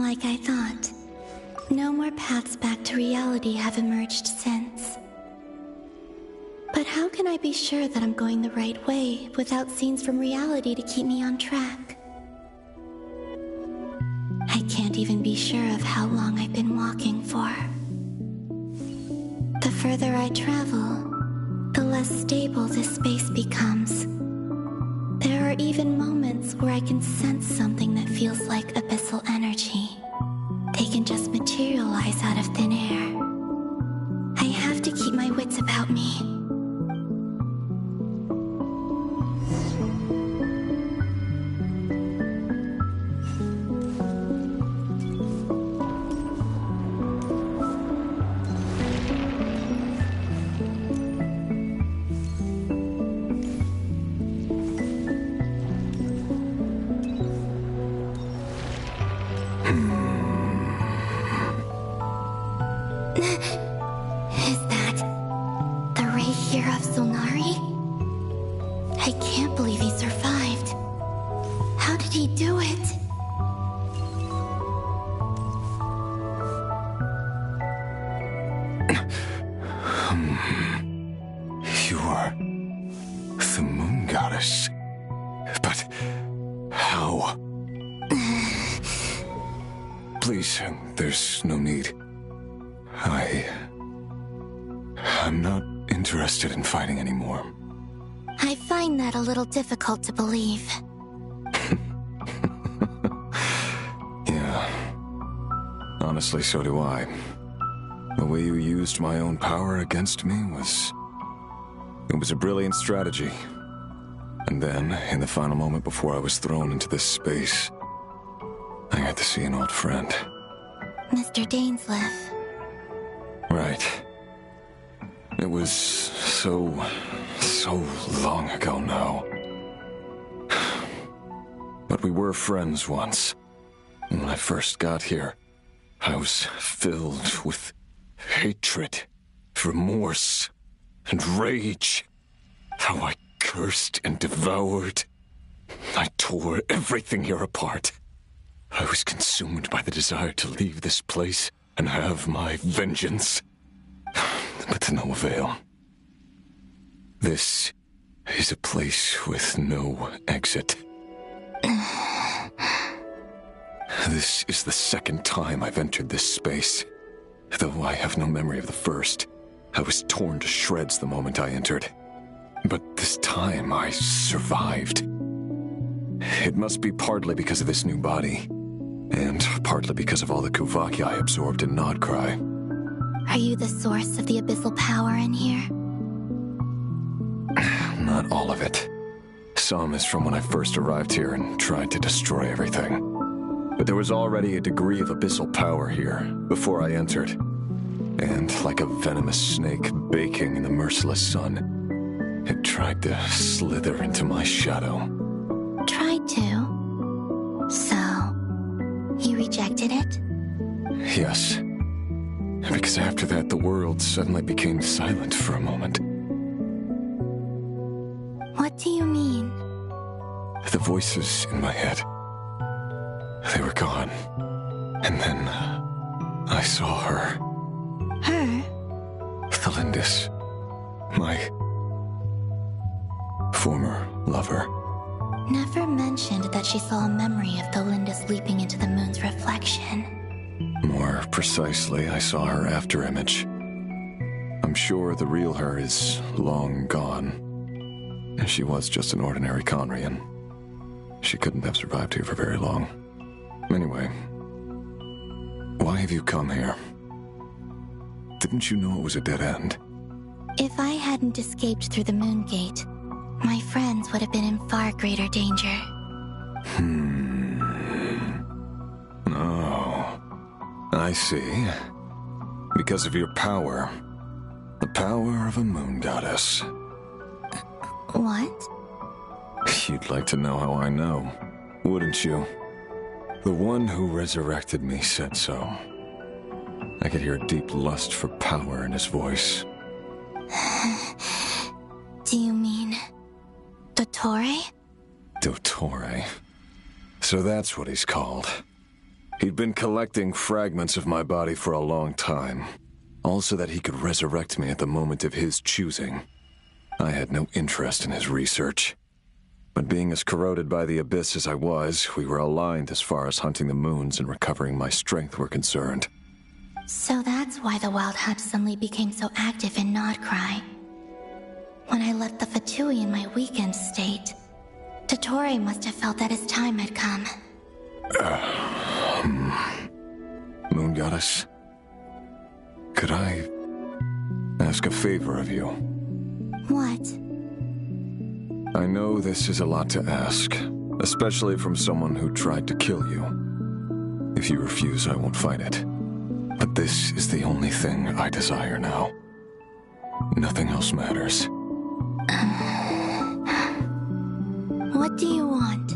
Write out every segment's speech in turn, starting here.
like I thought. No more paths back to reality have emerged since. But how can I be sure that I'm going the right way without scenes from reality to keep me on track? I can't even be sure of how long I've been walking for. The further I travel, the less stable this space becomes. There are even moments where I can sense something that feels like abyssal energy. They can just materialize out of thin air. I have to keep my wits about me. Is that the Ray here of Solnari? I can't believe he survived. How did he do it? You're the moon goddess. But how? Please, there's no need. I'm not interested in fighting anymore. I find that a little difficult to believe. Yeah. Honestly, so do I. The way you used my own power against me was... It was a brilliant strategy. And then, in the final moment before I was thrown into this space, I got to see an old friend. Mr. Dainsleif. Right. It was so long ago now. But we were friends once. And when I first got here, I was filled with hatred, remorse, and rage. How I cursed and devoured. I tore everything here apart. I was consumed by the desire to leave this place and have my vengeance. But to no avail. This is a place with no exit. This is the second time I've entered this space. Though I have no memory of the first. I was torn to shreds the moment I entered. But this time I survived. It must be partly because of this new body. And partly because of all the Kuvaki I absorbed in Nodcry. Are you the source of the abyssal power in here? Not all of it. Some is from when I first arrived here and tried to destroy everything. But there was already a degree of abyssal power here before I entered. And like a venomous snake baking in the merciless sun, it tried to slither into my shadow. Tried to? So, you rejected it? Yes. Because after that, the world suddenly became silent for a moment. What do you mean? The voices in my head, they were gone. And then I saw her. Her? Thalindis. My former lover. Never mentioned that she saw a memory of Thalindis leaping into the moon's reflection. More precisely, I saw her afterimage. I'm sure the real her is long gone. She was just an ordinary Conrian. She couldn't have survived here for very long. Anyway, why have you come here? Didn't you know it was a dead end? If I hadn't escaped through the moon gate, my friends would have been in far greater danger. Oh, I see. Because of your power. The power of a moon goddess. What? You'd like to know how I know, wouldn't you? The one who resurrected me said so. I could hear a deep lust for power in his voice. Do you mean... Dottore? Dottore. So that's what he's called. He'd been collecting fragments of my body for a long time, all so that he could resurrect me at the moment of his choosing. I had no interest in his research. But being as corroded by the Abyss as I was, we were aligned as far as hunting the moons and recovering my strength were concerned. So that's why the Wild Hunt suddenly became so active in Nodcry. When I left the Fatui in my weakened state, Dottore must have felt that his time had come. Moon Goddess, could I ask a favor of you? What? I know this is a lot to ask, especially from someone who tried to kill you. If you refuse, I won't fight it. But this is the only thing I desire now. Nothing else matters. What do you want?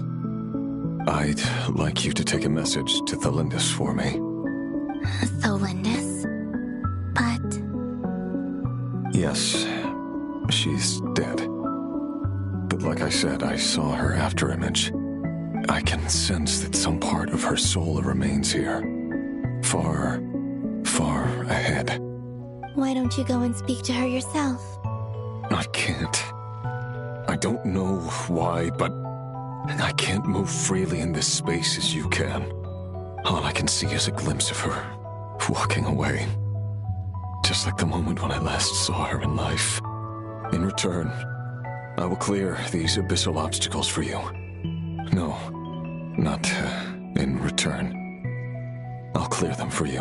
I'd like you to take a message to Thelindis for me. Thelindis? But... Yes, she's dead. But like I said, I saw her afterimage. I can sense that some part of her soul remains here. Far, far ahead. Why don't you go and speak to her yourself? I can't. I don't know why, but I can't move freely in this space as you can. All I can see is a glimpse of her, walking away. Just like the moment when I last saw her in life. In return, I will clear these abyssal obstacles for you. No, not in return. I'll clear them for you,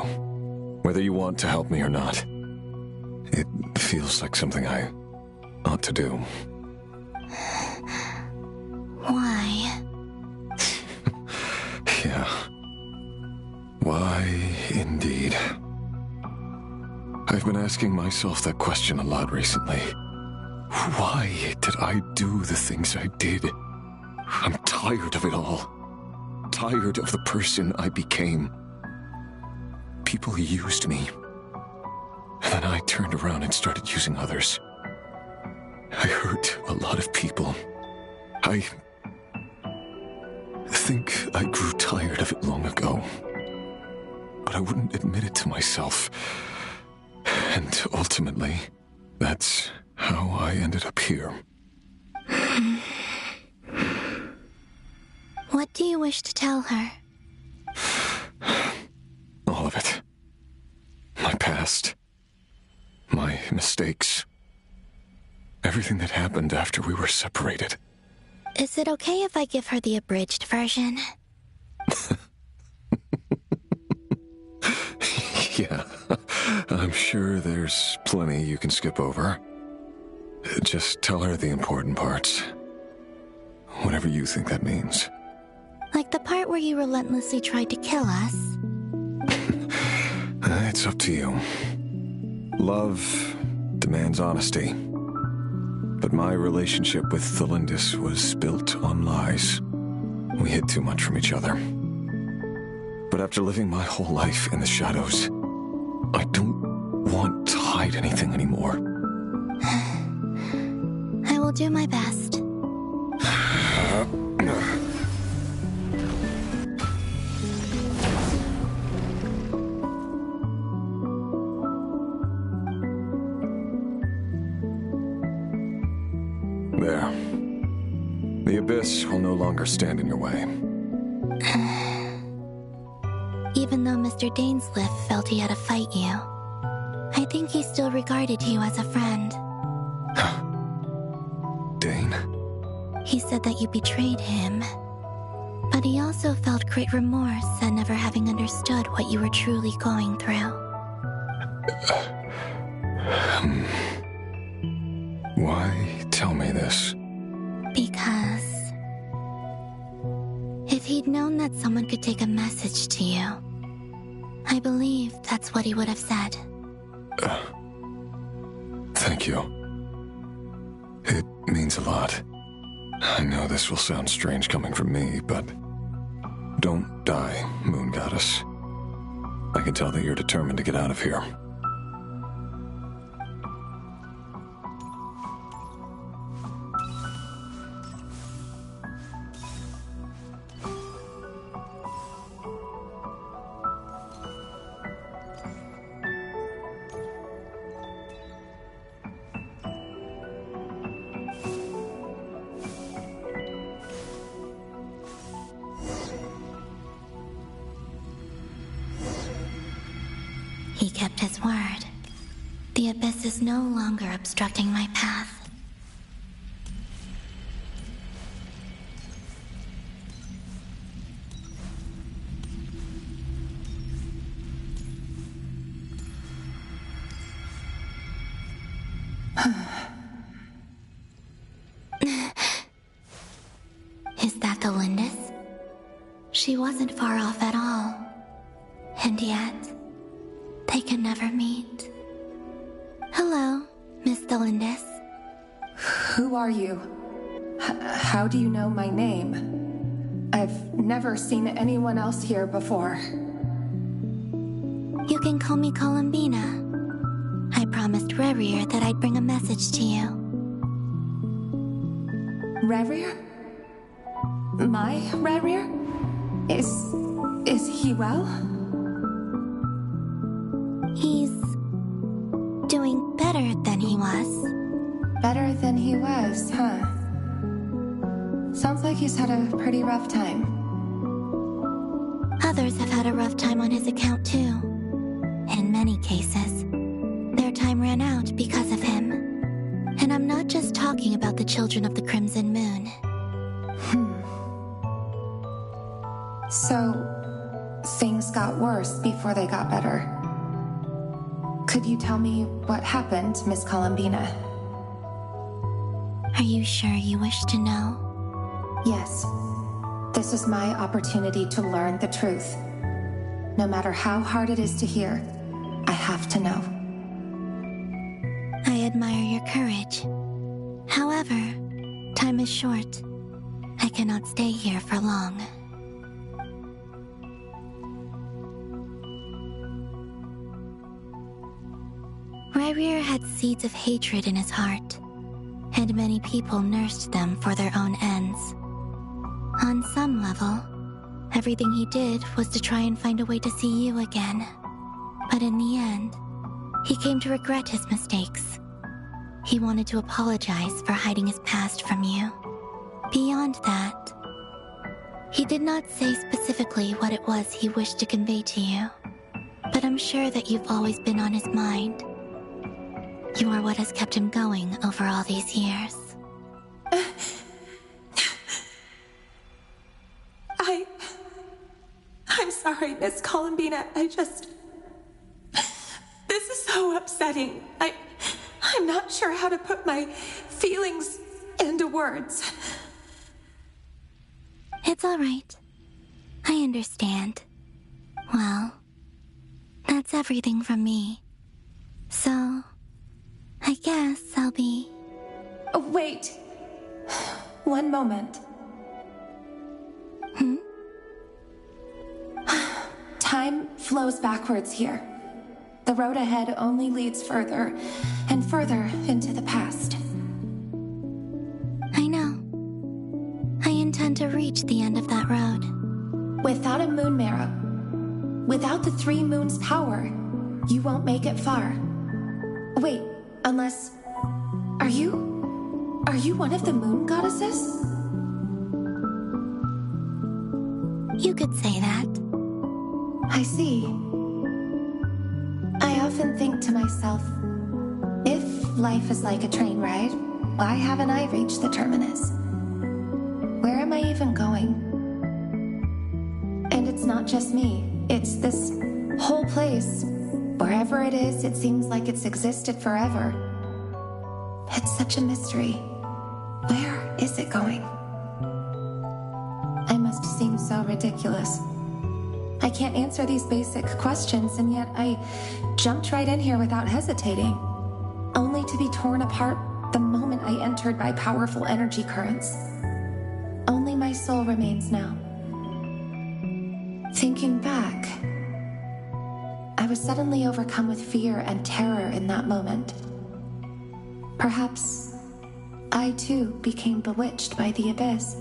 whether you want to help me or not. It feels like something I ought to do. Why? Yeah. Why, indeed. I've been asking myself that question a lot recently. Why did I do the things I did? I'm tired of it all. Tired of the person I became. People used me. And then I turned around and started using others. I hurt a lot of people. I think I grew tired of it long ago. But I wouldn't admit it to myself. And ultimately, that's how I ended up here. What do you wish to tell her? All of it. My past. My mistakes. Everything that happened after we were separated. Is it okay if I give her the abridged version? Yeah, I'm sure there's plenty you can skip over. Just tell her the important parts. Whatever you think that means. Like the part where you relentlessly tried to kill us? It's up to you. Love demands honesty. But my relationship with Thelindis was built on lies. We hid too much from each other. But after living my whole life in the shadows, I don't want to hide anything anymore. I will do my best. There. The Abyss will no longer stand in your way. Even though Mr. Dainsleif felt he had to fight you, I think he still regarded you as a friend. Dane? He said that you betrayed him, but he also felt great remorse at never having understood what you were truly going through. Why tell me this? Because if he'd known that someone could take a message to you, I believe that's what he would have said. Thank you. It means a lot. I know this will sound strange coming from me, but don't die, Moon Goddess. I can tell that you're determined to get out of here. kept his word. The abyss is no longer obstructing my path. Is that the Lindis? She wasn't far off at all. And yet, they can never meet. Hello, Miss Lindis. Who are you? How do you know my name? I've never seen anyone else here before. You can call me Columbina. I promised Rerir that I'd bring a message to you. Rerir? My Rerir? Is he well? He's doing better than he was. Better than he was, huh? Sounds like he's had a pretty rough time. Others have had a rough time on his account too. In many cases, their time ran out because of him. And I'm not just talking about the children of the Crimson Moon. So, things got worse before they got better. Could you tell me what happened, Miss Columbina? Are you sure you wish to know? Yes. This is my opportunity to learn the truth. No matter how hard it is to hear, I have to know. I admire your courage. However, time is short. I cannot stay here for long. Rerir had seeds of hatred in his heart, and many people nursed them for their own ends. On some level, everything he did was to try and find a way to see you again. But in the end, he came to regret his mistakes. He wanted to apologize for hiding his past from you. Beyond that, he did not say specifically what it was he wished to convey to you, but I'm sure that you've always been on his mind. You are what has kept him going over all these years. I'm sorry, Miss Columbina. This is so upsetting. I'm not sure how to put my feelings into words. It's all right. I understand. Well, that's everything from me. So, I guess I'll be... Oh, wait. One moment. Time flows backwards here. The road ahead only leads further and further into the past. I know. I intend to reach the end of that road. Without a moon marrow, without the three moons' power, you won't make it far. Wait, unless... Are you one of the moon goddesses? You could say that. I see. I often think to myself, if life is like a train ride, why haven't I reached the terminus? Where am I even going? And it's not just me. It's this whole place. Wherever it is, it seems like it's existed forever. It's such a mystery. Where is it going? I must seem so ridiculous. I can't answer these basic questions, and yet I jumped right in here without hesitating, only to be torn apart the moment I entered by powerful energy currents. Only my soul remains now. Thinking back, I was suddenly overcome with fear and terror in that moment. Perhaps I too became bewitched by the abyss.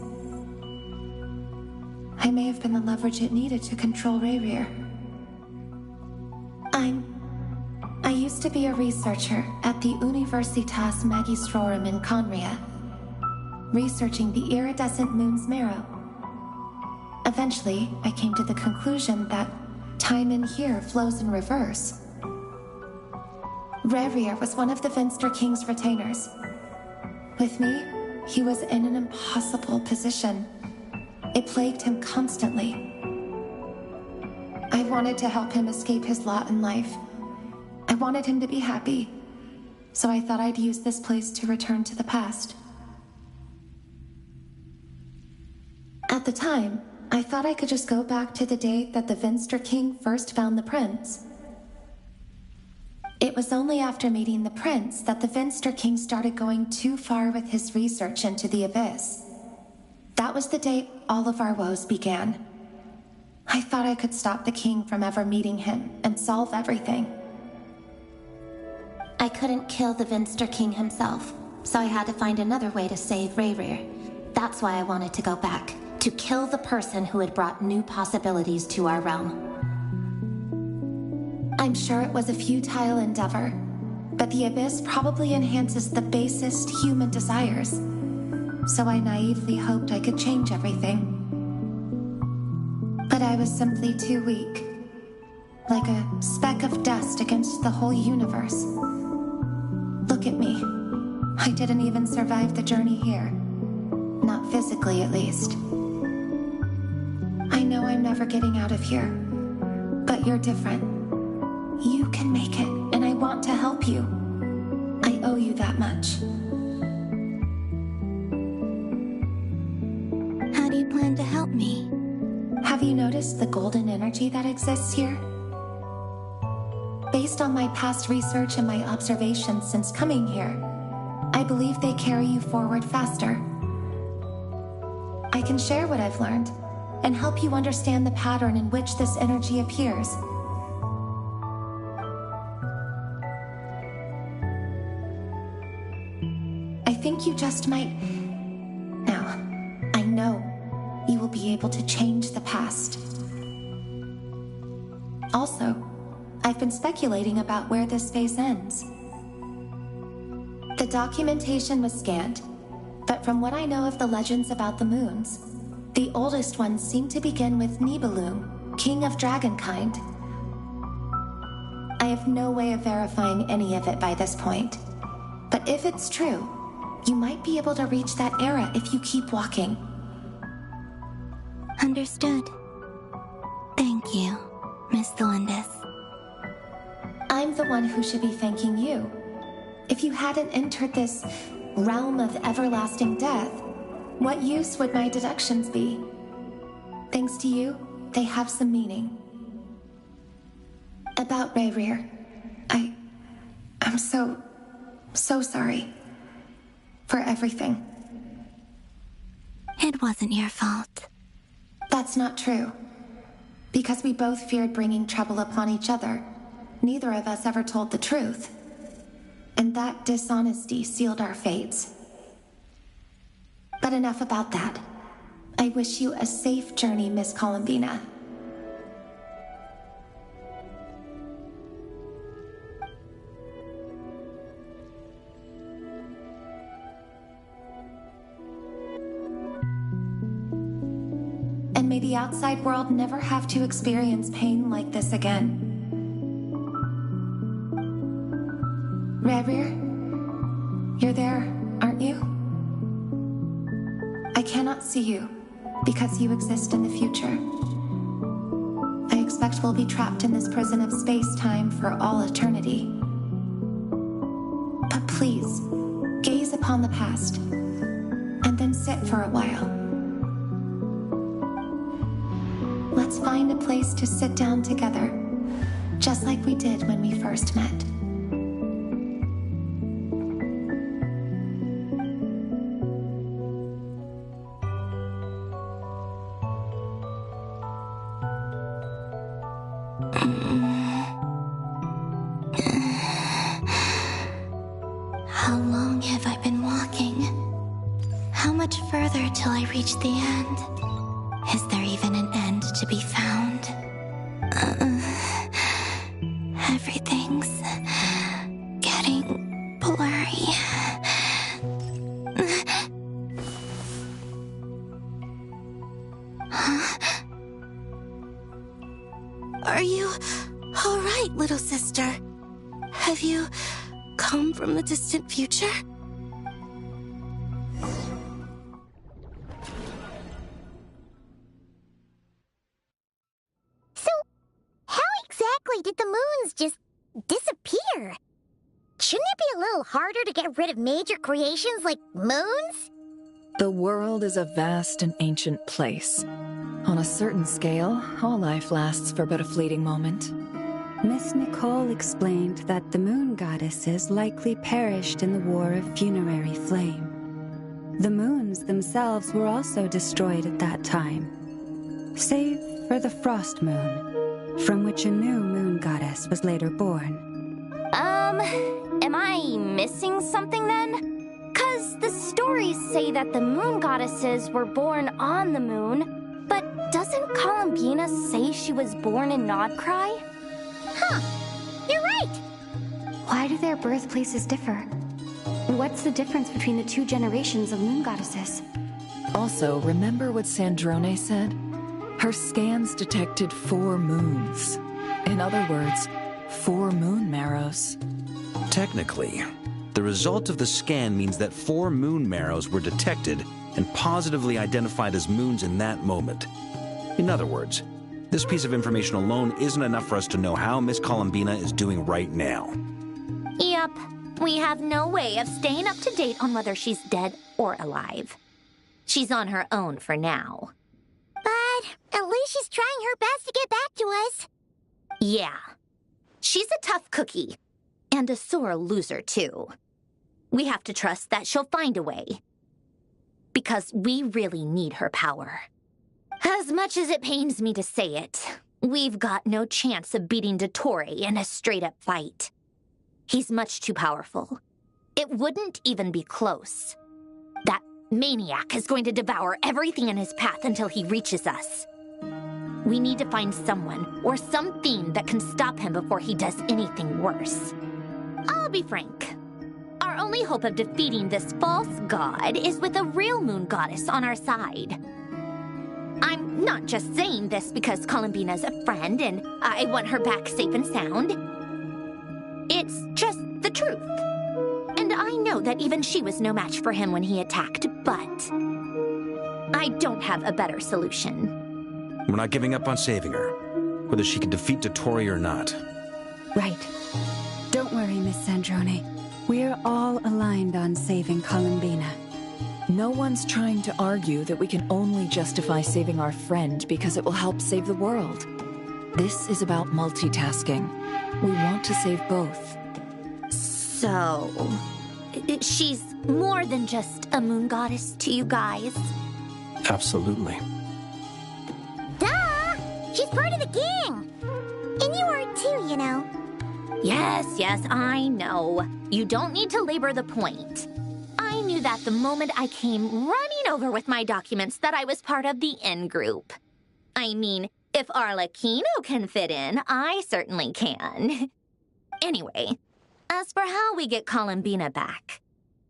I may have been the leverage it needed to control Rerir. I used to be a researcher at the Universitas Magistrorum in Conria, researching the iridescent moon's marrow. Eventually, I came to the conclusion that time in here flows in reverse, Rerir was one of the Finster King's retainers. With me, he was in an impossible position. It plagued him constantly. I wanted to help him escape his lot in life. I wanted him to be happy, so I thought I'd use this place to return to the past. At the time, I thought I could just go back to the day that the Finster King first found the prince. It was only after meeting the prince that the Finster King started going too far with his research into the Abyss. That was the day all of our woes began. I thought I could stop the king from ever meeting him and solve everything. I couldn't kill the Finster King himself, so I had to find another way to save Rerir. That's why I wanted to go back, to kill the person who had brought new possibilities to our realm. I'm sure it was a futile endeavor, but the Abyss probably enhances the basest human desires. So I naively hoped I could change everything. But I was simply too weak. Like a speck of dust against the whole universe. Look at me. I didn't even survive the journey here. Not physically, at least. I know I'm never getting out of here. But you're different. You can make it, and I want to help you. I owe you that much. How do you plan to help me? Have you noticed the golden energy that exists here? Based on my past research and my observations since coming here, I believe they carry you forward faster. I can share what I've learned and help you understand the pattern in which this energy appears. I think you just might... Now, I know you will be able to change the past. Also, I've been speculating about where this phase ends. The documentation was scanned, but from what I know of the legends about the moons, the oldest ones seem to begin with Nibelung, king of dragonkind. I have no way of verifying any of it by this point, but if it's true, you might be able to reach that era if you keep walking. Understood. Thank you, Miss Thelindis. I'm the one who should be thanking you. If you hadn't entered this realm of everlasting death, what use would my deductions be? Thanks to you, they have some meaning. About Rerir, I'm so sorry. For everything. It wasn't your fault. That's not true. Because we both feared bringing trouble upon each other, neither of us ever told the truth. And that dishonesty sealed our fates. But enough about that. I wish you a safe journey, Miss Columbina. And may the outside world never have to experience pain like this again. Rerir, you're there, aren't you? I cannot see you, because you exist in the future. I expect we'll be trapped in this prison of space-time for all eternity. But please, gaze upon the past, and then sit for a while. Let's find a place to sit down together, just like we did when we first met. How long have I been walking? How much further till I reach the end? Is there even an end to be found? Everything's getting blurry. Huh? Are you all right, little sister? Have you come from the distant future? So, how exactly did the moons just disappear? Shouldn't it be a little harder to get rid of major creations like moons? The world is a vast and ancient place. On a certain scale, all life lasts for but a fleeting moment. Miss Nicole explained that the moon goddesses likely perished in the War of Funerary Flame. The moons themselves were also destroyed at that time, save for the Frost Moon, from which a new moon goddess was later born. Am I missing something then? 'Cause the stories say that the moon goddesses were born on the moon, but doesn't Columbina say she was born in Nodcry? Huh, you're right! Why do their birthplaces differ? What's the difference between the two generations of moon goddesses? Also, remember what Sandrone said? Her scans detected 4 moons. In other words, 4 moon marrows. Technically, the result of the scan means that 4 moon marrows were detected and positively identified as moons in that moment. In other words, this piece of information alone isn't enough for us to know how Miss Columbina is doing right now. Yep, we have no way of staying up to date on whether she's dead or alive. She's on her own for now. But at least she's trying her best to get back to us. Yeah. She's a tough cookie. And a sore loser, too. We have to trust that she'll find a way. Because we really need her power. As much as it pains me to say it, we've got no chance of beating Dottore in a straight-up fight. He's much too powerful. It wouldn't even be close. That maniac is going to devour everything in his path until he reaches us. We need to find someone or something that can stop him before he does anything worse. I'll be frank. Our only hope of defeating this false god is with a real moon goddess on our side. I'm not just saying this because Columbina's a friend and I want her back safe and sound. It's just the truth. And I know that even she was no match for him when he attacked, but I don't have a better solution. We're not giving up on saving her, whether she can defeat Dottore or not. Right. Don't worry, Miss Sandrone. We're all aligned on saving Columbina. No one's trying to argue that we can only justify saving our friend because it will help save the world. This is about multitasking. We want to save both. So, she's more than just a moon goddess to you guys? Absolutely. Duh! She's part of the gang! And you are too, you know. Yes, I know. You don't need to labor the point. I knew that the moment I came running over with my documents that I was part of the in-group. I mean, if Arlecchino can fit in, I certainly can. Anyway, as for how we get Columbina back,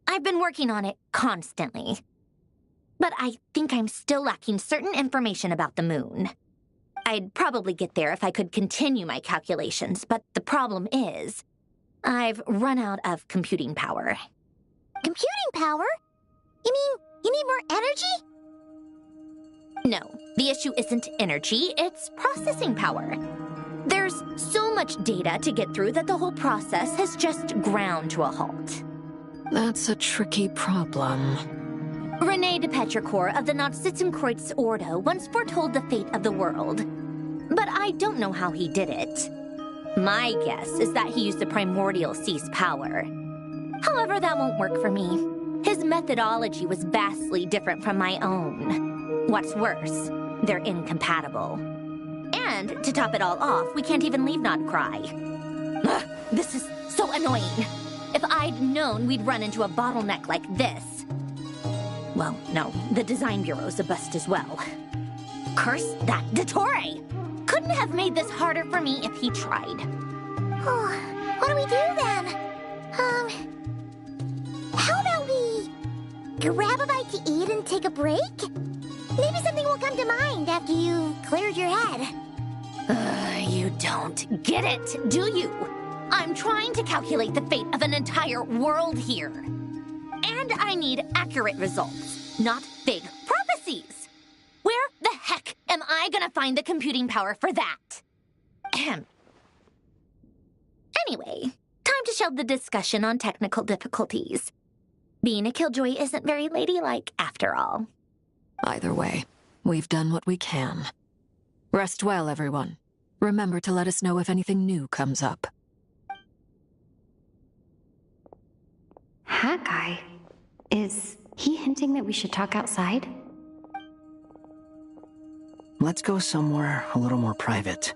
I've been working on it constantly. But I think I'm still lacking certain information about the moon. I'd probably get there if I could continue my calculations, but the problem is, I've run out of computing power. Computing power? You mean you need more energy? No, the issue isn't energy, it's processing power. There's so much data to get through that the whole process has just ground to a halt. That's a tricky problem. René de Petrichor of the Nautitzenkreuz Ordo once foretold the fate of the world. But I don't know how he did it. My guess is that he used the primordial sea's power. However, that won't work for me. His methodology was vastly different from my own. What's worse, they're incompatible. And to top it all off, we can't even leave Nodcry. Ugh, this is so annoying. If I'd known we'd run into a bottleneck like this. Well, no, the design bureau's a bust as well. Curse that Dottore! Couldn't have made this harder for me if he tried. What do we do then? How about we grab a bite to eat and take a break? Maybe something will come to mind after you've cleared your head. You don't get it, do you? I'm trying to calculate the fate of an entire world here. And I need accurate results, not vague prophecies. Where the heck am I gonna find the computing power for that? Ahem. Anyway, time to shelve the discussion on technical difficulties. Being a killjoy isn't very ladylike, after all. Either way, we've done what we can. Rest well, everyone. Remember to let us know if anything new comes up. Hawkeye? Is he hinting that we should talk outside? Let's go somewhere a little more private.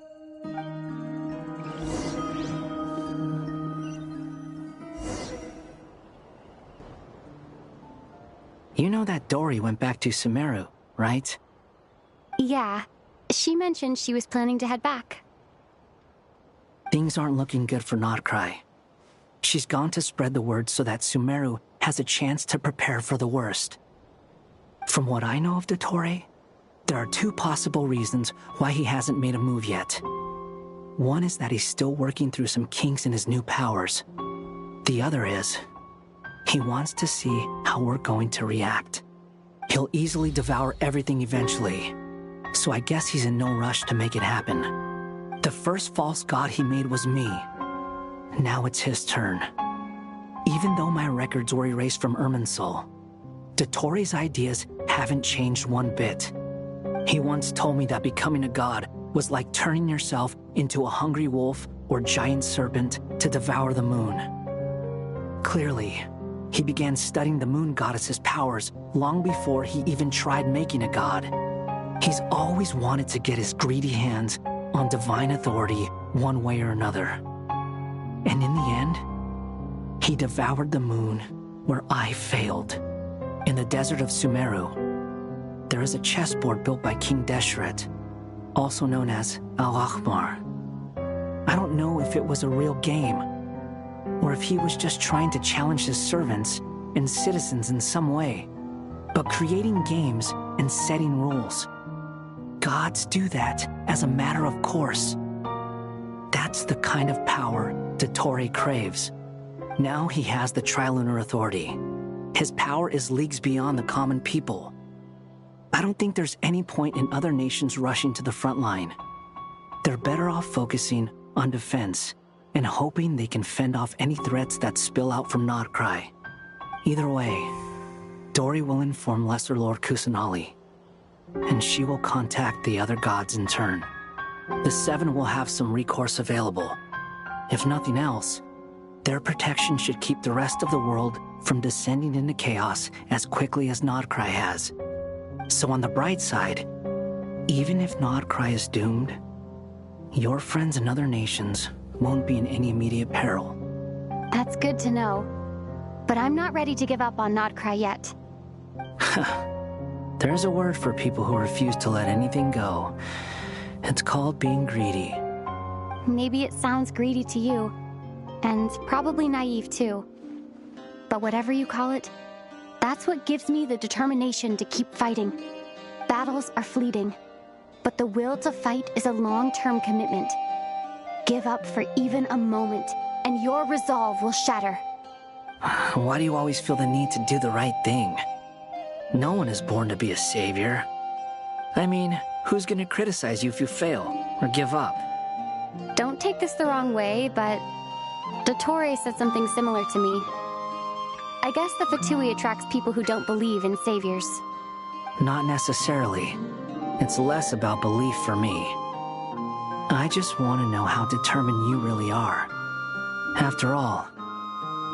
You know that Dory went back to Sumeru, right? Yeah. She mentioned she was planning to head back. Things aren't looking good for Notcry. She's gone to spread the word so that Sumeru has a chance to prepare for the worst. From what I know of Dottore, there are two possible reasons why he hasn't made a move yet. One is that he's still working through some kinks in his new powers. The other is, he wants to see how we're going to react. He'll easily devour everything eventually, so I guess he's in no rush to make it happen. The first false god he made was me. Now it's his turn. Even though my records were erased from Irminsul, Dottore's ideas haven't changed one bit. He once told me that becoming a god was like turning yourself into a hungry wolf or giant serpent to devour the moon. Clearly, he began studying the moon goddess's powers long before he even tried making a god. He's always wanted to get his greedy hands on divine authority one way or another. And in the end, he devoured the moon where I failed. In the desert of Sumeru, there is a chessboard built by King Deshret, also known as Al-Ahmar. I don't know if it was a real game, or if he was just trying to challenge his servants and citizens in some way. But creating games and setting rules, gods do that as a matter of course. That's the kind of power Dottore craves. Now he has the Trilunar Authority. His power is leagues beyond the common people. I don't think there's any point in other nations rushing to the front line. They're better off focusing on defense and hoping they can fend off any threats that spill out from Notcry. Either way, Dory will inform Lesser Lord Kusanali, and she will contact the other gods in turn. The Seven will have some recourse available. If nothing else, their protection should keep the rest of the world from descending into chaos as quickly as Notcry has. So on the bright side, even if Notcry is doomed, your friends in other nations won't be in any immediate peril. That's good to know. But I'm not ready to give up on Notcry yet. There's a word for people who refuse to let anything go. It's called being greedy. Maybe it sounds greedy to you, and probably naive too. But whatever you call it, that's what gives me the determination to keep fighting. Battles are fleeting, but the will to fight is a long-term commitment. Give up for even a moment, and your resolve will shatter. Why do you always feel the need to do the right thing? No one is born to be a savior. I mean, who's gonna criticize you if you fail, or give up? Don't take this the wrong way, but Dottore said something similar to me. I guess the Fatui attracts people who don't believe in saviors. Not necessarily. It's less about belief for me. I just want to know how determined you really are. After all,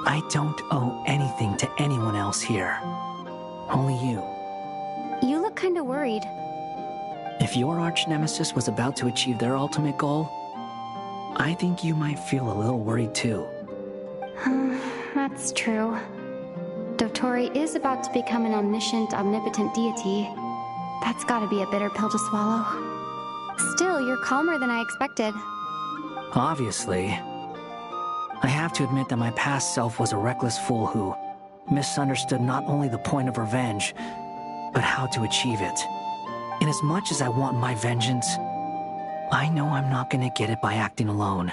I don't owe anything to anyone else here. Only you. You look kinda worried. If your arch-nemesis was about to achieve their ultimate goal, I think you might feel a little worried too. That's true. Dottore is about to become an omniscient, omnipotent deity. That's gotta be a bitter pill to swallow. Still, you're calmer than I expected. Obviously. I have to admit that my past self was a reckless fool who misunderstood not only the point of revenge, but how to achieve it. And as much as I want my vengeance, I know I'm not gonna get it by acting alone.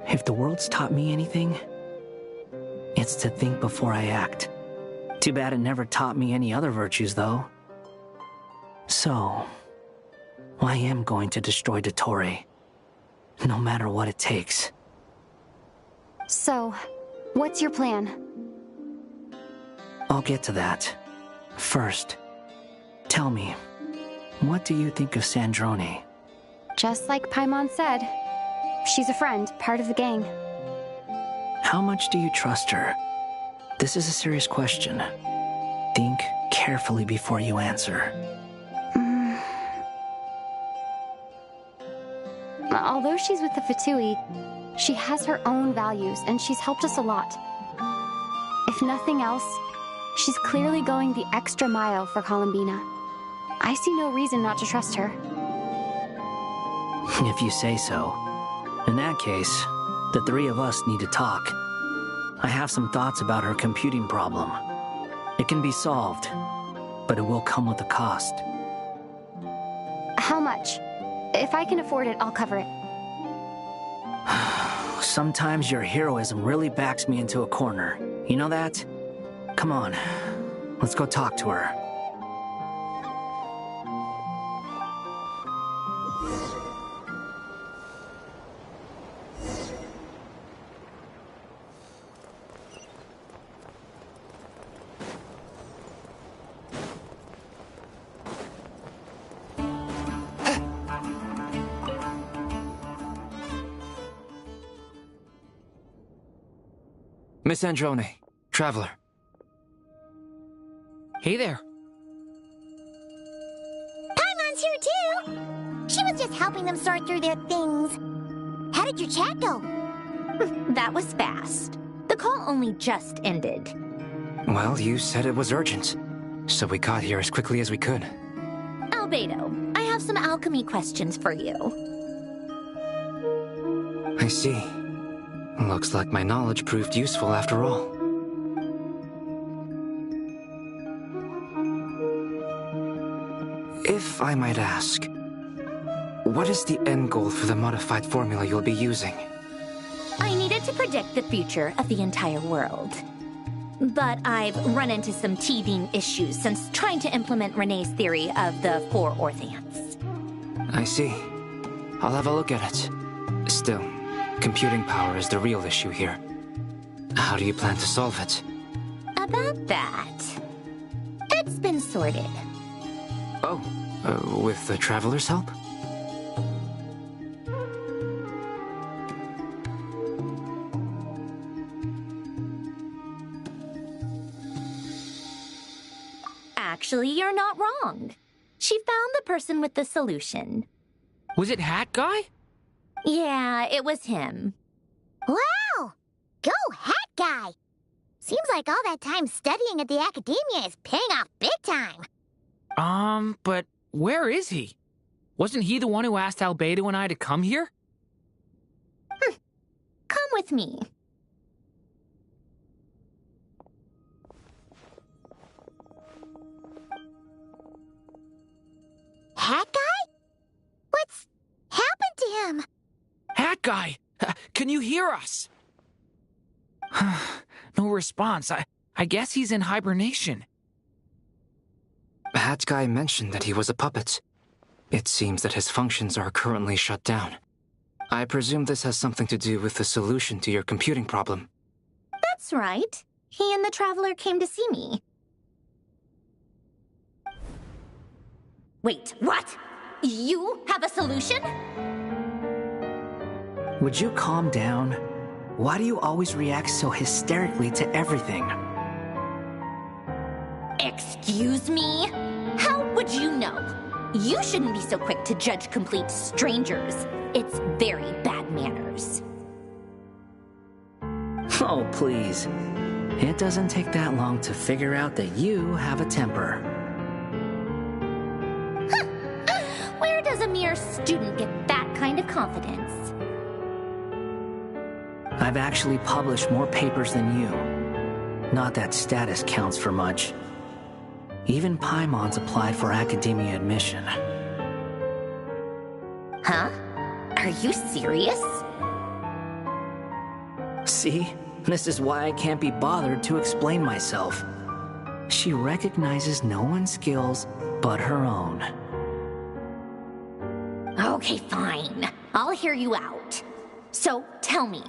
if the world's taught me anything, it's to think before I act. Too bad it never taught me any other virtues, though. So, I am going to destroy Dottore, no matter what it takes. So, what's your plan? I'll get to that. First, tell me, what do you think of Sandrone? Just like Paimon said, she's a friend, part of the gang. How much do you trust her? This is a serious question. Think carefully before you answer. Although she's with the Fatui, she has her own values, and she's helped us a lot. If nothing else, she's clearly going the extra mile for Columbina. I see no reason not to trust her. If you say so. In that case, the three of us need to talk. I have some thoughts about her computing problem. It can be solved, but it will come with a cost. How much? If I can afford it, I'll cover it. Sometimes your heroism really backs me into a corner. You know that? Come on, let's go talk to her. Miss Androne, Traveler. Hey there. Paimon's here too! She was just helping them sort through their things. How did your chat go? That was fast. The call only just ended. Well, you said it was urgent, so we got here as quickly as we could. Albedo, I have some alchemy questions for you. I see. Looks like my knowledge proved useful after all. If I might ask, what is the end goal for the modified formula you'll be using? I needed to predict the future of the entire world. But I've run into some teething issues since trying to implement Renee's theory of the four Orthanths. I see. I'll have a look at it. Still, computing power is the real issue here. How do you plan to solve it? About that, it's been sorted. Oh, with the Traveler's help? Actually, you're not wrong. She found the person with the solution. Was it Hat Guy? Yeah, it was him. Wow! Go Hat Guy! Seems like all that time studying at the Academia is paying off big time. But where is he? Wasn't he the one who asked Albedo and I to come here? Come with me. Hat Guy? What's happened to him? Hat Guy! Can you hear us? No response. I guess he's in hibernation. Hat Guy mentioned that he was a puppet. It seems that his functions are currently shut down. I presume this has something to do with the solution to your computing problem. That's right. He and the Traveler came to see me. Wait, what? You have a solution? Would you calm down? Why do you always react so hysterically to everything? Excuse me? How would you know? You shouldn't be so quick to judge complete strangers. It's very bad manners. Oh, please. It doesn't take that long to figure out that you have a temper. Where does a mere student get that kind of confidence? I've actually published more papers than you. Not that status counts for much. Even Paimon's applied for Academia admission. Huh? Are you serious? See? This is why I can't be bothered to explain myself. She recognizes no one's skills but her own. Okay, fine. I'll hear you out. So, tell me,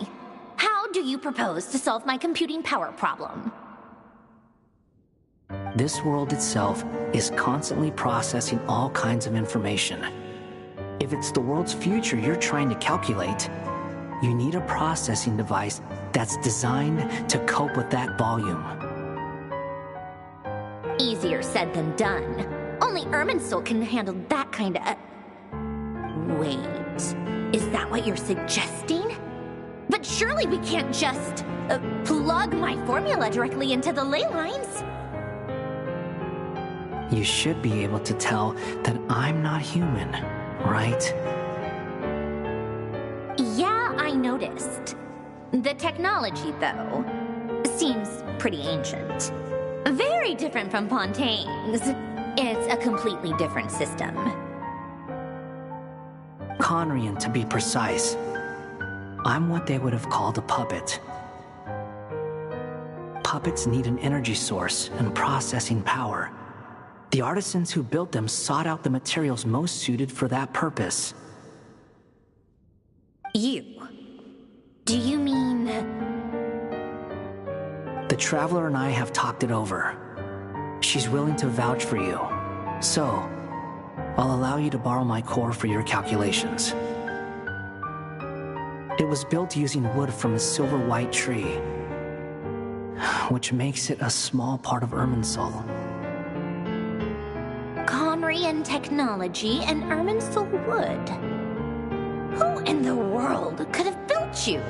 how do you propose to solve my computing power problem? This world itself is constantly processing all kinds of information. If it's the world's future you're trying to calculate, you need a processing device that's designed to cope with that volume. Easier said than done. Only Irminsul can handle that kind of... Wait, is that what you're suggesting? But surely we can't just plug my formula directly into the ley lines. You should be able to tell that I'm not human, right? Yeah, I noticed. The technology, though, seems pretty ancient. Very different from Fontaine's. It's a completely different system. Conrian, to be precise. I'm what they would have called a puppet. Puppets need an energy source and processing power. The artisans who built them sought out the materials most suited for that purpose. You? Do you mean... The Traveler and I have talked it over. She's willing to vouch for you. So, I'll allow you to borrow my core for your calculations. It was built using wood from a silver-white tree, which makes it a small part of Irminsul. Conrian technology and Irminsul wood. Who in the world could have built you?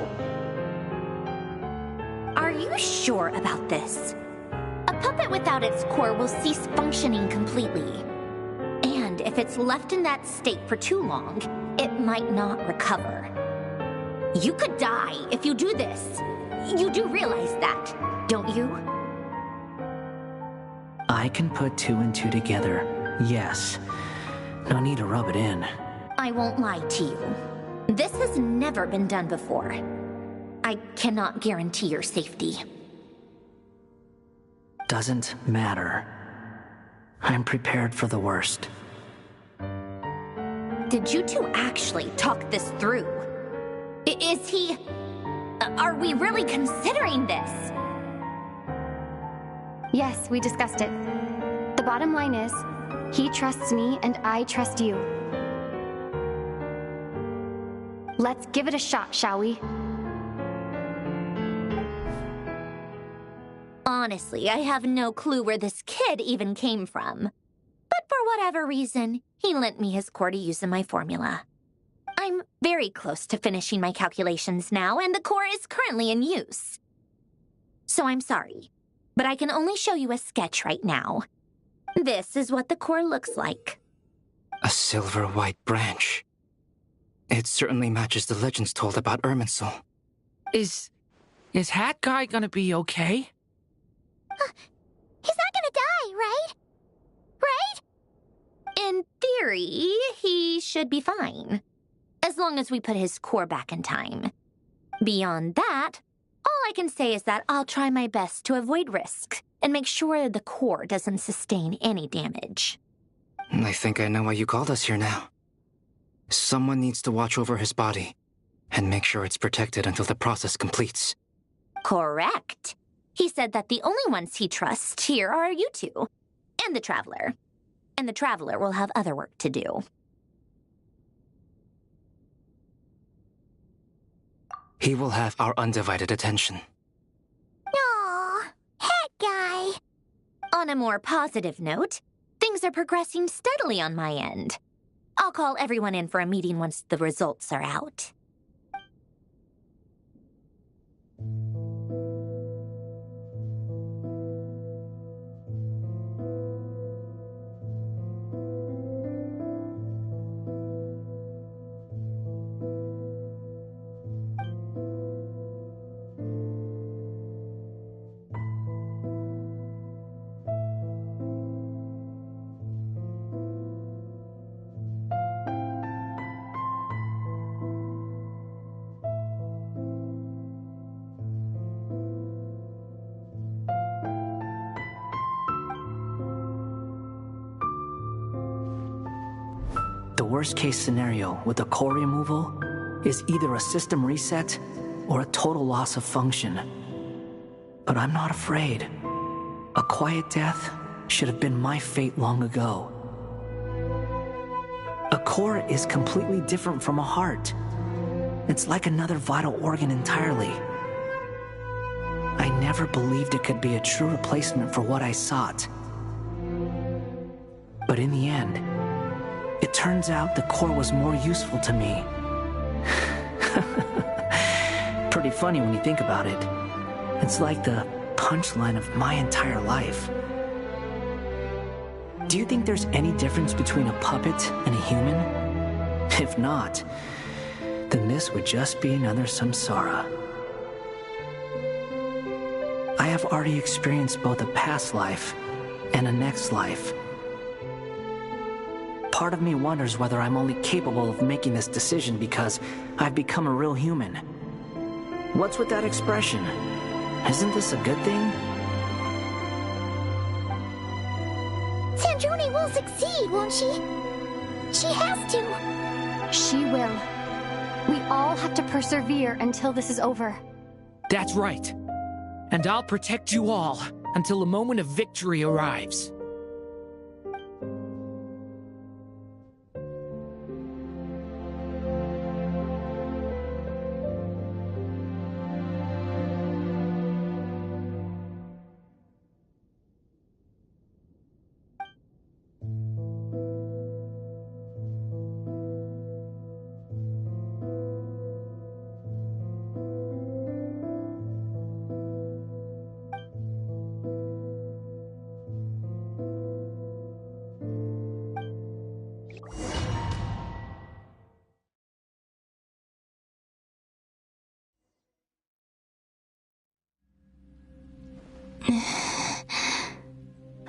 Are you sure about this? A puppet without its core will cease functioning completely. And if it's left in that state for too long, it might not recover. You could die if you do this. You do realize that, don't you? I can put two and two together, yes. No need to rub it in. I won't lie to you. This has never been done before. I cannot guarantee your safety. Doesn't matter. I'm prepared for the worst. Did you two actually talk this through? Is he... Are we really considering this? Yes, we discussed it. The bottom line is, he trusts me and I trust you. Let's give it a shot, shall we? Honestly, I have no clue where this kid even came from. But for whatever reason, he lent me his core to use in my formula. I'm very close to finishing my calculations now, and the core is currently in use. So I'm sorry, but I can only show you a sketch right now. This is what the core looks like. A silver-white branch. It certainly matches the legends told about Irminsul. Is Hat Guy gonna be okay? He's not gonna die, right? Right? In theory, he should be fine. As long as we put his core back in time. Beyond that, all I can say is that I'll try my best to avoid risk and make sure the core doesn't sustain any damage. I think I know why you called us here now. Someone needs to watch over his body and make sure it's protected until the process completes. Correct. He said that the only ones he trusts here are you two, and the Traveler. And the Traveler will have other work to do. He will have our undivided attention. Aw, Hat Guy. On a more positive note, things are progressing steadily on my end. I'll call everyone in for a meeting once the results are out. worst case scenario with the core removal is either a system reset or a total loss of function. But I'm not afraid. A quiet death should have been my fate long ago. A core is completely different from a heart. It's like another vital organ entirely. I never believed it could be a true replacement for what I sought. But in the end, it turns out the core was more useful to me. Pretty funny when you think about it. It's like the punchline of my entire life. Do you think there's any difference between a puppet and a human? If not, then this would just be another samsara. I have already experienced both a past life and a next life. Part of me wonders whether I'm only capable of making this decision because I've become a real human. What's with that expression? Isn't this a good thing? Sandrone will succeed, won't she? She has to. She will. We all have to persevere until this is over. That's right. And I'll protect you all until a moment of victory arrives.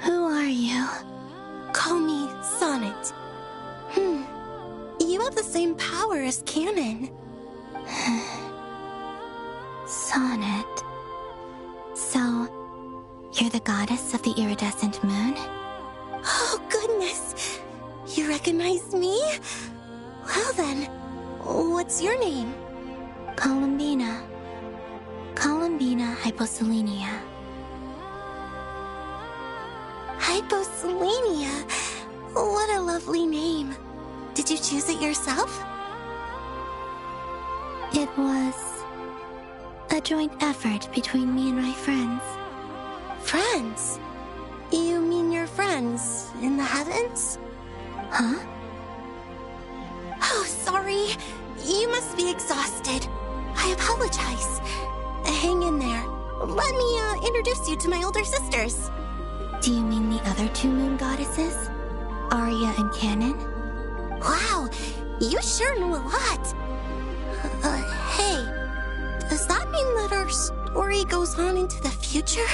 Who are you? Call me Sonnet. You have the same power as Canon. Sonnet. So, you're the goddess of the iridescent moon? Oh, goodness! You recognize me? Well then, what's your name? Columbina. Columbina Hyposelenia. Hyposelenia? What a lovely name. Did you choose it yourself? It was a joint effort between me and my friends. Friends? You mean your friends in the heavens? Huh? Oh, sorry. You must be exhausted. I apologize. Hang in there. Let me introduce you to my older sisters. Do you mean the other two moon goddesses? Arya and Canon? Wow, you sure know a lot. Hey, does that mean that our story goes on into the future?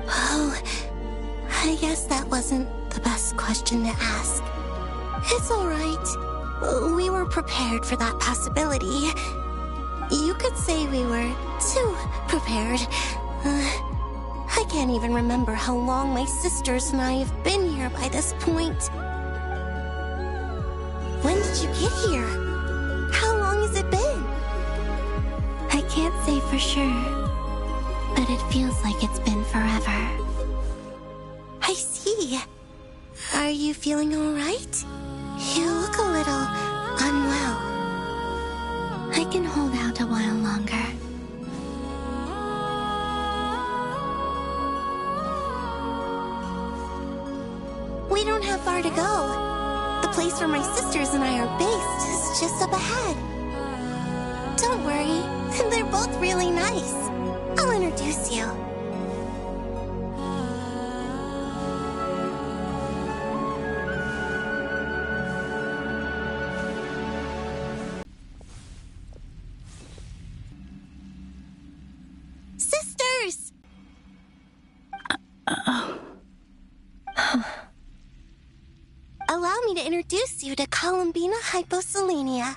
Oh, I guess that wasn't the best question to ask. It's alright. We were prepared for that possibility. You could say we were too prepared. I can't even remember how long my sisters and I have been here by this point. When did you get here? How long has it been? I can't say for sure, but it feels like it's been forever. I see. Are you feeling all right? You look a little unwell. I can hold out a while longer. We don't have far to go. The place where my sisters and I are based is just up ahead. Don't worry, they're both really nice. I'll introduce you. Sisters! Allow me to introduce you to Columbina Hyposelenia.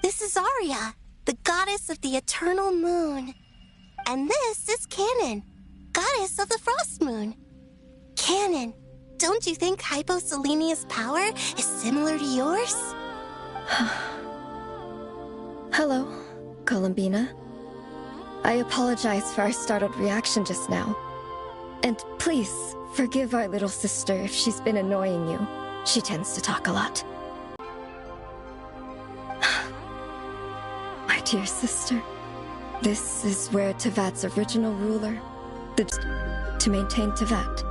This is Arya, the goddess of the eternal moon. And this is Canon, goddess of the Frost Moon. Canon, don't you think Hyposelenia's power is similar to yours? Hello, Columbina. I apologize for our startled reaction just now. And please, forgive our little sister if she's been annoying you. She tends to talk a lot. My dear sister, this is where Tevat's original ruler, to maintain Tevat.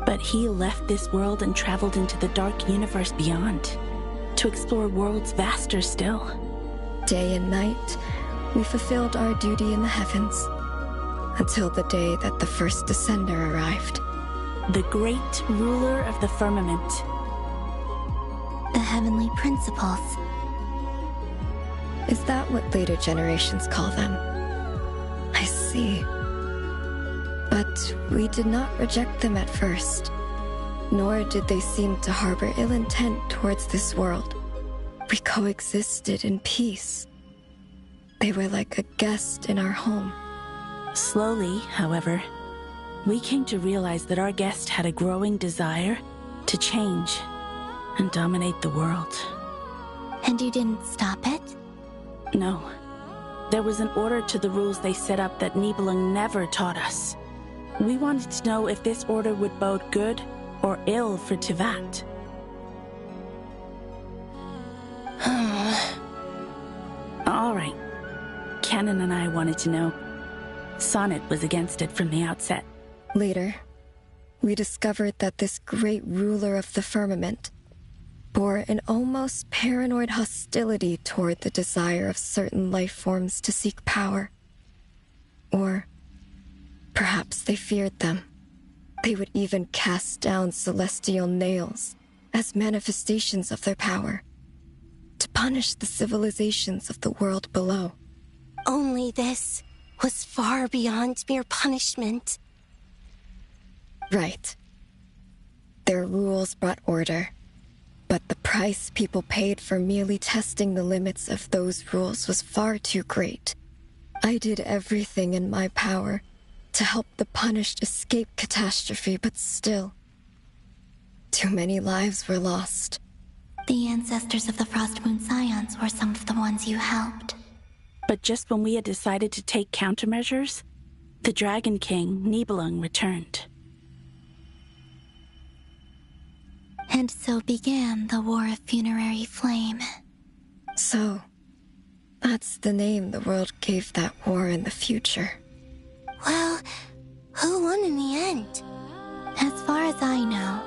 But he left this world and traveled into the dark universe beyond, to explore worlds vaster still. Day and night, we fulfilled our duty in the heavens, until the day that the first Descender arrived. The great ruler of the firmament. The heavenly principles. Is that what later generations call them? I see. But we did not reject them at first, nor did they seem to harbor ill intent towards this world. We coexisted in peace. They were like a guest in our home. Slowly, however, we came to realize that our guest had a growing desire to change and dominate the world. And you didn't stop it? No. There was an order to the rules they set up that Nibelung never taught us. We wanted to know if this order would bode good or ill for Tevat. All right. Canon and I wanted to know. Sonnet was against it from the outset. Later, we discovered that this great ruler of the firmament bore an almost paranoid hostility toward the desire of certain life forms to seek power. Or perhaps they feared them. They would even cast down celestial nails as manifestations of their power, to punish the civilizations of the world below. Only this was far beyond mere punishment. Right. Their rules brought order, but the price people paid for merely testing the limits of those rules was far too great. I did everything in my power to help the punished escape catastrophe, but still, too many lives were lost. The ancestors of the Frost Moon Scions were some of the ones you helped. But just when we had decided to take countermeasures, the Dragon King, Nibelung, returned. And so began the War of Funerary Flame. So, that's the name the world gave that war in the future. Well, who won in the end? As far as I know,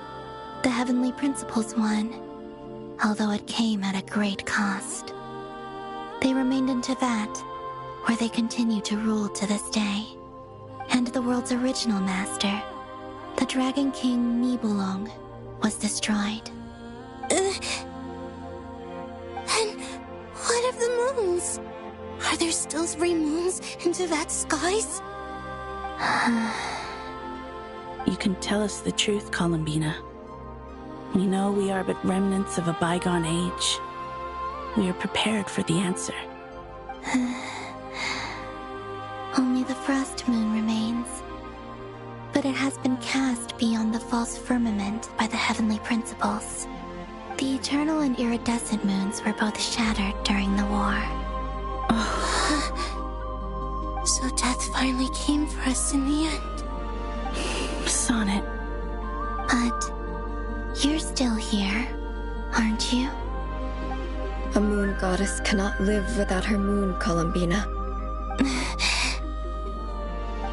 the Heavenly Principles won, although it came at a great cost. They remained in Tevat, where they continue to rule to this day. And the world's original master, the Dragon King Nibelung, was destroyed. And what of the moons? Are there still 3 moons in Tevat's skies? You can tell us the truth, Columbina. We know we are but remnants of a bygone age. We are prepared for the answer. Only the Frost Moon remains. But it has been cast beyond the false firmament by the Heavenly Principles. The eternal and iridescent moons were both shattered during the war. So death finally came for us in the end. Sonnet. But you're still here, aren't you? A moon goddess cannot live without her moon, Columbina.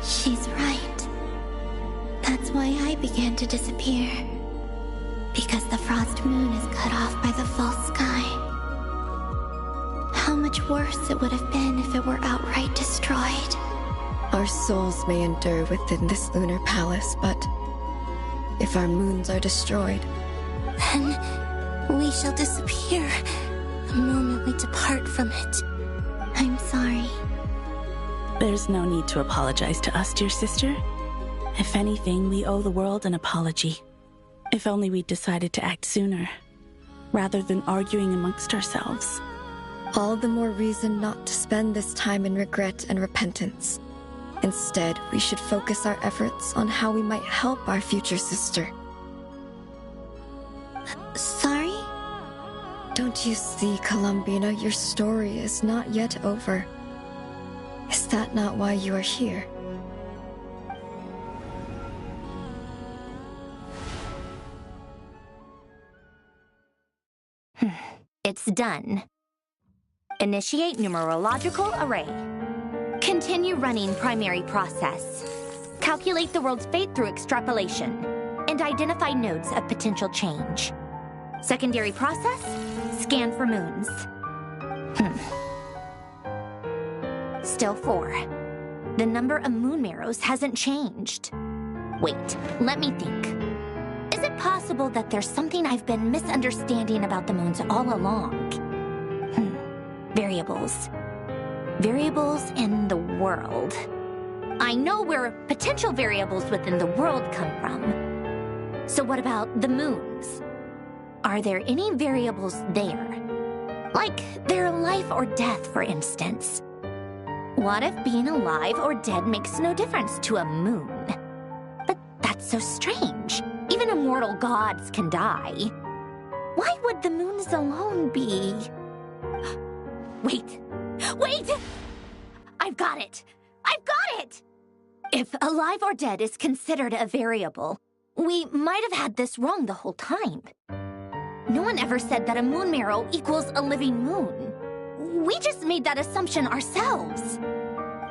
She's right. That's why I began to disappear. Because the Frost Moon is cut off by the false sky. How much worse it would have been if it were outright destroyed. Our souls may endure within this lunar palace, but if our moons are destroyed, then we shall disappear the moment we depart from it. I'm sorry. There's no need to apologize to us, dear sister. If anything, we owe the world an apology. If only we'd decided to act sooner, rather than arguing amongst ourselves. All the more reason not to spend this time in regret and repentance. Instead, we should focus our efforts on how we might help our future sister. Sorry? Don't you see, Columbina, your story is not yet over. Is that not why you are here? It's done. Initiate numerological array. Continue running primary process. Calculate the world's fate through extrapolation. And identify nodes of potential change. Secondary process, scan for moons. Still 4. The number of moon marrows hasn't changed. Wait, let me think. Is it possible that there's something I've been misunderstanding about the moons all along? Variables. Variables in the world. I know where potential variables within the world come from. So what about the moons? Are there any variables there? Like their life or death, for instance. What if being alive or dead makes no difference to a moon? But that's so strange. Even immortal gods can die. Why would the moons alone be? Wait! Wait! I've got it! I've got it! If alive or dead is considered a variable, we might have had this wrong the whole time. No one ever said that a moon marrow equals a living moon. We just made that assumption ourselves.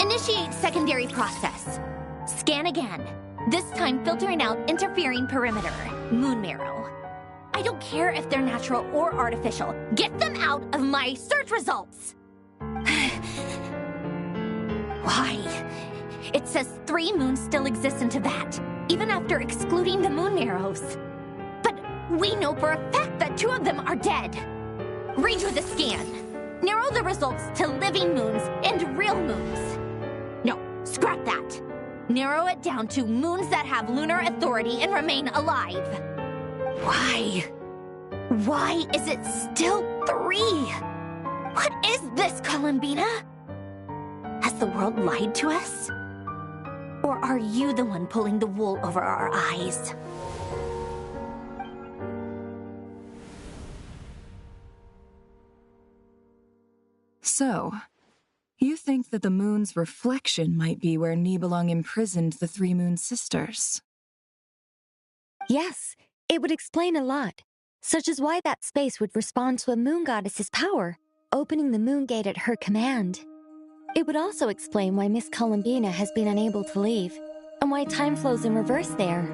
Initiate secondary process. Scan again. This time filtering out interfering perimeter, moon marrow. I don't care if they're natural or artificial. Get them out of my search results! Why? It says 3 moons still exist in Teyvat, even after excluding the moon marrows. But we know for a fact that 2 of them are dead. Redo the scan. Narrow the results to living moons and real moons. No, scrap that. Narrow it down to moons that have lunar authority and remain alive. Why? Why is it still 3? What is this, Columbina? Has the world lied to us? Or are you the one pulling the wool over our eyes? So, you think that the moon's reflection might be where Nibelung imprisoned the 3 Moon Sisters? Yes, it would explain a lot, such as why that space would respond to a moon goddess's power, opening the moon gate at her command. It would also explain why Miss Columbina has been unable to leave, and why time flows in reverse there.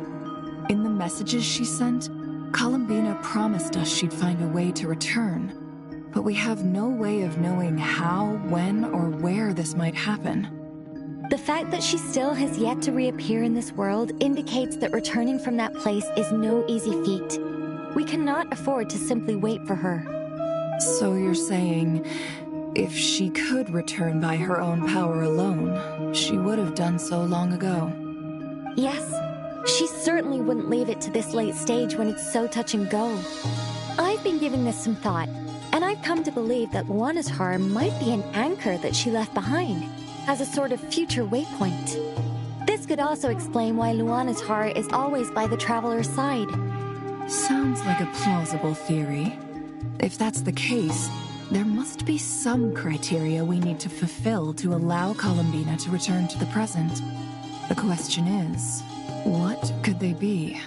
In the messages she sent, Columbina promised us she'd find a way to return, but we have no way of knowing how, when, or where this might happen. The fact that she still has yet to reappear in this world indicates that returning from that place is no easy feat. We cannot afford to simply wait for her. So you're saying, if she could return by her own power alone, she would have done so long ago? Yes, she certainly wouldn't leave it to this late stage when it's so touch and go. I've been giving this some thought, and I've come to believe that Luana's harm might be an anchor that she left behind, as a sort of future waypoint. This could also explain why Luana's heart is always by the traveler's side. Sounds like a plausible theory. If that's the case, there must be some criteria we need to fulfill to allow Columbina to return to the present. The question is, what could they be?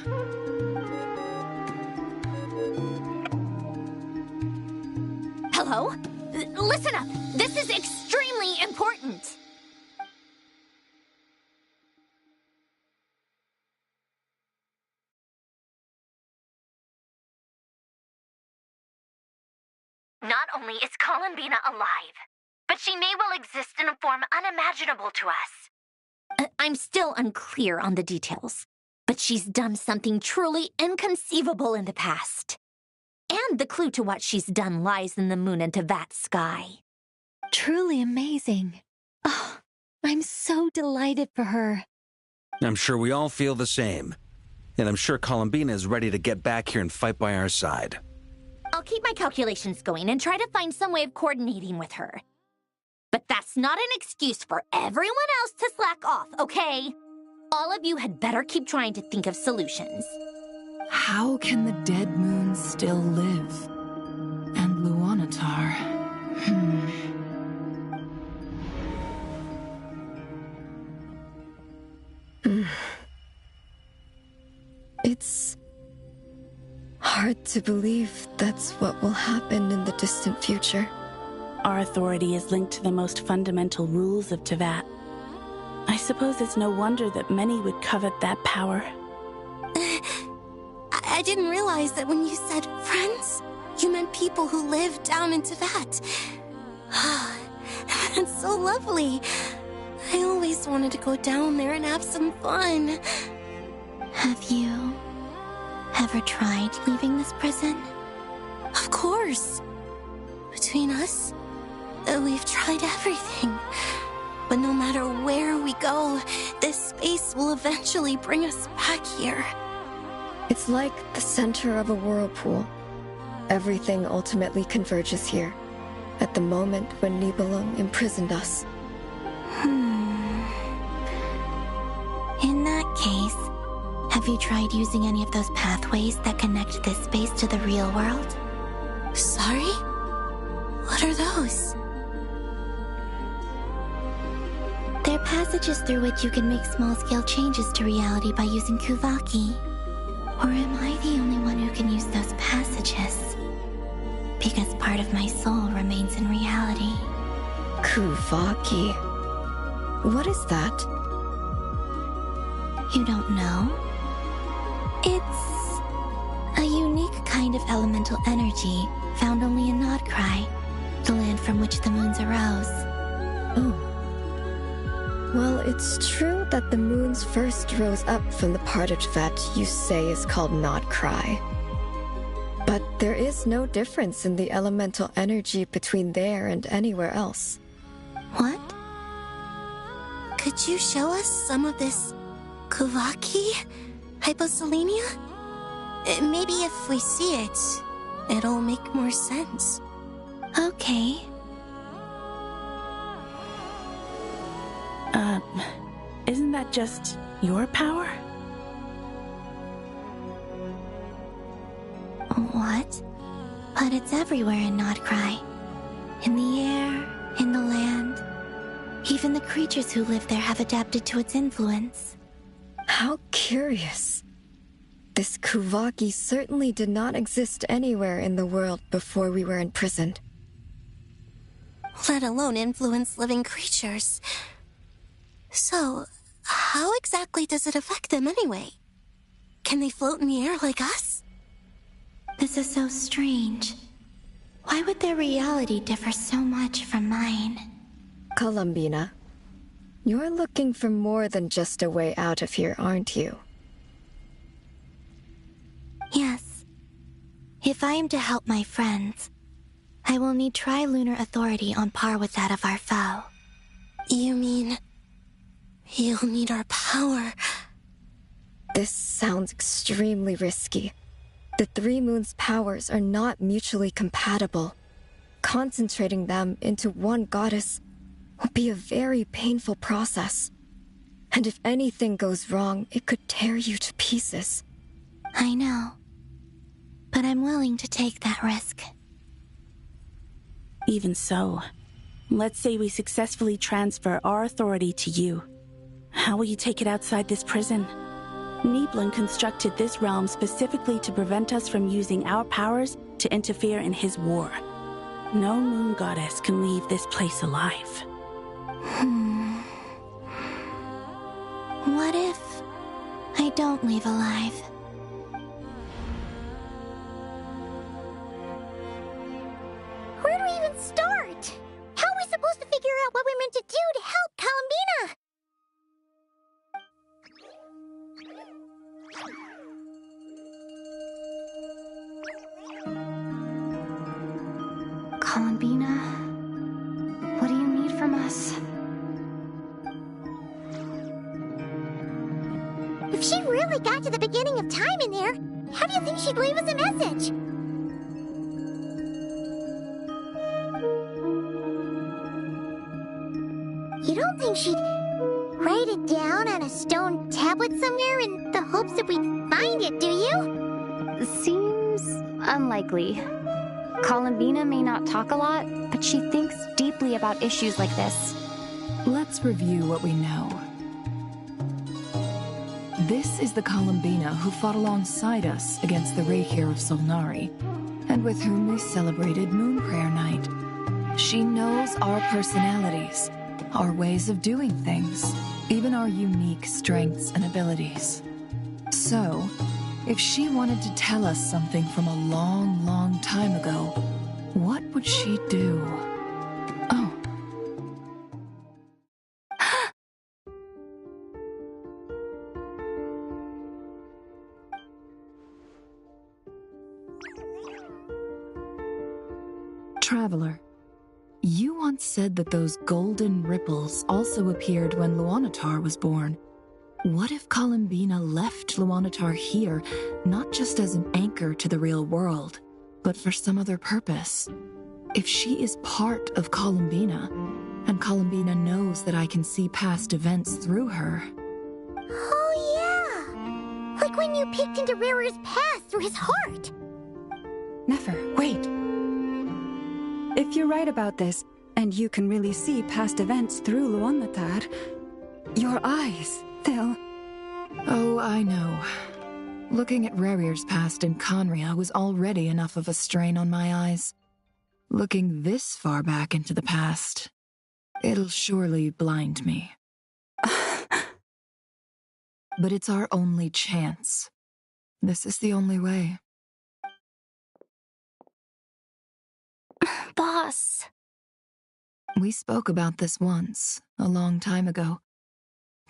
Hello? Listen up! This is extremely important! Not only is Columbina alive, but she may well exist in a form unimaginable to us. I'm still unclear on the details, but she's done something truly inconceivable in the past. And the clue to what she's done lies in the moon and Teyvat sky. Truly amazing. Oh, I'm so delighted for her. I'm sure we all feel the same. And I'm sure Columbina is ready to get back here and fight by our side. I'll keep my calculations going and try to find some way of coordinating with her. But that's that's not an excuse for everyone else to slack off, okay? All of you had better keep trying to think of solutions. How can the dead moon still live? And Luanatar... It's hard to believe that's what will happen in the distant future. Our authority is linked to the most fundamental rules of Teyvat. I suppose it's no wonder that many would covet that power. I didn't realize that when you said friends, you meant people who live down in Teyvat. That's so lovely. I always wanted to go down there and have some fun. Have you ever tried leaving this prison? Of course. Between us, we've tried everything. But no matter where we go, this space will eventually bring us back here. It's like the center of a whirlpool. Everything ultimately converges here, at the moment when Nibelung imprisoned us. In that case, have you tried using any of those pathways that connect this space to the real world? Sorry? What are those? They're passages through which you can make small-scale changes to reality by using Kuvaki. Or am I the only one who can use those passages? Because part of my soul remains in reality. Kuvaki. What is that? You don't know? It's a unique kind of elemental energy found only in Nodkrai, the land from which the moons arose. Oh. Well, it's true that the moons first rose up from the part of Teyvat you say is called Nodkrai. But there is no difference in the elemental energy between there and anywhere else. What? Could you show us some of this Kuvaki? Hyposelenia? Maybe if we see it, it'll make more sense. Okay. Isn't that just your power? What? But it's everywhere in Nodkrai. In the air, in the land. Even the creatures who live there have adapted to its influence. How curious. This Kuvaki certainly did not exist anywhere in the world before we were imprisoned. Let alone influence living creatures. So, how exactly does it affect them anyway? Can they float in the air like us? This is so strange. Why would their reality differ so much from mine? Columbina, you're looking for more than just a way out of here, aren't you? Yes. If I am to help my friends, I will need tri-lunar authority on par with that of our foe. You mean... you'll need our power? This sounds extremely risky. The Three Moons' powers are not mutually compatible. Concentrating them into one goddess will be a very painful process. And if anything goes wrong, it could tear you to pieces. I know. But I'm willing to take that risk. Even so, let's say we successfully transfer our authority to you. How will you take it outside this prison? Nibelung constructed this realm specifically to prevent us from using our powers to interfere in his war. No moon goddess can leave this place alive. What if I don't leave alive? Where do we even start? How are we supposed to figure out what we're meant to do to help Columbina? Columbina, what do you need from us? If she really got to the beginning of time in there, how do you think she'd leave us a message? thinking she'd write it down on a stone tablet somewhere in the hopes that we'd find it, do you? Seems unlikely. Columbina may not talk a lot, but she thinks deeply about issues like this. Let's review what we know. This is the Columbina who fought alongside us against the Reykir of Solnari, and with whom we celebrated Moon Prayer Night. She knows our personalities, our ways of doing things, even our unique strengths and abilities. So, if she wanted to tell us something from a long, long time ago, what would she do? Oh. Traveler, you once said that those golden ripples also appeared when Luanatar was born. What if Columbina left Luanatar here, not just as an anchor to the real world, but for some other purpose? If she is part of Columbina, and Columbina knows that I can see past events through her... Oh yeah! Like when you peeked into Rerir's past through his heart! Nefer, wait! If you're right about this, and you can really see past events through Luanatar, your eyes, they'll... Oh, I know. Looking at Rerir's past in Khaenri'ah was already enough of a strain on my eyes. Looking this far back into the past, it'll surely blind me. But it's our only chance. This is the only way. Boss. We spoke about this once, a long time ago.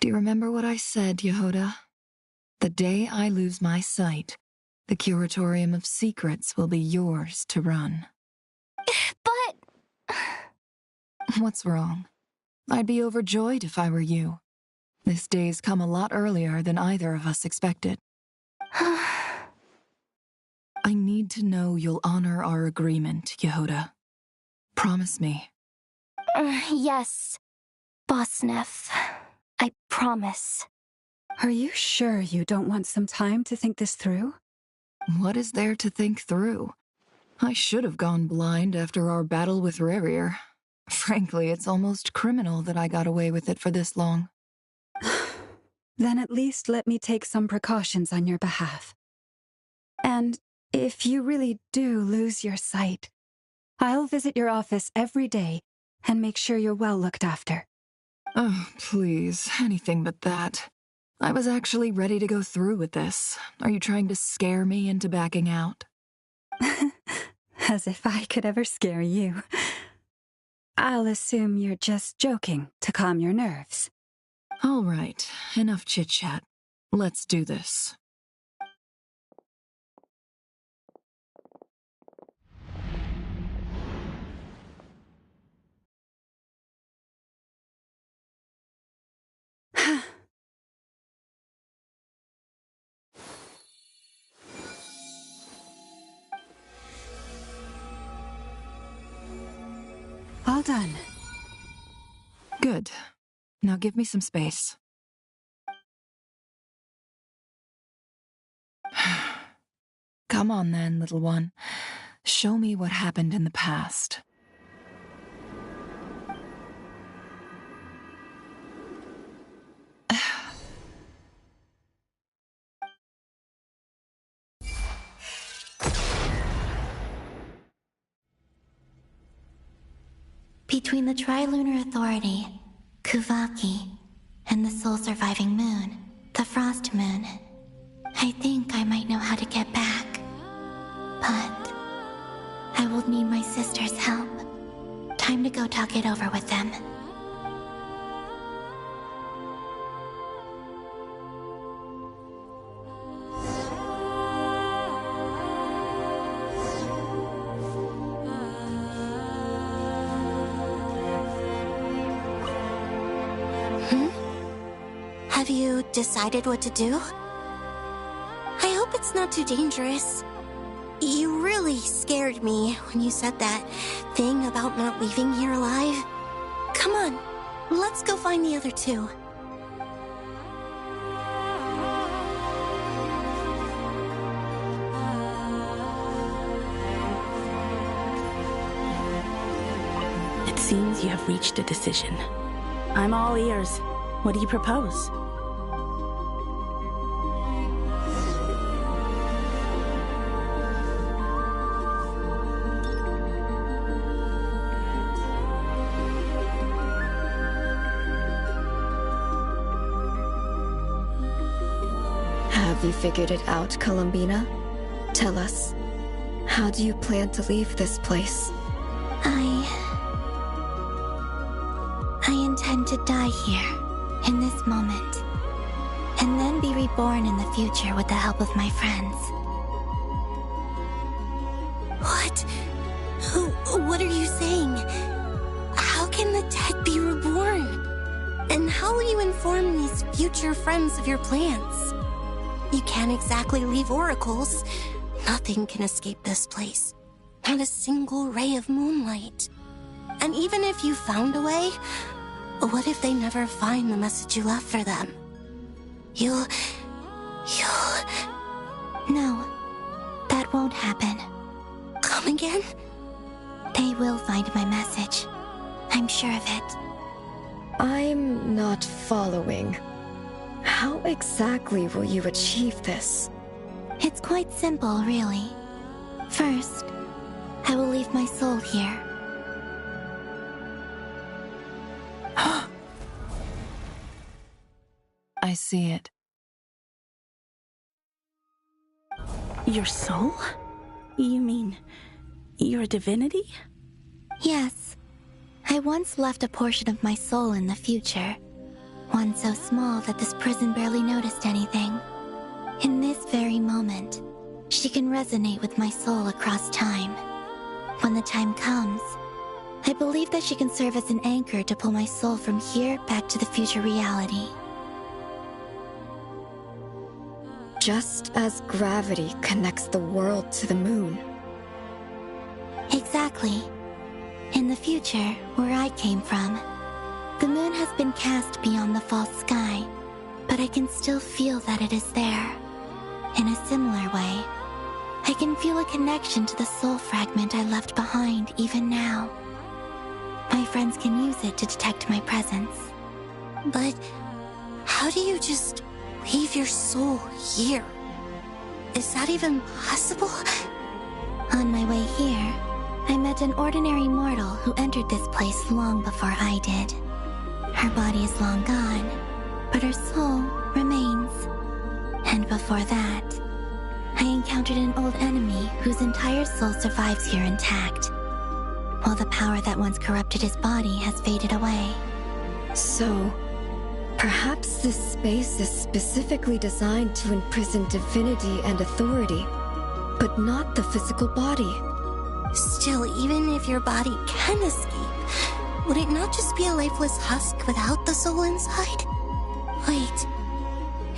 Do you remember what I said, Yehoda? The day I lose my sight, the Curatorium of Secrets will be yours to run. But... What's wrong? I'd be overjoyed if I were you. This day's come a lot earlier than either of us expected. I need to know you'll honor our agreement, Yehoda. Promise me. Yes, Boss Neff. I promise. Are you sure you don't want some time to think this through? What is there to think through? I should have gone blind after our battle with Rerir. Frankly, it's almost criminal that I got away with it for this long. Then at least let me take some precautions on your behalf. And if you really do lose your sight, I'll visit your office every day and make sure you're well looked after. Oh, please, anything but that. I was actually ready to go through with this. Are you trying to scare me into backing out? As if I could ever scare you. I'll assume you're just joking to calm your nerves. All right, enough chit-chat. Let's do this. All done. Good. Now give me some space. Come on then, little one. Show me what happened in the past. Between the Trilunar Authority, Kuvaki, and the sole-surviving moon, the Frost Moon, I think I might know how to get back. But I will need my sister's help. Time to go talk it over with them. Have you decided what to do? I hope it's not too dangerous. You really scared me when you said that thing about not leaving here alive. Come on, let's go find the other two. It seems you have reached a decision. I'm all ears. What do you propose? Have you figured it out, Columbina? Tell us, how do you plan to leave this place? I intend to die here, in this moment, and then be reborn in the future with the help of my friends. What? What are you saying? How can the dead be reborn? And how will you inform these future friends of your plans? You can't exactly leave oracles. Nothing can escape this place. Not a single ray of moonlight. And even if you found a way, what if they never find the message you left for them? You'll... No, that won't happen. Come again? They will find my message. I'm sure of it. I'm not following. How exactly will you achieve this? It's quite simple, really. First, I will leave my soul here. I see it. Your soul? You mean you're a divinity? Yes. I once left a portion of my soul in the future. One so small that this prison barely noticed anything. In this very moment, she can resonate with my soul across time. When the time comes, I believe that she can serve as an anchor to pull my soul from here back to the future reality. Just as gravity connects the world to the moon. Exactly. In the future, where I came from, the moon has been cast beyond the false sky, but I can still feel that it is there. In a similar way, I can feel a connection to the soul fragment I left behind even now. My friends can use it to detect my presence. But how do you just leave your soul here? Is that even possible? On my way here, I met an ordinary mortal who entered this place long before I did. Her body is long gone, but her soul remains. And before that, I encountered an old enemy whose entire soul survives here intact, while the power that once corrupted his body has faded away. So, perhaps this space is specifically designed to imprison divinity and authority, but not the physical body. Still, even if your body can escape, would it not just be a lifeless husk without the soul inside? Wait,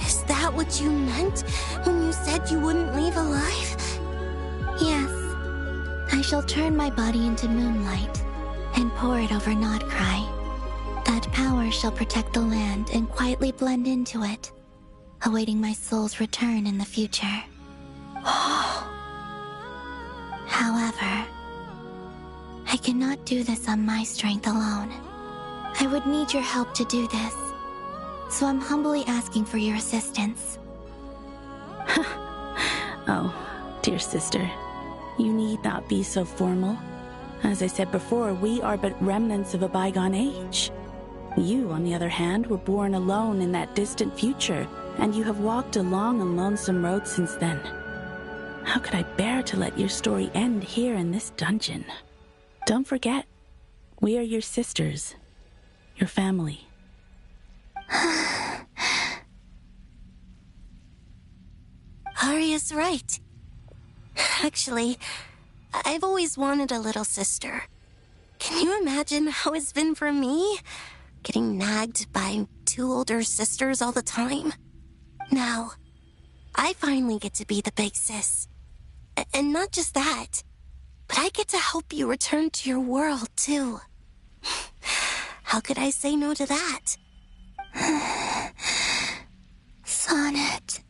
is that what you meant when you said you wouldn't leave alive? Yes. I shall turn my body into moonlight and pour it over Nodcry. That power shall protect the land and quietly blend into it, awaiting my soul's return in the future. However, I cannot do this on my strength alone. I would need your help to do this, so I'm humbly asking for your assistance. Oh, dear sister, you need not be so formal. As I said before, we are but remnants of a bygone age. You, on the other hand, were born alone in that distant future, and you have walked a long and lonesome road since then. How could I bear to let your story end here in this dungeon? Don't forget, we are your sisters, your family. Arya's right. Actually, I've always wanted a little sister. Can you imagine how it's been for me? Getting nagged by two older sisters all the time. Now, I finally get to be the big sis. And not just that, but I get to help you return to your world, too. How could I say no to that? Sonnet.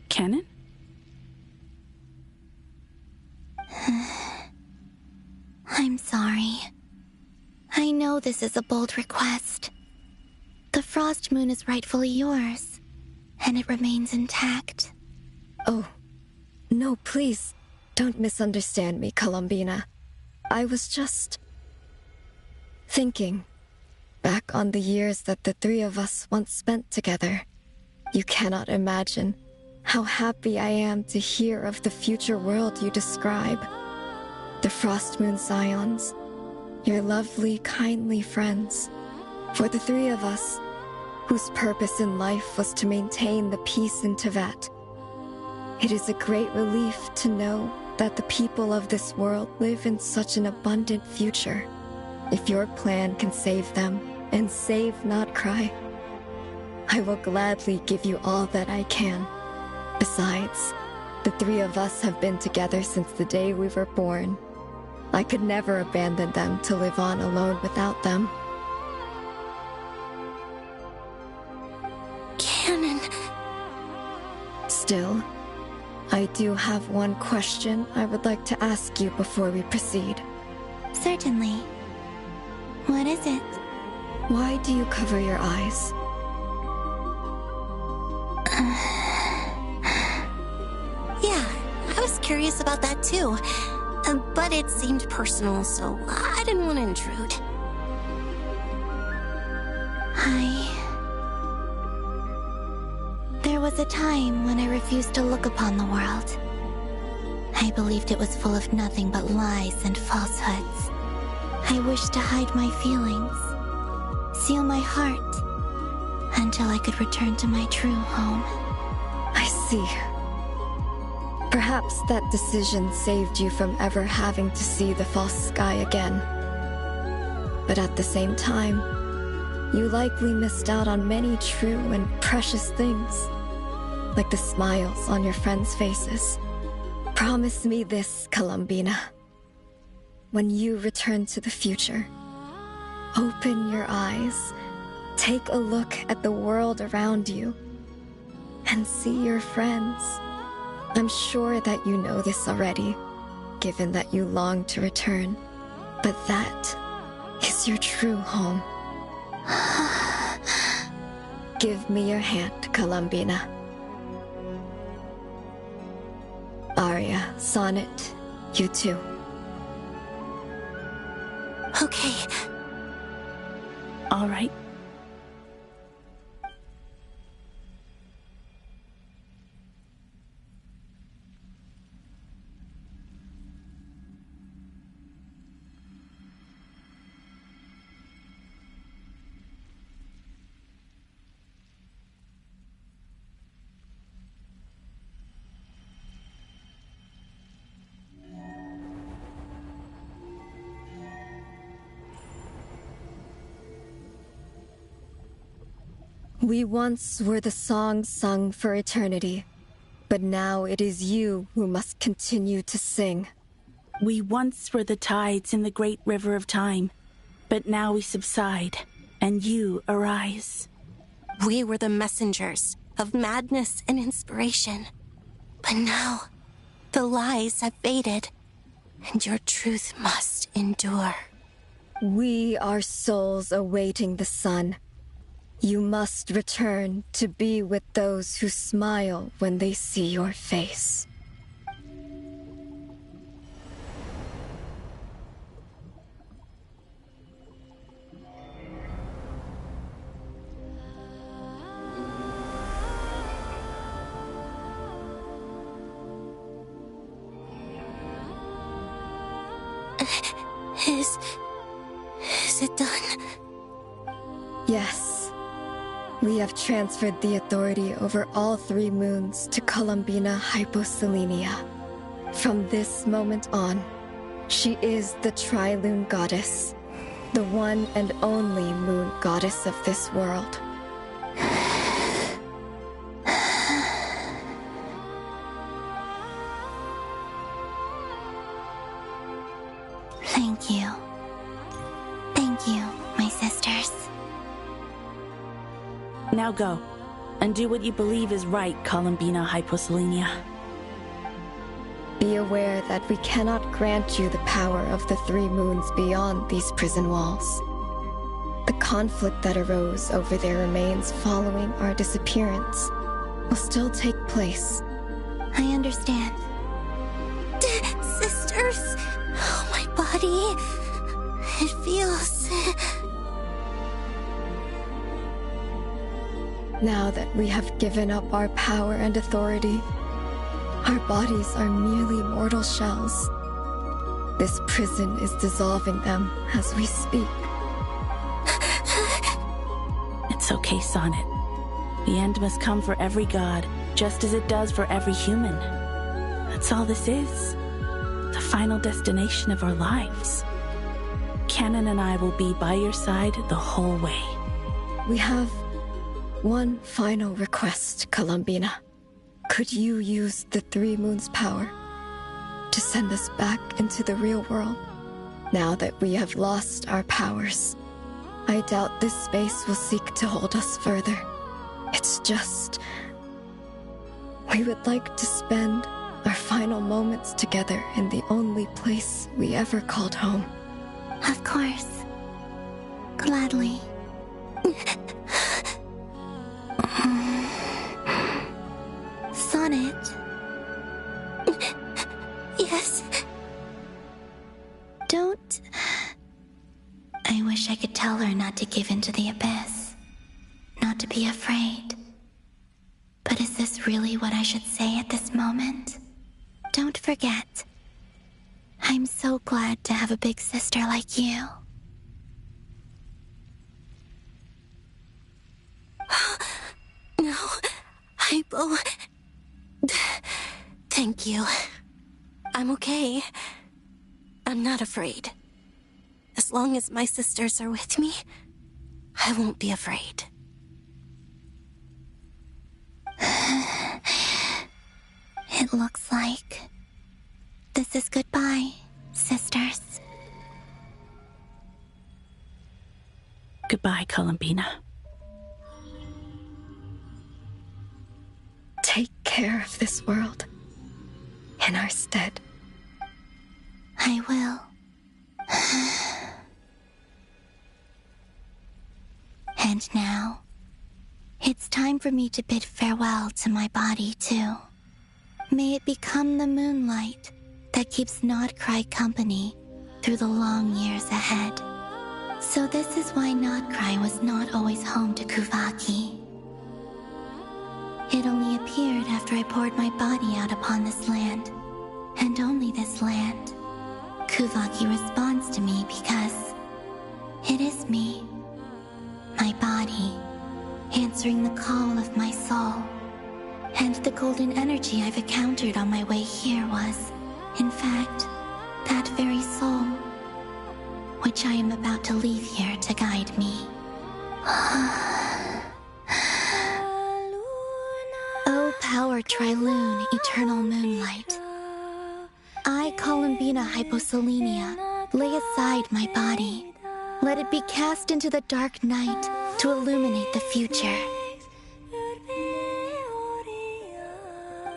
Canon? I'm sorry. I know this is a bold request. The Frost Moon is rightfully yours, and it remains intact. Oh, no, please, don't misunderstand me, Columbina. I was just thinking back on the years that the three of us once spent together. You cannot imagine how happy I am to hear of the future world you describe. The Frost Moon Scions, your lovely, kindly friends. For the three of us, whose purpose in life was to maintain the peace in Teyvat, it is a great relief to know that the people of this world live in such an abundant future. If your plan can save them, and save Notcry, I will gladly give you all that I can. Besides, the three of us have been together since the day we were born. I could never abandon them to live on alone without them. Canon. Still, I do have one question I would like to ask you before we proceed. Certainly. What is it? Why do you cover your eyes? Yeah, I was curious about that too. But it seemed personal, so I didn't want to intrude. There was a time when I refused to look upon the world. I believed it was full of nothing but lies and falsehoods. I wished to hide my feelings, seal my heart, until I could return to my true home. I see. Perhaps that decision saved you from ever having to see the false sky again. But at the same time, you likely missed out on many true and precious things, like the smiles on your friends' faces. Promise me this, Columbina. When you return to the future, open your eyes, take a look at the world around you, and see your friends. I'm sure that you know this already, given that you long to return, but that is your true home. Give me your hand, Columbina. Arya, Sonnet, you too. Okay. All right. We once were the songs sung for eternity, but now it is you who must continue to sing. We once were the tides in the great river of time, but now we subside, and you arise. We were the messengers of madness and inspiration, but now the lies have faded, and your truth must endure. We are souls awaiting the sun. You must return to be with those who smile when they see your face. Is it done? Yes. We have transferred the authority over all 3 moons to Columbina Hyposelenia. From this moment on, she is the Tri-Lune Goddess, the one and only moon goddess of this world. Thank you. Thank you, my sisters. Now go, and do what you believe is right, Columbina Hyposelenia. Be aware that we cannot grant you the power of the three moons beyond these prison walls. The conflict that arose over their remains following our disappearance will still take place. I understand. Sisters, oh, my body. It feels... Now that we have given up our power and authority, our bodies are merely mortal shells. This prison is dissolving them as we speak. It's okay, Sonnet. The end must come for every god, just as it does for every human. That's all this is. The final destination of our lives. Canon and I will be by your side the whole way. We have one final request, Columbina. Could you use the Three Moons' power to send us back into the real world? Now that we have lost our powers, I doubt this space will seek to hold us further. It's just... we would like to spend our final moments together in the only place we ever called home. Of course. Gladly. Sonnet. Yes? Don't... I wish I could tell her not to give in to the abyss. Not to be afraid. But is this really what I should say at this moment? Don't forget. I'm so glad to have a big sister like you. No, Hypo. Thank you. I'm okay. I'm not afraid. As long as my sisters are with me, I won't be afraid. It looks like this is goodbye, sisters. Goodbye, Columbina. Take care of this world in our stead. I will. And now, it's time for me to bid farewell to my body, too. May it become the moonlight that keeps Notcry company through the long years ahead. So this is why Notcry was not always home to Kuvaki. It only appeared after I poured my body out upon this land, and only this land. Kuvaki responds to me because it is me, my body, answering the call of my soul. And the golden energy I've encountered on my way here was, in fact, that very soul, which I am about to leave here to guide me. O power Trilune, eternal moonlight. I, Columbina Hyposelenia, lay aside my body. Let it be cast into the dark night to illuminate the future.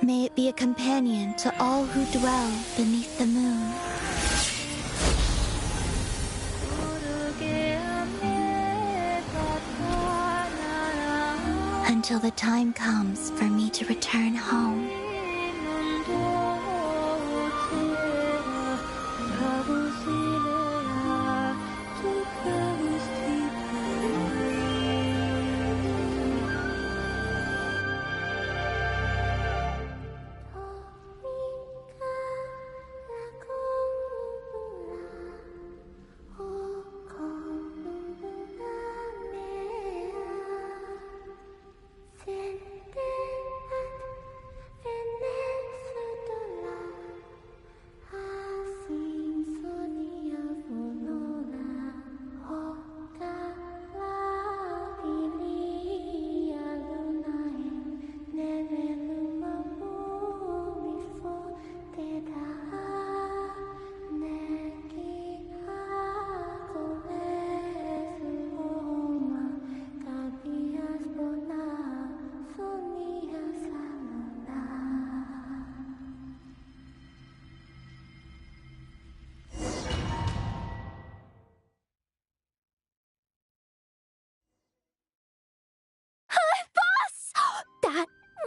May it be a companion to all who dwell beneath the moon. Until the time comes for me to return home.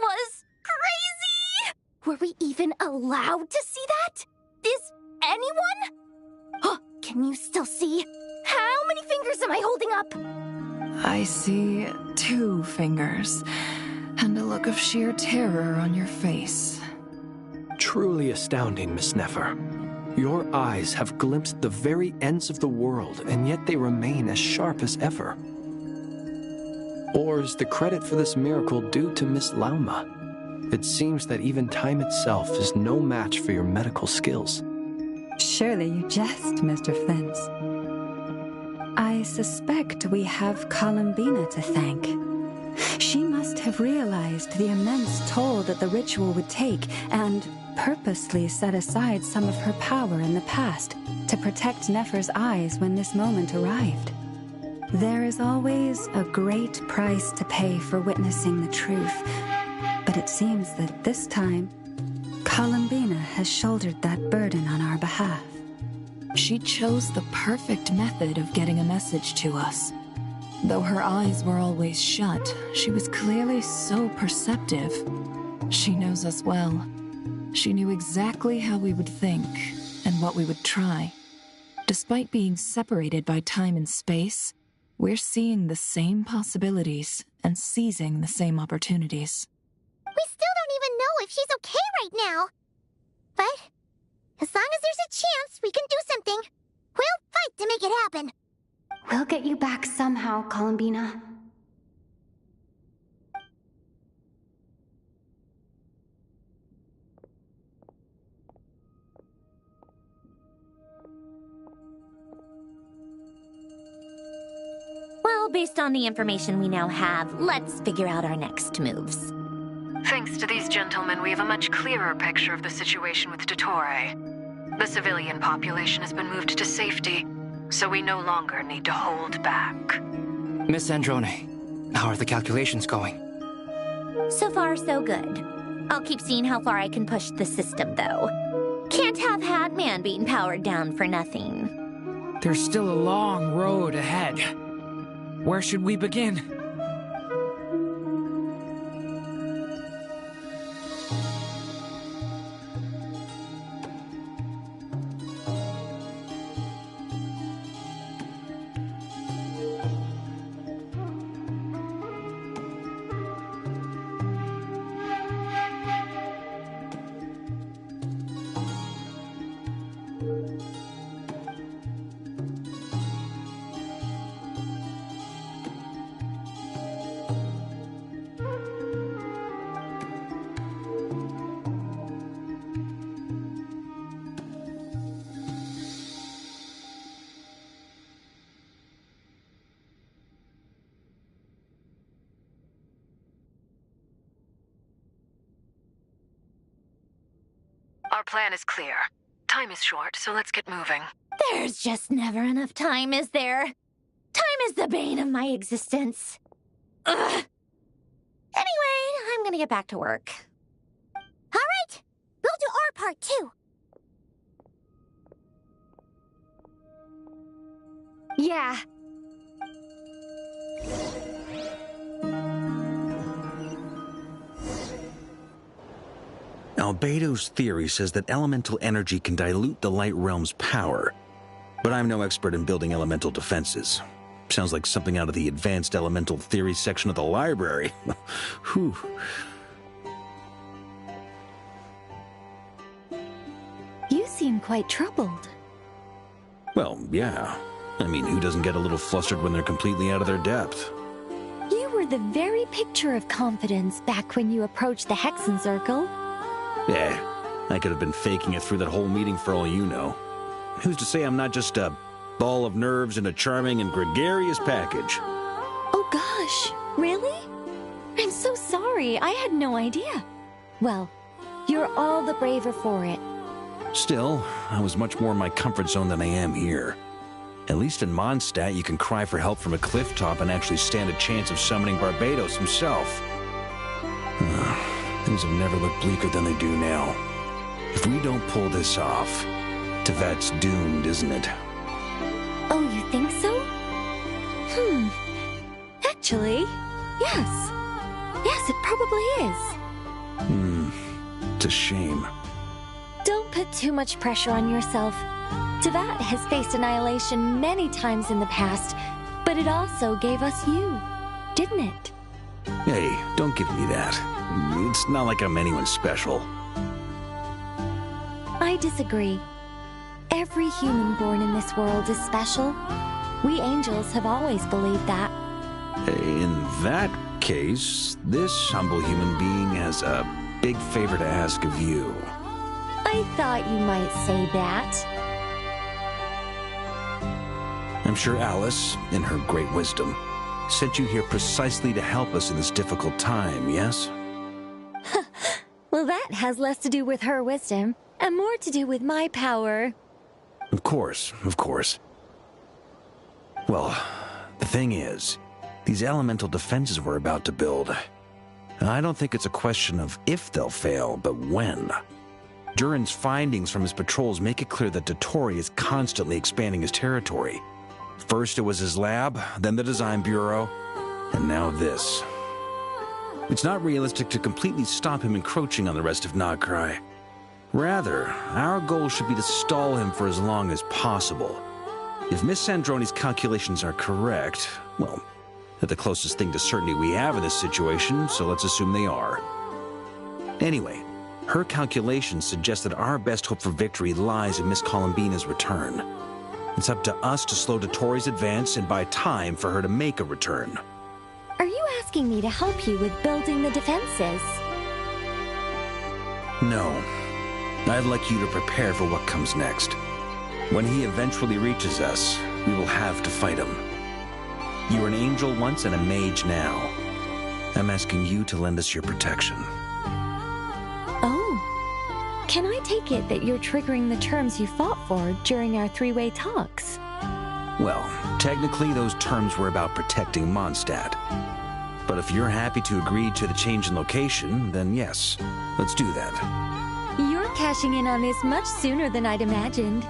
was crazy! Were we even allowed to see that? Is anyone? Oh, can you still see? How many fingers am I holding up? I see 2 fingers, and a look of sheer terror on your face. Truly astounding, Miss Nefer. Your eyes have glimpsed the very ends of the world, and yet they remain as sharp as ever. Or is the credit for this miracle due to Miss Lauma? It seems that even time itself is no match for your medical skills. Surely you jest, Mr. Flint. I suspect we have Columbina to thank. She must have realized the immense toll that the ritual would take and purposely set aside some of her power in the past to protect Nefer's eyes when this moment arrived. There is always a great price to pay for witnessing the truth, but it seems that this time, Columbina has shouldered that burden on our behalf. She chose the perfect method of getting a message to us. Though her eyes were always shut, she was clearly so perceptive. She knows us well. She knew exactly how we would think and what we would try. Despite being separated by time and space, we're seeing the same possibilities and seizing the same opportunities. We still don't even know if she's okay right now. But as long as there's a chance we can do something, we'll fight to make it happen. We'll get you back somehow, Columbina. Well, based on the information we now have, let's figure out our next moves. Thanks to these gentlemen, we have a much clearer picture of the situation with Dottore. The civilian population has been moved to safety, so we no longer need to hold back. Miss Androne, how are the calculations going? So far, so good. I'll keep seeing how far I can push the system, though. Can't have Hatman being powered down for nothing. There's still a long road ahead. Where should we begin? Our plan is clear. Time is short, so let's get moving. There's just never enough time, is there? Time is the bane of my existence. Ugh. Anyway, I'm gonna get back to work. All right, we'll do our part too. Yeah. Albedo's theory says that elemental energy can dilute the Light Realm's power, but I'm no expert in building elemental defenses. Sounds like something out of the Advanced Elemental Theory section of the library. Whew. You seem quite troubled. Well, yeah. I mean, who doesn't get a little flustered when they're completely out of their depth? You were the very picture of confidence back when you approached the Hexen Circle. Yeah, I could have been faking it through that whole meeting for all you know. Who's to say I'm not just a ball of nerves in a charming and gregarious package? Oh gosh, really? I'm so sorry, I had no idea. Well, you're all the braver for it. Still, I was much more in my comfort zone than I am here. At least in Mondstadt, you can cry for help from a cliff top and actually stand a chance of summoning Barbatos himself. Things have never looked bleaker than they do now. If we don't pull this off, Teyvat's doomed, isn't it? Oh, you think so? Actually, yes. Yes, it probably is. It's a shame. Don't put too much pressure on yourself. Teyvat has faced annihilation many times in the past, but it also gave us you, didn't it? Hey, don't give me that. It's not like I'm anyone special. I disagree. Every human born in this world is special. We angels have always believed that. In that case, this humble human being has a big favor to ask of you. I thought you might say that. I'm sure Alice, in her great wisdom, sent you here precisely to help us in this difficult time, yes? Well, that has less to do with her wisdom and more to do with my power. Of course, of course. Well, the thing is, these elemental defenses we're about to build, I don't think it's a question of if they'll fail, but when. Durin's findings from his patrols make it clear that Dottore is constantly expanding his territory. First it was his lab, then the design bureau, and now this. It's not realistic to completely stop him encroaching on the rest of Nagcry. Rather, our goal should be to stall him for as long as possible. If Miss Sandroni's calculations are correct, well, they're the closest thing to certainty we have in this situation, so let's assume they are. Anyway, her calculations suggest that our best hope for victory lies in Miss Columbina's return. It's up to us to slow Dottore's advance and buy time for her to make a return. Are you asking me to help you with building the defenses? No. I'd like you to prepare for what comes next. When he eventually reaches us, we will have to fight him. You were an angel once and a mage now. I'm asking you to lend us your protection. Oh. Can I take it that you're triggering the terms you fought for during our three-way talks? Well, technically those terms were about protecting Mondstadt. But if you're happy to agree to the change in location, then yes, let's do that. You're cashing in on this much sooner than I'd imagined.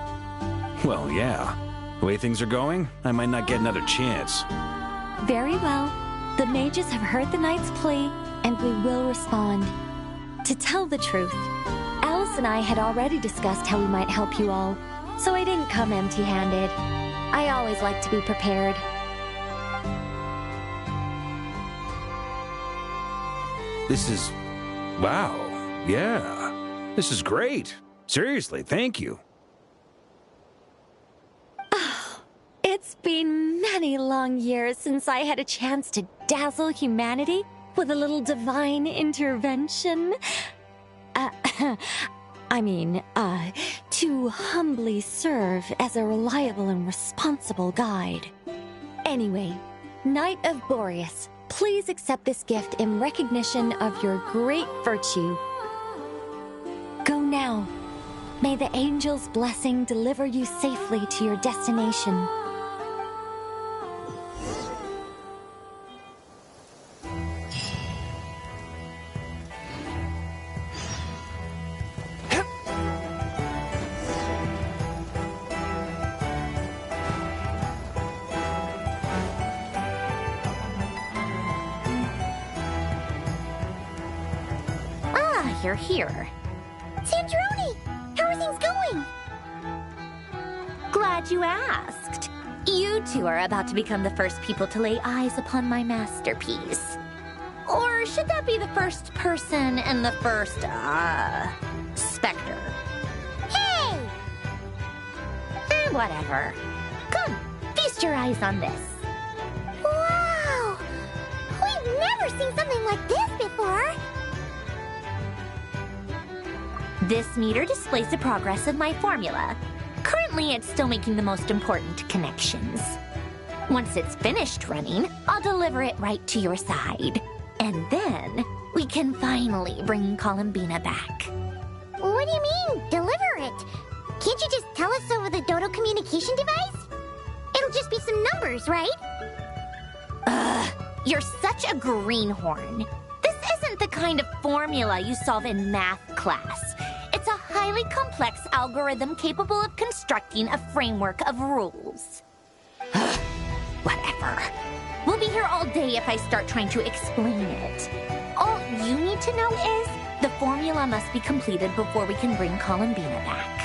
Well, yeah. The way things are going, I might not get another chance. Very well. The mages have heard the knight's plea, and we will respond. To tell the truth, Alice and I had already discussed how we might help you all, so I didn't come empty-handed. I always like to be prepared. This is... wow. Yeah. This is great. Seriously, thank you. It's been many long years since I had a chance to dazzle humanity with a little divine intervention. To humbly serve as a reliable and responsible guide. Anyway, Knight of Boreas, please accept this gift in recognition of your great virtue. Go now. May the angel's blessing deliver you safely to your destination. You're here. Sandroni! How are things going? Glad you asked. You two are about to become the first people to lay eyes upon my masterpiece. Or should that be the first person and the first, specter? Hey! Whatever. Come, feast your eyes on this. Wow! We've never seen something like this before. This meter displays the progress of my formula. Currently, it's still making the most important connections. Once it's finished running, I'll deliver it right to your side. And then, we can finally bring Columbina back. What do you mean, deliver it? Can't you just tell us over the Dodo communication device? It'll just be some numbers, right? You're such a greenhorn. This isn't the kind of formula you solve in math class. It's a highly complex algorithm capable of constructing a framework of rules. Whatever. We'll be here all day if I start trying to explain it. All you need to know is The formula must be completed before we can bring Columbina back.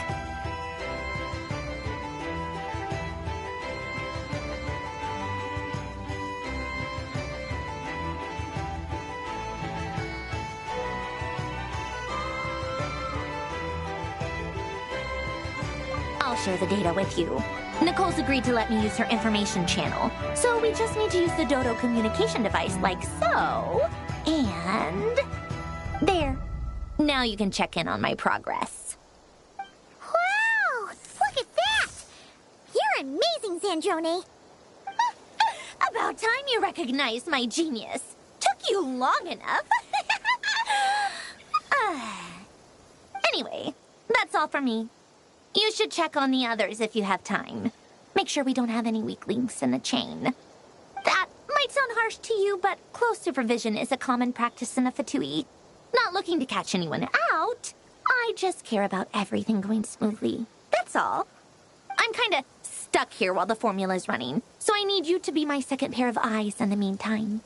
I'll share the data with you. Nicole's agreed to let me use her information channel, so we just need to use the Dodo communication device like so. And... there. Now you can check in on my progress. Wow! Look at that! You're amazing, Zandrone! About time you recognized my genius. Took you long enough. Anyway, that's all for me. You should check on the others if you have time. Make sure we don't have any weak links in the chain. That might sound harsh to you, but close supervision is a common practice in the Fatui. Not looking to catch anyone out. I just care about everything going smoothly. That's all. I'm kinda stuck here while the formula's running, so I need you to be my second pair of eyes in the meantime.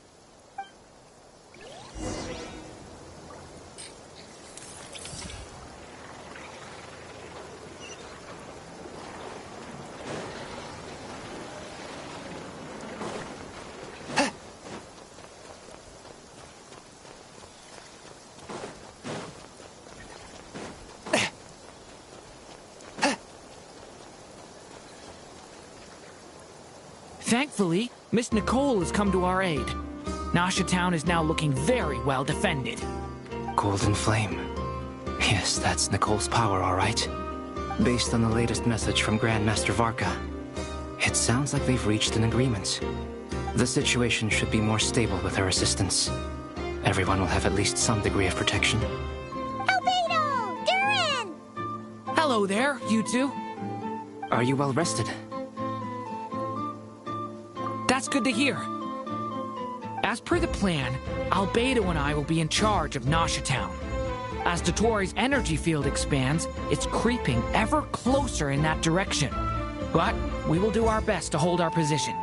Thankfully, Miss Nicole has come to our aid. Nasha Town is now looking very well defended. Golden Flame. Yes, that's Nicole's power, all right. Based on the latest message from Grandmaster Varka, it sounds like they've reached an agreement. The situation should be more stable with her assistance. Everyone will have at least some degree of protection. Albedo! Duran! Hello there, you two. Are you well rested? That's good to hear. As per the plan, Albedo and I will be in charge of Nasha Town. As Dottoro's energy field expands, it's creeping ever closer in that direction. But we will do our best to hold our position.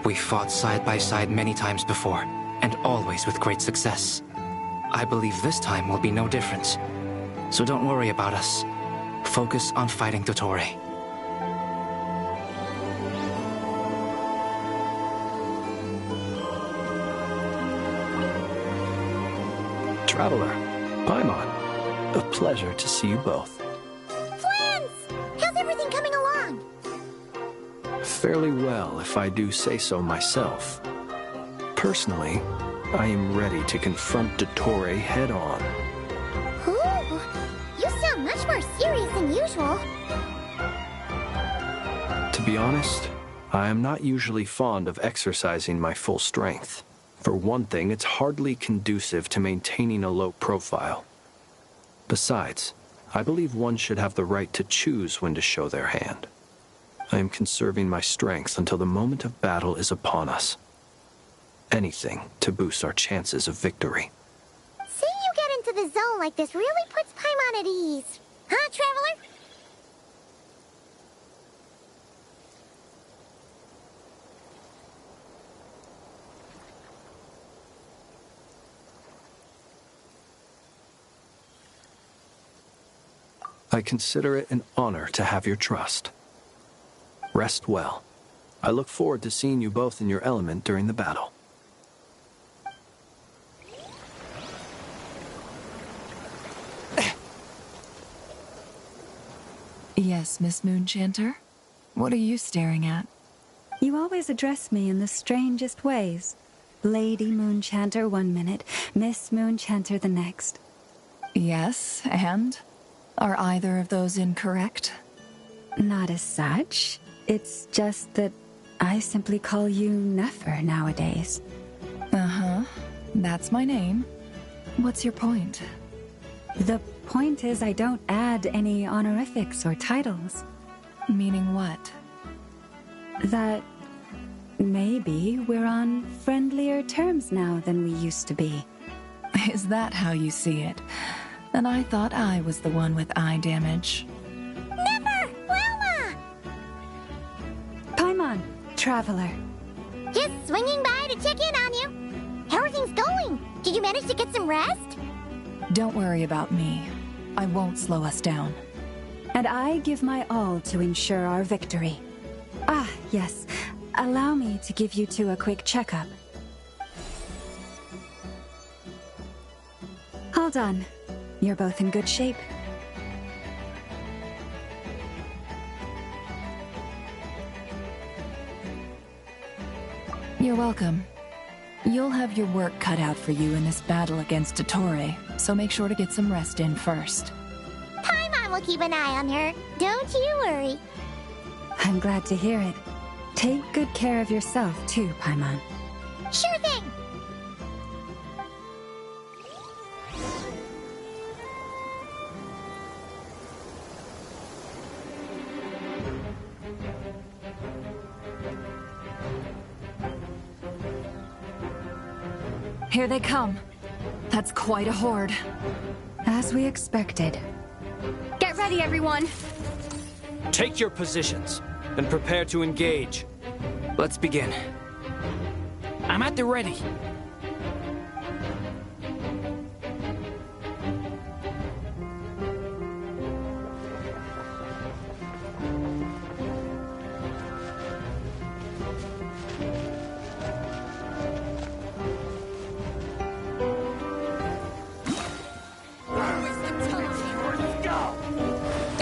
We fought side by side many times before, and always with great success. I believe this time will be no different. So don't worry about us. Focus on fighting Dottore. Traveler, Paimon, a pleasure to see you both. Flans! How's everything coming along? Fairly well, if I do say so myself. Personally, I am ready to confront Dottore head-on. Ooh, you sound much more serious than usual. To be honest, I am not usually fond of exercising my full strength. For one thing, it's hardly conducive to maintaining a low profile. Besides, I believe one should have the right to choose when to show their hand. I am conserving my strength until the moment of battle is upon us. Anything to boost our chances of victory. Seeing you get into the zone like this really puts Paimon at ease. Huh, Traveler? I consider it an honor to have your trust. Rest well. I look forward to seeing you both in your element during the battle. Yes, Miss Moonchanter? What are you staring at? You always address me in the strangest ways. Lady Moonchanter 1 minute, Miss Moonchanter the next. Yes, and? Are either of those incorrect? Not as such. It's just that I simply call you Nefer nowadays. Uh-huh. That's my name. What's your point? The point is I don't add any honorifics or titles. Meaning what? That maybe we're on friendlier terms now than we used to be. Is that how you see it? Then I thought I was the one with eye damage. Never! Wilma! Paimon, Traveler. Just swinging by to check in on you. How are things going? Did you manage to get some rest? Don't worry about me. I won't slow us down. And I give my all to ensure our victory. Ah, yes. Allow me to give you two a quick checkup. All done. You're both in good shape. You're welcome. You'll have your work cut out for you in this battle against Dottore, so make sure to get some rest in first. Paimon will keep an eye on her. Don't you worry. I'm glad to hear it. Take good care of yourself, too, Paimon. Sure thing. Here they come. That's quite a horde. As we expected. Get ready, everyone! Take your positions and prepare to engage. Let's begin. I'm at the ready.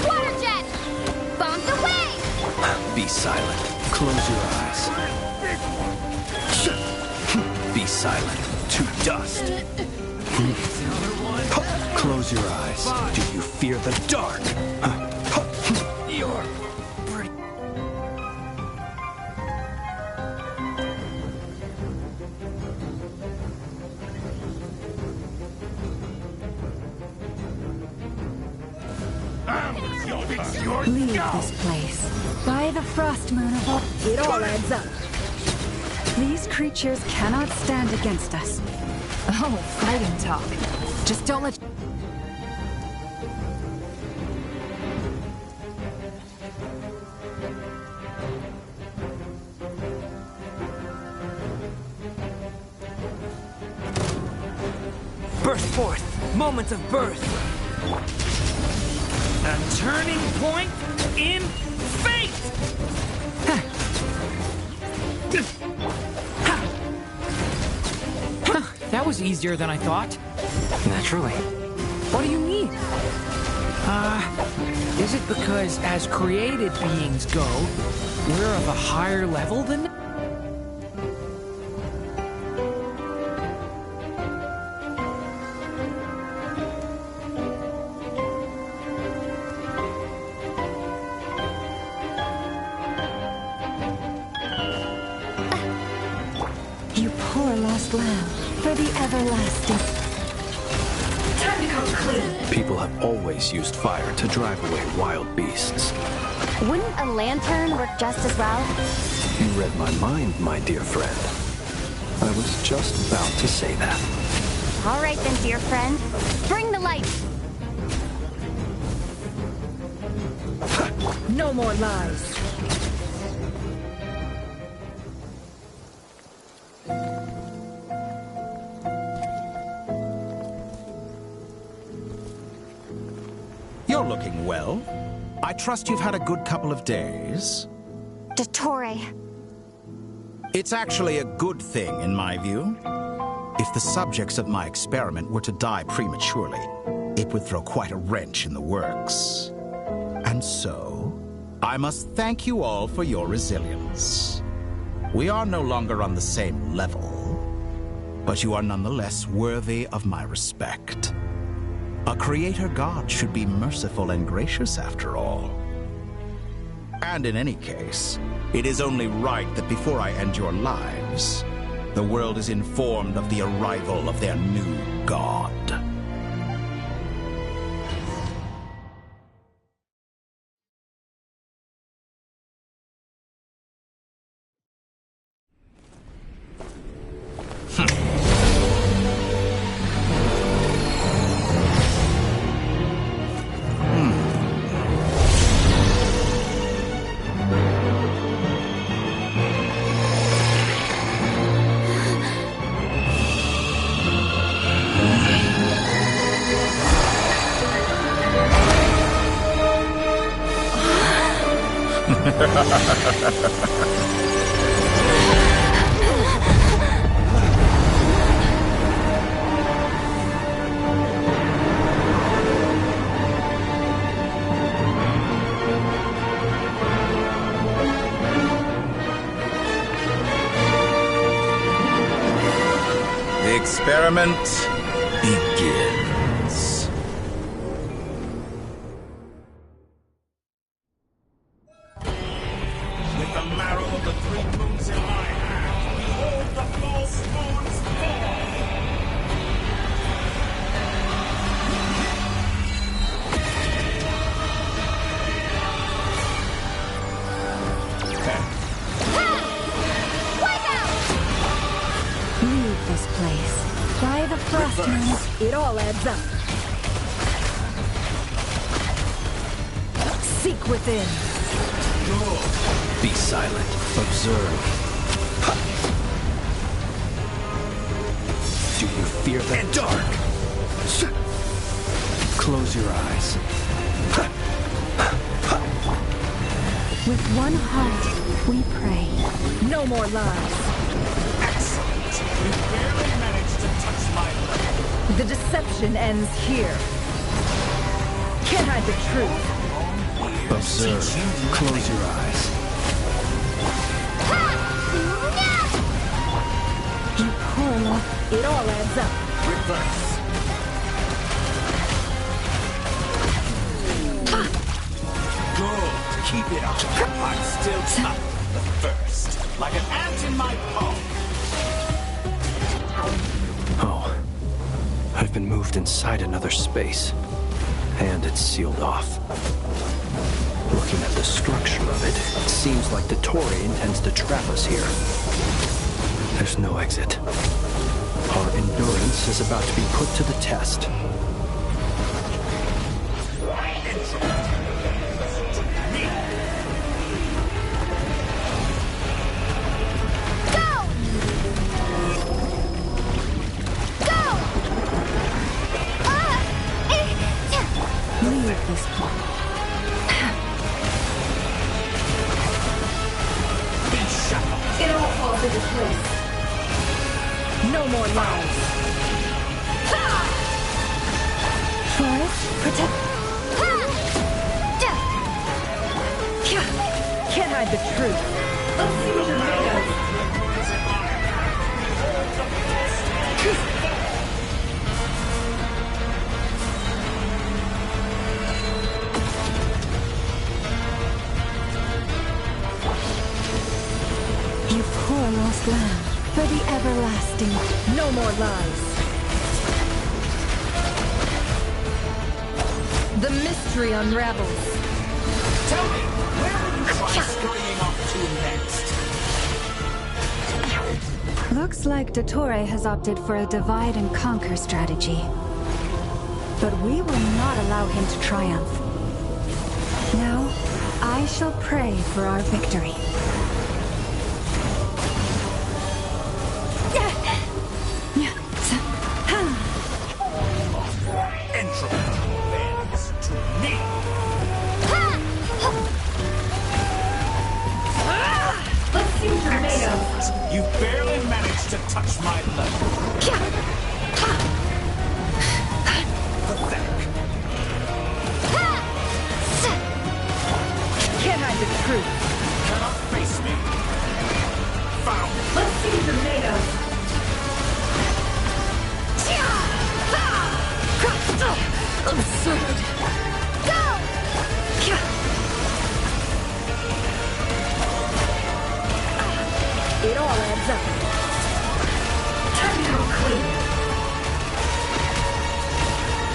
Water jet! Bombs away! Be silent. Close your eyes. Be silent. To dust. Close your eyes. Do you fear the dark? You're pretty. Leave this place. By the frost moon of all... It all adds up. These creatures cannot stand against us. Oh, fighting talk. Just don't let... Burst forth. Moments of birth. A turning point in fate! That was easier than I thought. Naturally. What do you mean? Is it because as created beings go, we're of a higher level than... You poor lost lamb, for the everlasting. Time to come clean. People have always used fire to drive away wild beasts. Wouldn't a lantern work just as well? You read my mind, my dear friend. I was just about to say that. All right then, dear friend. Bring the light! No more lies. You're looking well. I trust you've had a good couple of days. Dottore. It's actually a good thing, in my view. If the subjects of my experiment were to die prematurely, it would throw quite a wrench in the works. And so, I must thank you all for your resilience. We are no longer on the same level, but you are nonetheless worthy of my respect. A creator god should be merciful and gracious after all. And in any case, it is only right that before I end your lives, the world is informed of the arrival of their new god. The experiment begins. With the marrow of the 3 moons in my hand, behold the false moons fall! Leave this place. By the frost moons, it all adds up. Seek within. Be silent. Observe. Do you fear the dark? Close your eyes. With one heart, we pray. No more lies. Excellent! You barely managed to touch my leg. The deception ends here. Can't hide the truth. Observe. Close your eyes. You pull, it all adds up. Reverse. Good. Keep it up. I'm still tough. The first. Like an ant in my palm. Oh. I've been moved inside another space. And it's sealed off. Looking at the structure of it, it seems like the Torii intends to trap us here. There's no exit. Our endurance is about to be put to the test. Leave this place. It all falls into place. No more lies. Forest, protect. Can't hide the truth. Let's see what you're made of. You poor lost lamb, for the everlasting. No more lies. The mystery unravels. Tell me, where will you try scurrying off to next? Looks like Dottore has opted for a divide and conquer strategy. But we will not allow him to triumph. Now, I shall pray for our victory. You barely managed to touch my leg. Pathetic. Can't hide the truth. Cannot face me. Found. Let's see what you're made of. Absurd. Go! It all adds up. Time to go clean.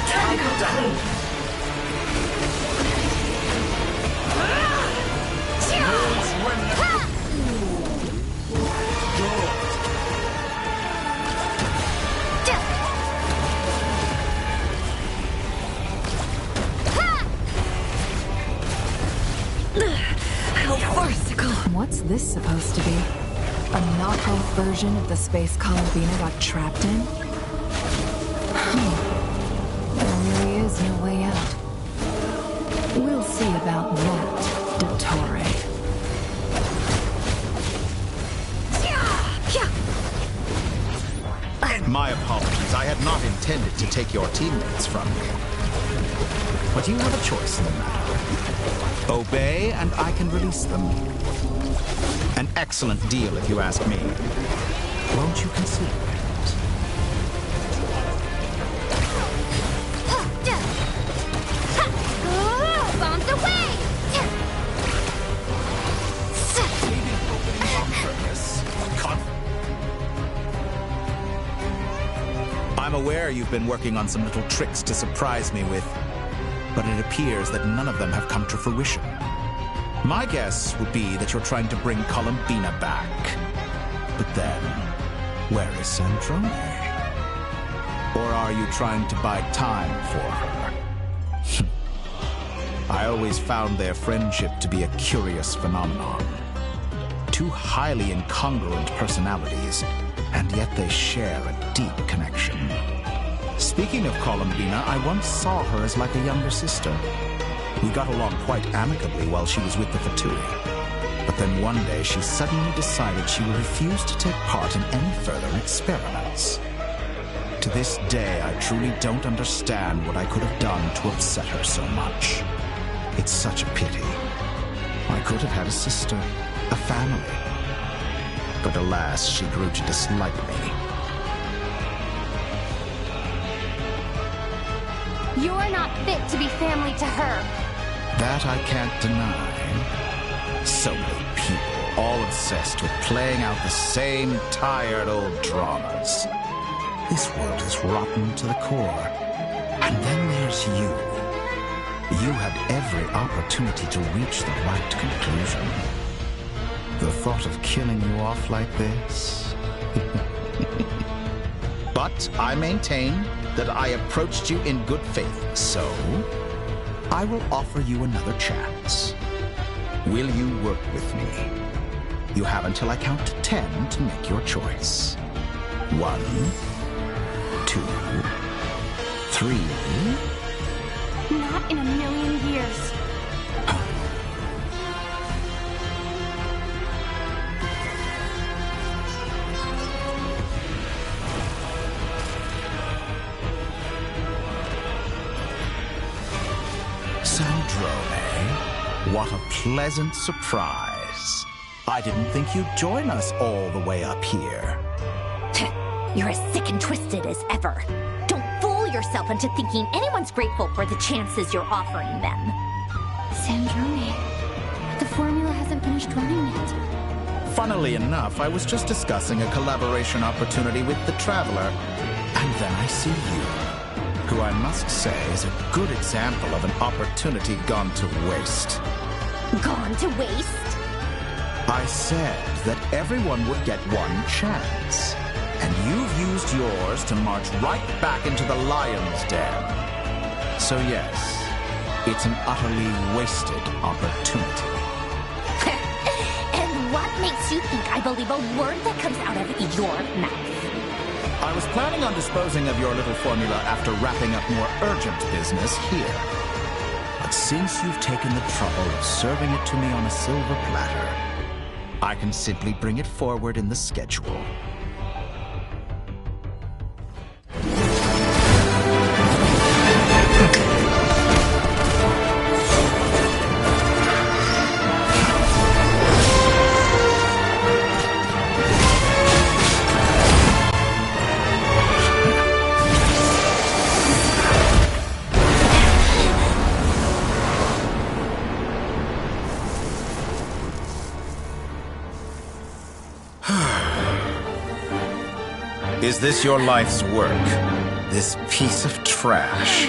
Time to go clean. How farcical. What's this supposed to be? A knockoff version of the space Columbina got trapped in? There really is no way out. We'll see about that, Dottore. take your teammates from you. But you have a choice in the matter. Obey, and I can release them. An excellent deal, if you ask me. Won't you consider it? Bombs away! I'm aware you've been working on some little tricks to surprise me with, but it appears that none of them have come to fruition. My guess would be that you're trying to bring Columbina back. But then, where is Sandrone? Or are you trying to buy time for her? I always found their friendship to be a curious phenomenon. Two highly incongruent personalities, and yet they share a deep connection. Speaking of Columbina, I once saw her as like a younger sister. We got along quite amicably while she was with the Fatui. But then one day she suddenly decided she would refuse to take part in any further experiments. To this day, I truly don't understand what I could have done to upset her so much. It's such a pity. I could have had a sister, a family. But alas, she grew to dislike me. You're not fit to be family to her. That I can't deny. So many people, all obsessed with playing out the same tired old dramas. This world is rotten to the core. And then there's you. You had every opportunity to reach the right conclusion. The thought of killing you off like this? But I maintain that I approached you in good faith, so I will offer you another chance. Will you work with me? You have until I count to 10 to make your choice. 1, 2, 3. Not in a million years. Sandrone, what a pleasant surprise. I didn't think you'd join us all the way up here. You're as sick and twisted as ever. Don't fool yourself into thinking anyone's grateful for the chances you're offering them. Sandrone, the formula hasn't finished running yet. Funnily enough, I was just discussing a collaboration opportunity with the Traveler, and then I see you, who I must say is a good example of an opportunity gone to waste. Gone to waste? I said that everyone would get one chance, and you've used yours to march right back into the lion's den. So yes, it's an utterly wasted opportunity. And what makes you think I believe a word that comes out of your mouth? I was planning on disposing of your little formula after wrapping up more urgent business here. But since you've taken the trouble of serving it to me on a silver platter, I can simply bring it forward in the schedule. Is this your life's work? This piece of trash?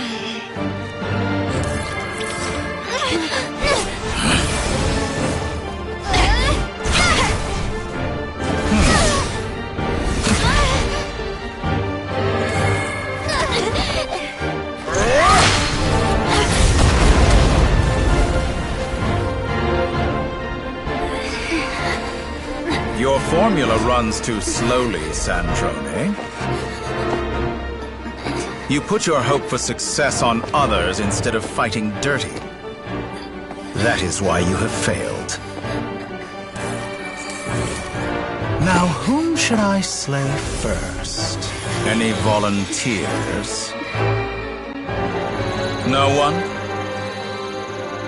Your formula runs too slowly, Sandrone. You put your hope for success on others instead of fighting dirty. That is why you have failed. Now, whom should I slay first? Any volunteers? No one?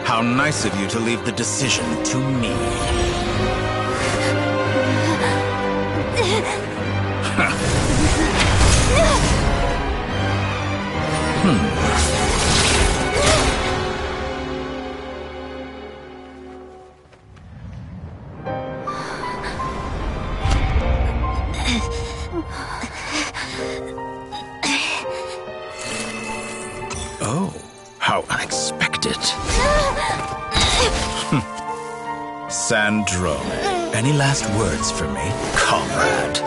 How nice of you to leave the decision to me. Oh, how unexpected. Sandrone, any last words for me, comrade?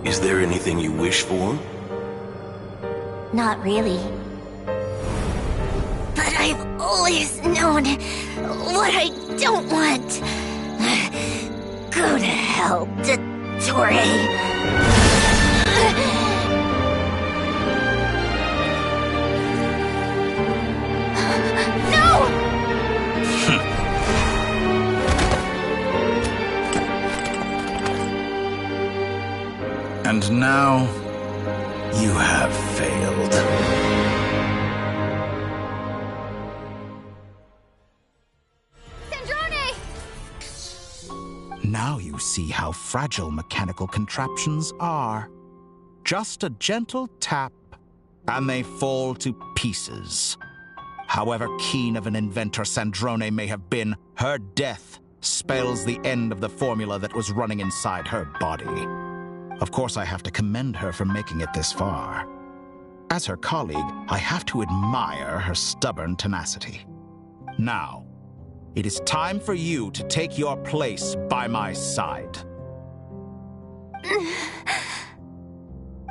Is there anything you wish for? Not really. But I've always known what I don't want. Go to hell, Dottore. And now, you have failed. Sandrone! Now you see how fragile mechanical contraptions are. Just a gentle tap, and they fall to pieces. However keen of an inventor Sandrone may have been, her death spells the end of the formula that was running inside her body. Of course, I have to commend her for making it this far. As her colleague, I have to admire her stubborn tenacity. Now, it is time for you to take your place by my side.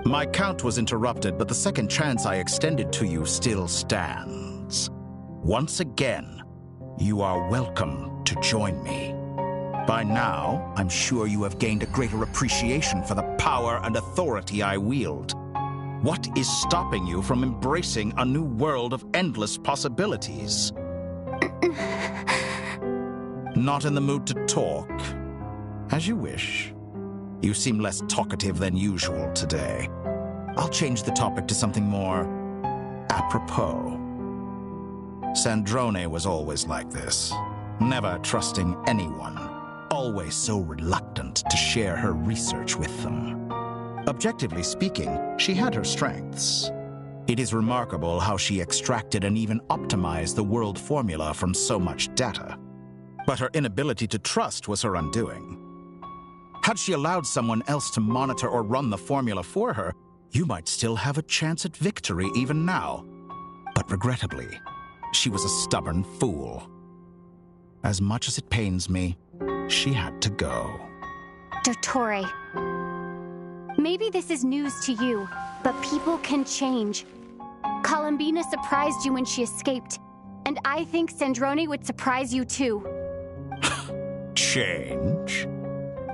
My count was interrupted, but the second chance I extended to you still stands. Once again, you are welcome to join me. By now, I'm sure you have gained a greater appreciation for the power and authority I wield. What is stopping you from embracing a new world of endless possibilities? Not in the mood to talk? As you wish. You seem less talkative than usual today. I'll change the topic to something more apropos. Sandrone was always like this, never trusting anyone, always so reluctant to share her research with them. Objectively speaking, she had her strengths. It is remarkable how she extracted and even optimized the world formula from so much data. But her inability to trust was her undoing. Had she allowed someone else to monitor or run the formula for her, you might still have a chance at victory even now. But regrettably, she was a stubborn fool. As much as it pains me, she had to go. Dottore, maybe this is news to you, but people can change. Columbina surprised you when she escaped, and I think Sandrone would surprise you too. Change?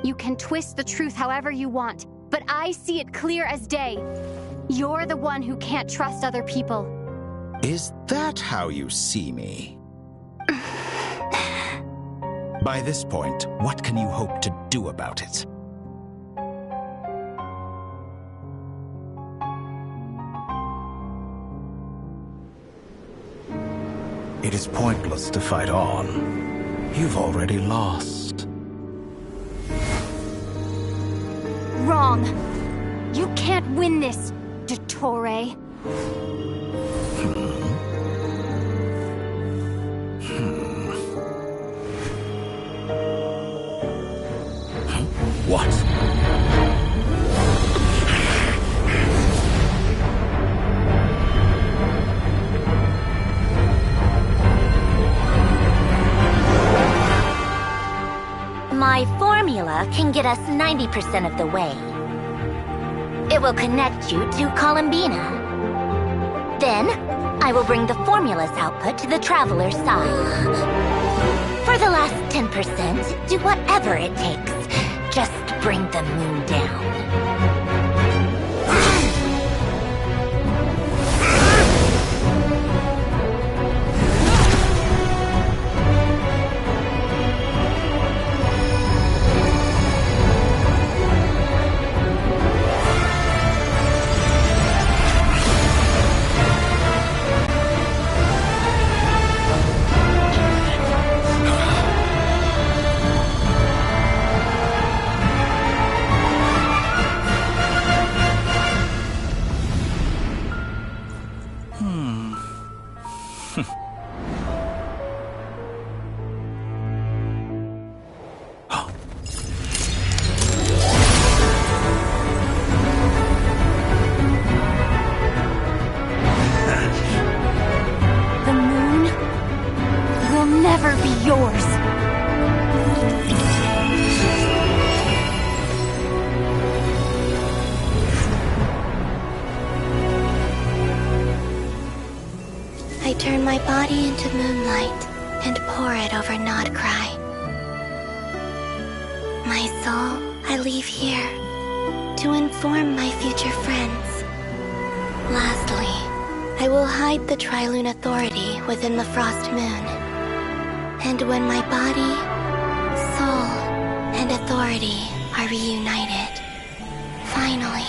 You can twist the truth however you want, but I see it clear as day. You're the one who can't trust other people. Is that how you see me? By this point, what can you hope to do about it? It is pointless to fight on. You've already lost. Wrong. You can't win this, Dottore. What? My formula can get us 90% of the way. It will connect you to Columbina. Then, I will bring the formula's output to the Traveler's side. For the last 10%, do whatever it takes. Just bring the moon down. turn my body into moonlight and pour it over Nodcry. My soul, I leave here to inform my future friends. Lastly, I will hide the Trilune Authority within the Frost Moon. And when my body, soul, and authority are reunited, finally...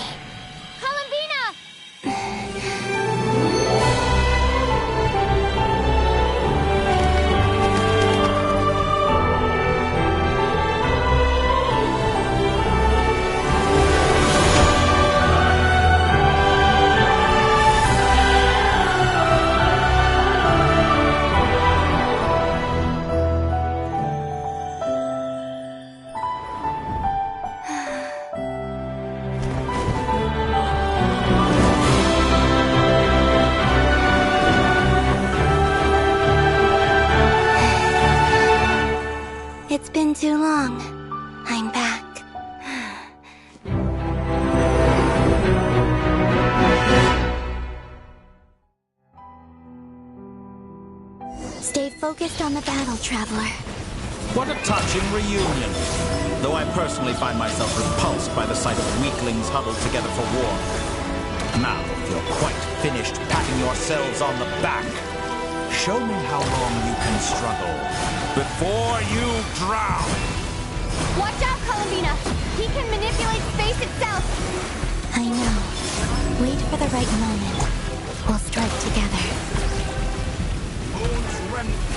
It's been too long. I'm back. Stay focused on the battle, Traveler. What a touching reunion. Though I personally find myself repulsed by the sight of weaklings huddled together for war. Now, if you're quite finished patting yourselves on the back, show me how long you can struggle before you drown. Watch out, Columbina! He can manipulate space itself! I know. Wait for the right moment. We'll strike together. Moon's remnant.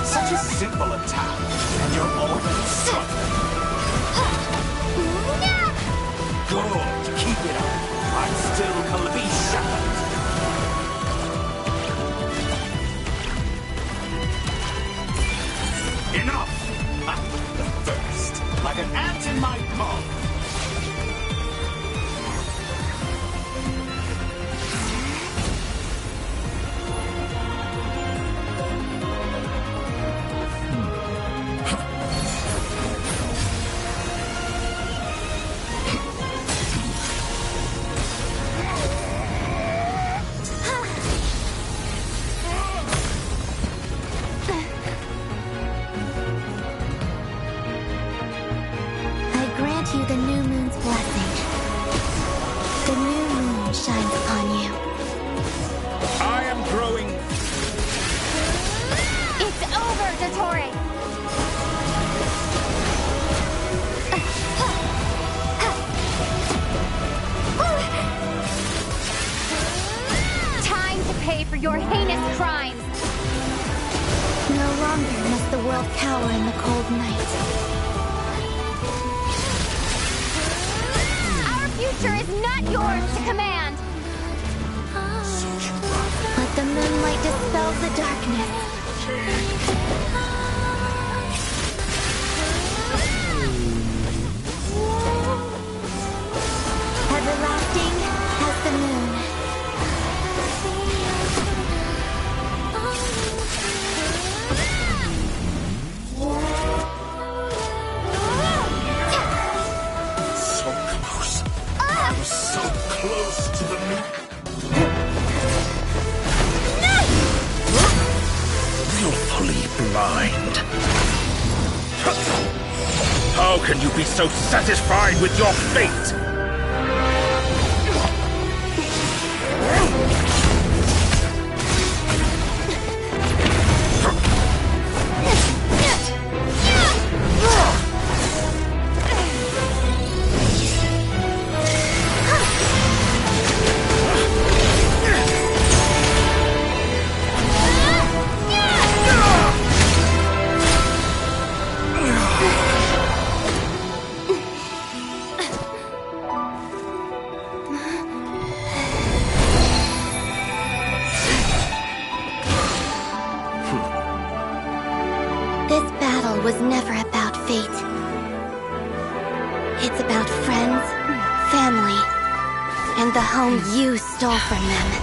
Such a simple attack, and you're already struggling. Good, keep it up. I'm still Calabi shackled. Enough! The first, like an ant in my palm. The new moon's blessing. The new moon shines upon you. I am growing. It's over, Dottore! Time to pay for your heinous crimes! No longer must the world cower in the cold night. Future is not yours to command! Let the moonlight dispel the darkness. Everlasting as the moon. So close to the moon. Willfully blind. How can you be so satisfied with your fate? and the home you stole from them.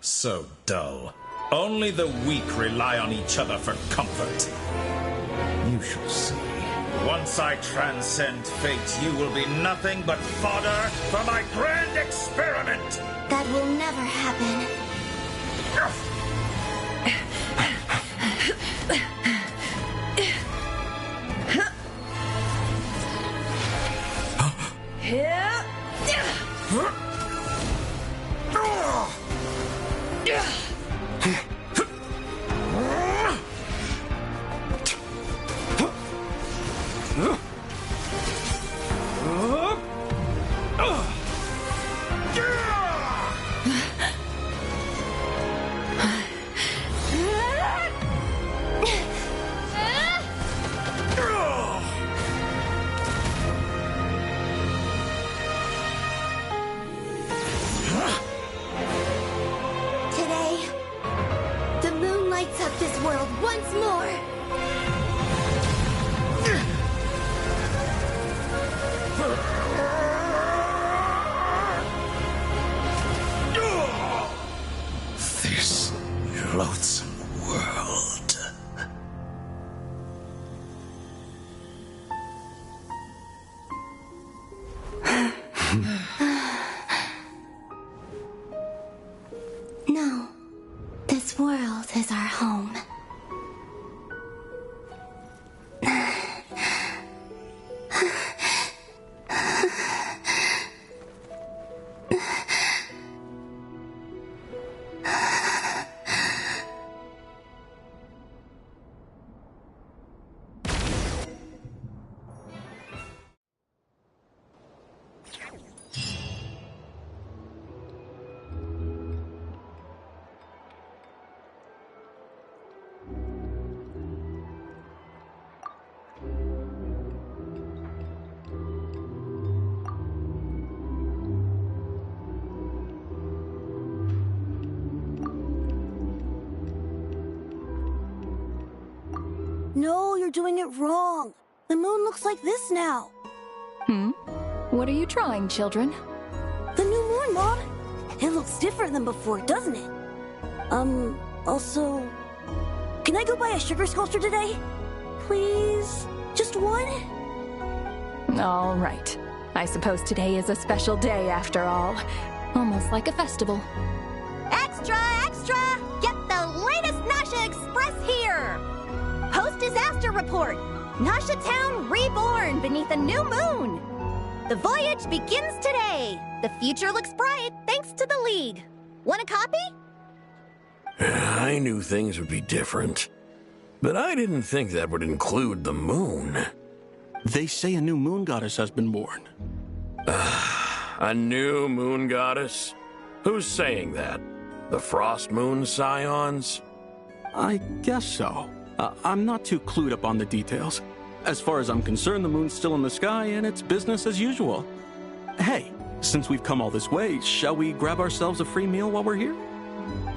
So dull. Only the weak rely on each other for comfort. You shall see. Once I transcend fate, you will be nothing but fodder for my grand experiment! That will never happen. Loathsome world. No, this world is our home. No, you're doing it wrong. The moon looks like this now. What are you trying, children? The new moon, Mom. It looks different than before, doesn't it? Also... Can I go buy a sugar sculpture today? Please? Just one? All right. I suppose today is a special day after all. Almost like a festival. Extra, extra! Get the latest Nasha Express here! Post-disaster report! Nasha Town reborn beneath a new moon! The voyage begins today! The future looks bright thanks to the League. Want a copy? I knew things would be different, but I didn't think that would include the moon. They say a new moon goddess has been born. A new moon goddess? Who's saying that? The Frost Moon Scions? I guess so. I'm not too clued up on the details. As far as I'm concerned, the moon's still in the sky and it's business as usual. Hey, since we've come all this way, shall we grab ourselves a free meal while we're here?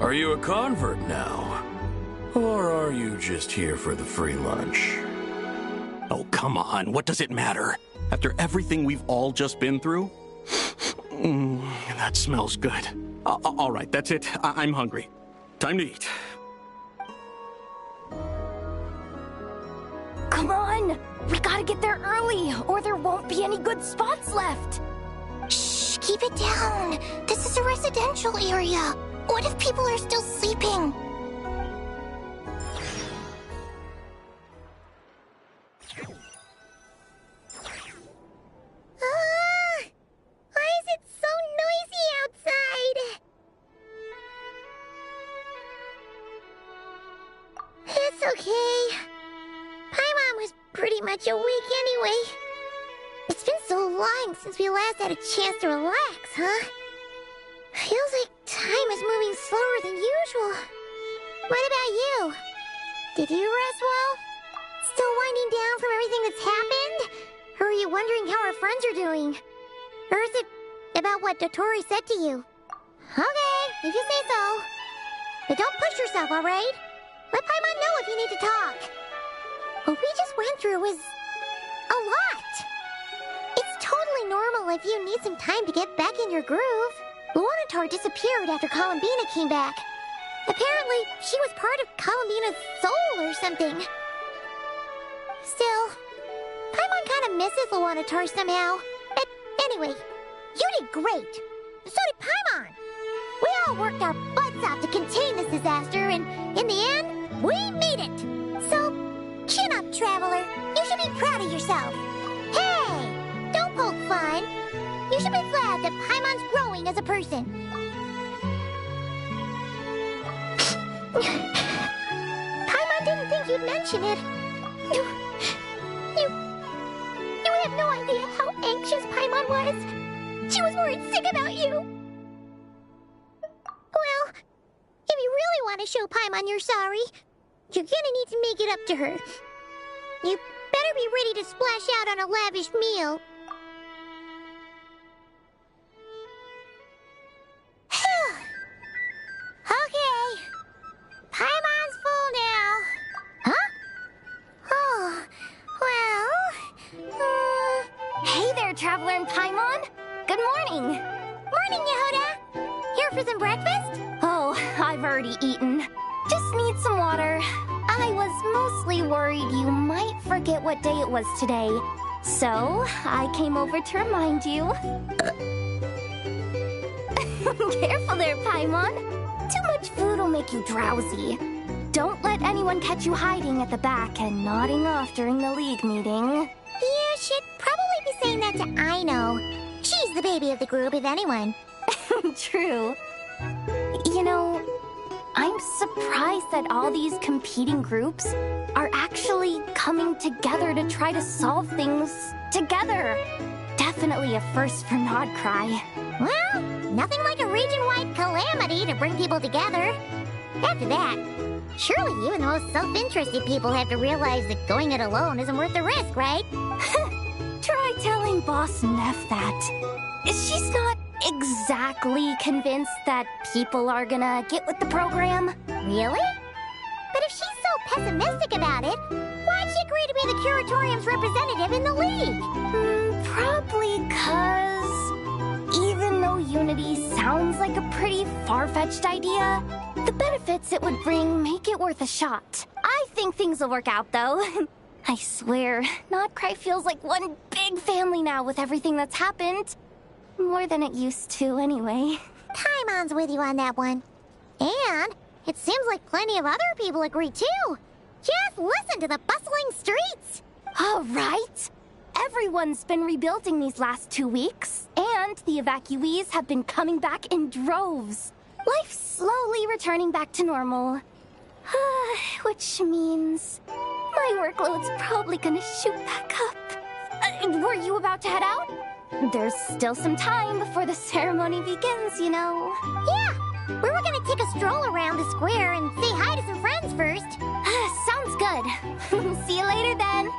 Are you a convert now? Or are you just here for the free lunch? Oh, come on. What does it matter? After everything we've all just been through? That smells good. All right, that's it. I'm hungry. Time to eat. Come on! We gotta get there early, or there won't be any good spots left! Shh, keep it down. This is a residential area. What if people are still sleeping? Why is it so noisy outside? It's okay. Paimon was pretty much awake anyway. It's been so long since we last had a chance to relax, huh? Feels like time is moving slower than usual. What about you? Did you rest well? Still winding down from everything that's happened? Or are you wondering how our friends are doing? Or is it about what Dotori said to you? Okay, if you say so. But don't push yourself, alright? Let Paimon know if you need to talk. What we just went through was a lot. It's totally normal if you need some time to get back in your groove. Luanatar disappeared after Columbina came back. Apparently, she was part of Columbina's soul or something. Still, Paimon kind of misses Luanatar somehow. Anyway, you did great. So did Paimon. We all worked our butts off to contain this disaster, and in the end, we made it. So, chin up, Traveler. You should be proud of yourself. Hey, don't poke fun. You should be glad that Paimon's growing as a person. Paimon didn't think you'd mention it. You have no idea how anxious Paimon was. She was worried sick about you. Well, if you really want to show Paimon you're sorry, you're gonna need to make it up to her. You better be ready to splash out on a lavish meal. Okay. Paimon's full now. Huh? Oh, well... Hey there, Traveler and Paimon. Good morning. Morning, Yehuda. Here for some breakfast? Oh, I've already eaten. Just need some water. I was mostly worried you might forget what day it was today. So, I came over to remind you. Careful there, Paimon. Too much food will make you drowsy. Don't let anyone catch you hiding at the back and nodding off during the League meeting. You should probably be saying that to Aino. She's the baby of the group, if anyone. True. You know, I'm surprised that all these competing groups are actually coming together to try to solve things together. Definitely a first for Nodcry. Well, nothing like a region-wide calamity to bring people together. After that, surely even the most self-interested people have to realize that going it alone isn't worth the risk, right? Try telling Boss Neff that. She's not exactly convinced that people are gonna get with the program. Really? But if she's so pessimistic about it, why'd she agree to be the Curatorium's representative in the League? Probably 'cause even though Unity sounds like a pretty far-fetched idea, the benefits it would bring make it worth a shot. I think things will work out, though. I swear, Nodcry feels like one big family now with everything that's happened. More than it used to, anyway. Paimon's with you on that one. And it seems like plenty of other people agree, too. Just listen to the bustling streets. All right. Everyone's been rebuilding these last 2 weeks, and the evacuees have been coming back in droves. Life's slowly returning back to normal. Which means my workload's probably gonna shoot back up. Were you about to head out? There's still some time before the ceremony begins, you know. Yeah, we were gonna take a stroll around the square and say hi to some friends first. Sounds good. See you later then.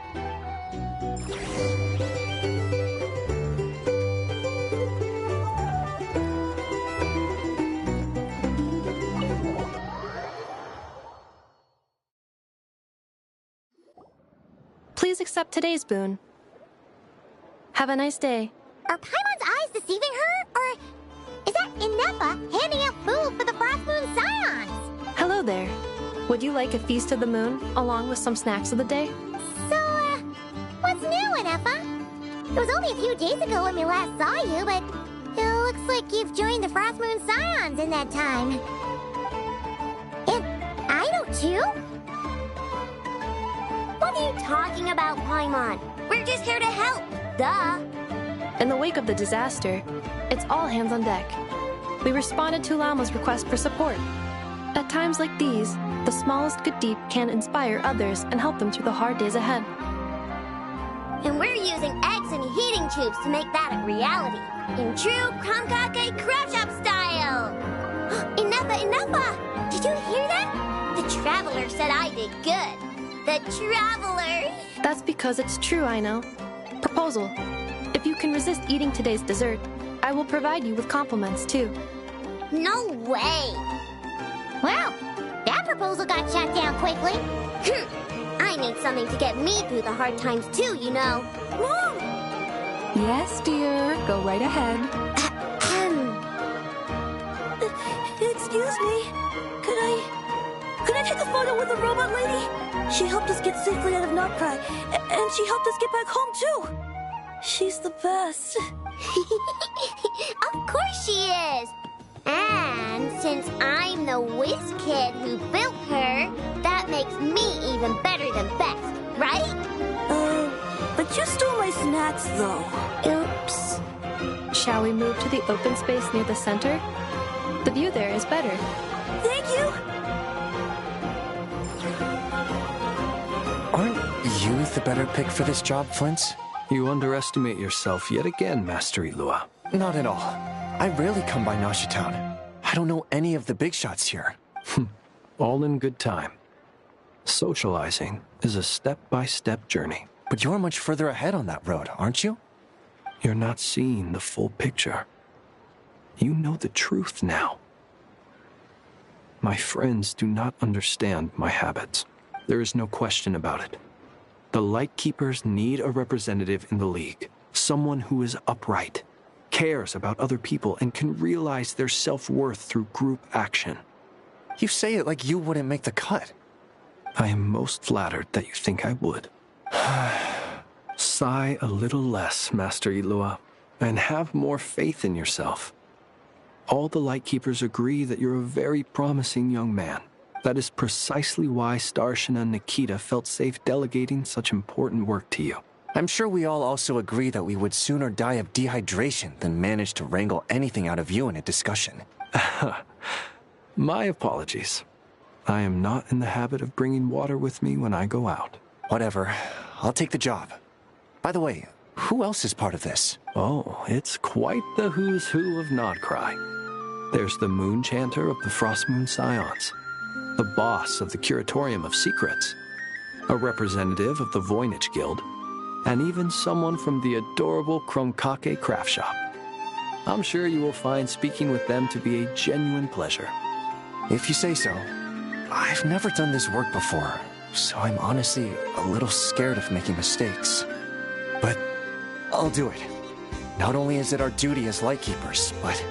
Please accept today's boon. Have a nice day. Are Paimon's eyes deceiving her? Or is that Inepa handing out food for the Frost Moon Scions? Hello there. Would you like a feast of the moon, along with some snacks of the day? So, what's new, Inepa? It was only a few days ago when we last saw you, but it looks like you've joined the Frost Moon Scions in that time. And Aino, too? What are you talking about, Paimon? We're just here to help. Duh. In the wake of the disaster, it's all hands on deck. We responded to Llama's request for support. At times like these, the smallest good deed can inspire others and help them through the hard days ahead. And we're using eggs and heating tubes to make that a reality. In true Kromkake Craft Shop style! Inepa! Did you hear that? The Traveler said I did good. The Traveler! That's because it's true, I know. Proposal. If you can resist eating today's dessert, I will provide you with compliments, too. No way! Well, that proposal got shot down quickly. I need something to get me through the hard times, too, you know. Yes, dear. Go right ahead. Excuse me. Could I take a photo with the robot lady? She helped us get safely out of Notcry, and she helped us get back home too. She's the best. Of course she is. And since I'm the whiz kid who built her, that makes me even better than best, right? But you stole my snacks, though. Oops. Shall we move to the open space near the center? The view there is better. Thank you. Aren't you the better pick for this job, Flint? You underestimate yourself yet again, Master Ilua. Not at all. I rarely come by Nashitown. I don't know any of the big shots here. All in good time. Socializing is a step-by-step journey. But you're much further ahead on that road, aren't you? You're not seeing the full picture. You know the truth now. My friends do not understand my habits. There is no question about it. The Lightkeepers need a representative in the League. Someone who is upright, cares about other people, and can realize their self-worth through group action. You say it like you wouldn't make the cut. I am most flattered that you think I would. Sigh a little less, Master Ilua, and have more faith in yourself. All the Lightkeepers agree that you're a very promising young man. That is precisely why Starshina and Nikita felt safe delegating such important work to you. I'm sure we all also agree that we would sooner die of dehydration than manage to wrangle anything out of you in a discussion. My apologies. I am not in the habit of bringing water with me when I go out. Whatever. I'll take the job. By the way, who else is part of this? Oh, it's quite the who's who of Nodcry. There's the Moon Chanter of the Frostmoon Scions, the boss of the Curatorium of Secrets, a representative of the Voynich Guild, and even someone from the adorable Kromkake craft shop. I'm sure you will find speaking with them to be a genuine pleasure. If you say so. I've never done this work before, so I'm honestly a little scared of making mistakes. But I'll do it. Not only is it our duty as Lightkeepers, but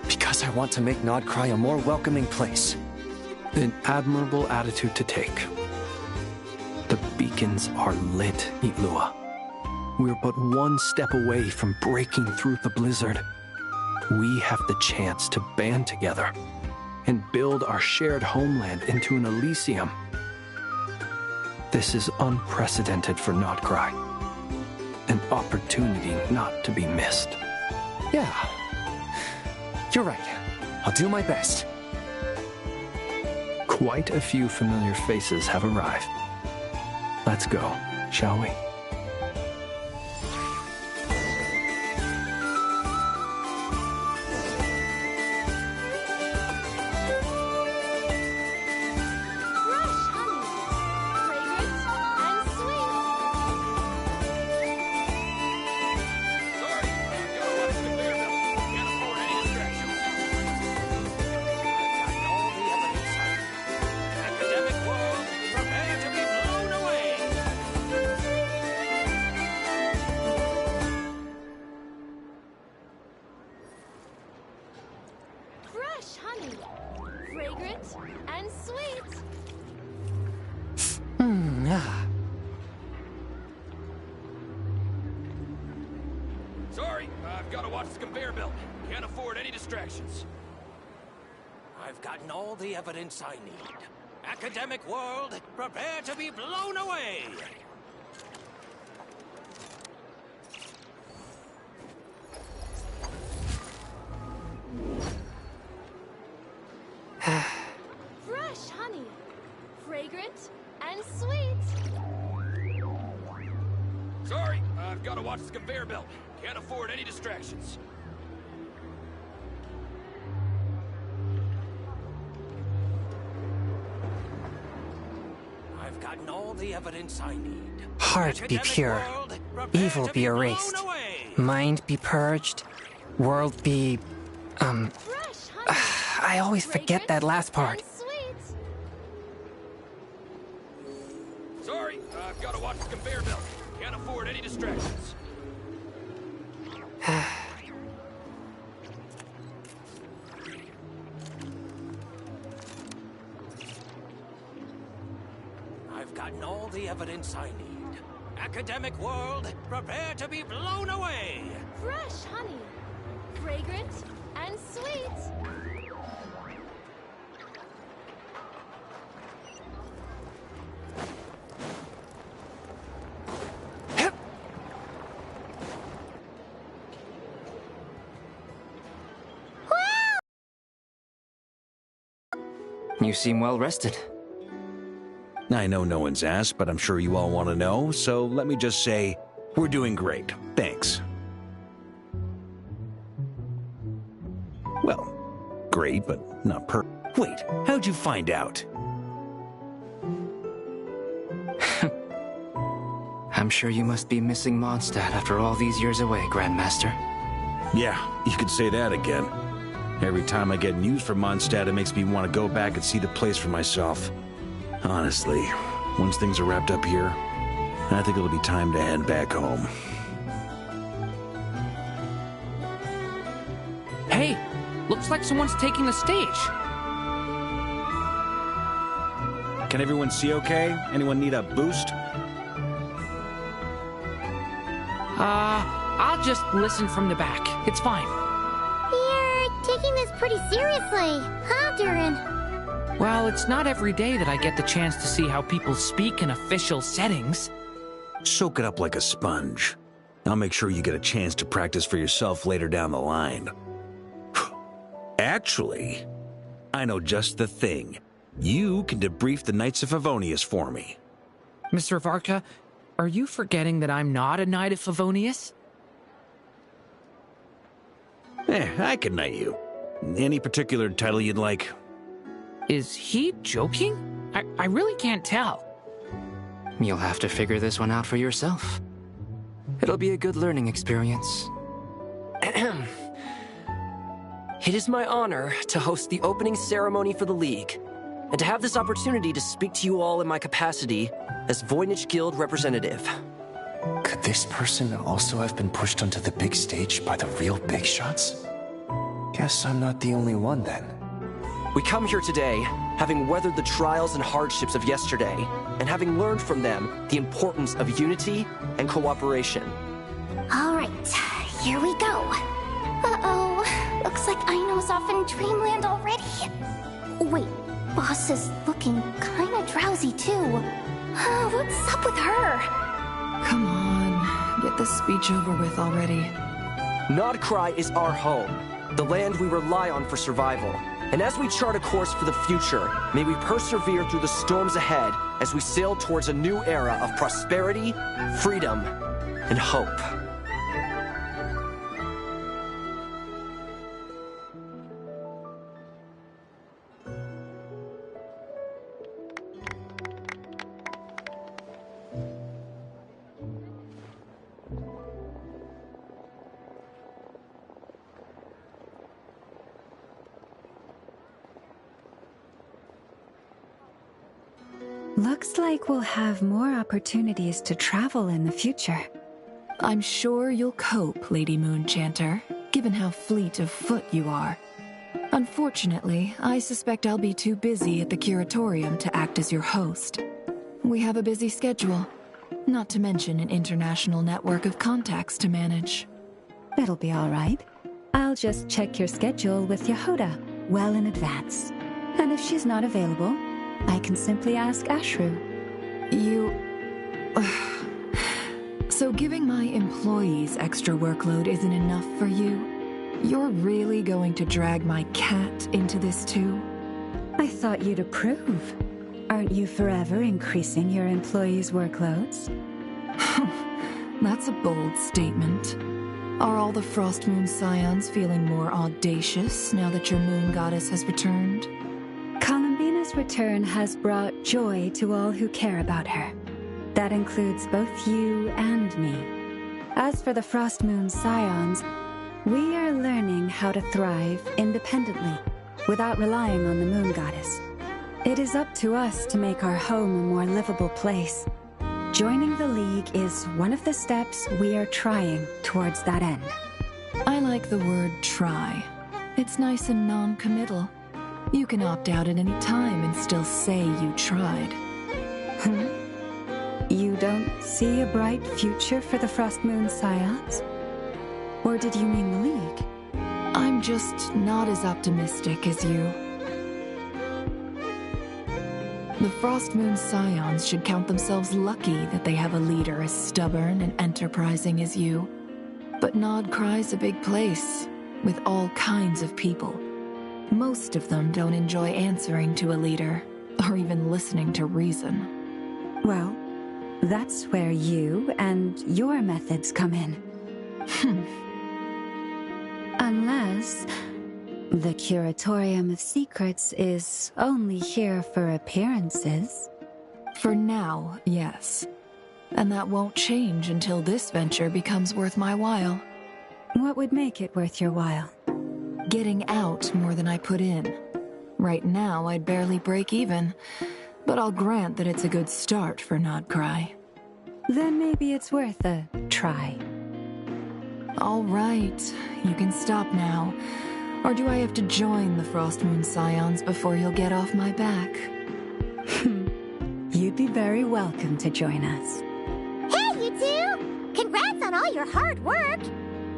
because I want to make Nodcry a more welcoming place. An admirable attitude to take. The beacons are lit, Ilua. We're but one step away from breaking through the blizzard. We have the chance to band together and build our shared homeland into an Elysium. This is unprecedented for Nodcry. An opportunity not to be missed. Yeah. You're right. I'll do my best. Quite a few familiar faces have arrived. Let's go, shall we? Sorry, I've got to watch the conveyor belt. Can't afford any distractions. I've gotten all the evidence I need. Academic world, prepare to be blown away! Fresh honey, fragrant and sweet. Sorry, I've got to watch the conveyor belt. Can't afford any distractions. I've gotten all the evidence I need. Heart be pure, evil be erased, mind be purged, world be... I always forget that last part. Sorry, I've got to watch the conveyor belt. Can't afford any distractions. careful. I've gotten all the evidence I need. Academic world, prepare to be blown away! Fresh honey. Fragrant and sweet. You seem well rested. I know no one's asked, but I'm sure you all want to know, so let me just say, we're doing great. Thanks. Well, great, but not Wait, how'd you find out? I'm sure you must be missing Mondstadt after all these years away, Grandmaster. Yeah, you could say that again. Every time I get news from Mondstadt, it makes me want to go back and see the place for myself. Honestly, once things are wrapped up here, I think it'll be time to head back home. Hey, looks like someone's taking the stage. Can everyone see okay? Anyone need a boost? I'll just listen from the back. It's fine. You're taking this pretty seriously, huh, Durin? Well, it's not every day that I get the chance to see how people speak in official settings. Soak it up like a sponge. I'll make sure you get a chance to practice for yourself later down the line. Actually, I know just the thing. You can debrief the Knights of Favonius for me. Mr. Varka, are you forgetting that I'm not a Knight of Favonius? I can knight you. Any particular title you'd like? Is he joking? I really can't tell. You'll have to figure this one out for yourself. It'll be a good learning experience. It is my honor to host the opening ceremony for the League, and to have this opportunity to speak to you all in my capacity as Voynich Guild representative. Could this person also have been pushed onto the big stage by the real big shots? Guess I'm not the only one then. We come here today, having weathered the trials and hardships of yesterday, and having learned from them the importance of unity and cooperation. All right, here we go. Uh-oh, looks like Aino's off in Dreamland already. Wait, Boss is looking kinda drowsy too. What's up with her? Come on, get this speech over with already. Nodcry is our home, the land we rely on for survival. And as we chart a course for the future, may we persevere through the storms ahead as we sail towards a new era of prosperity, freedom, and hope. Looks like we'll have more opportunities to travel in the future. I'm sure you'll cope, Lady Moonchanter, given how fleet of foot you are. Unfortunately, I suspect I'll be too busy at the Curatorium to act as your host. We have a busy schedule, not to mention an international network of contacts to manage. It'll be all right. I'll just check your schedule with Yehoda well in advance. And if she's not available, I can simply ask Ashru. So giving my employees extra workload isn't enough for you? You're really going to drag my cat into this too? I thought you'd approve. Aren't you forever increasing your employees' workloads? That's a bold statement. Are all the Frostmoon Scions feeling more audacious now that your moon goddess has returned? Columbina's return has brought joy to all who care about her. That includes both you and me. As for the Frostmoon Scions, we are learning how to thrive independently, without relying on the moon goddess. It is up to us to make our home a more livable place. Joining the League is one of the steps we are trying towards that end. I like the word try. It's nice and non-committal. You can opt out at any time and still say you tried. You don't see a bright future for the Frostmoon Scions? Or did you mean the League? I'm just not as optimistic as you. The Frostmoon Scions should count themselves lucky that they have a leader as stubborn and enterprising as you. But Nodcry's a big place, with all kinds of people. Most of them don't enjoy answering to a leader, or even listening to reason. Well, that's where you and your methods come in. Unless the Curatorium of Secrets is only here for appearances. For now, yes. And that won't change until this venture becomes worth my while. What would make it worth your while? Getting out more than I put in. Right now, I'd barely break even, but I'll grant that it's a good start for Nodcry. Then maybe it's worth a try. All right, you can stop now. Or do I have to join the Frostmoon Scions before you'll get off my back? You'd be very welcome to join us. Hey, you two! Congrats on all your hard work!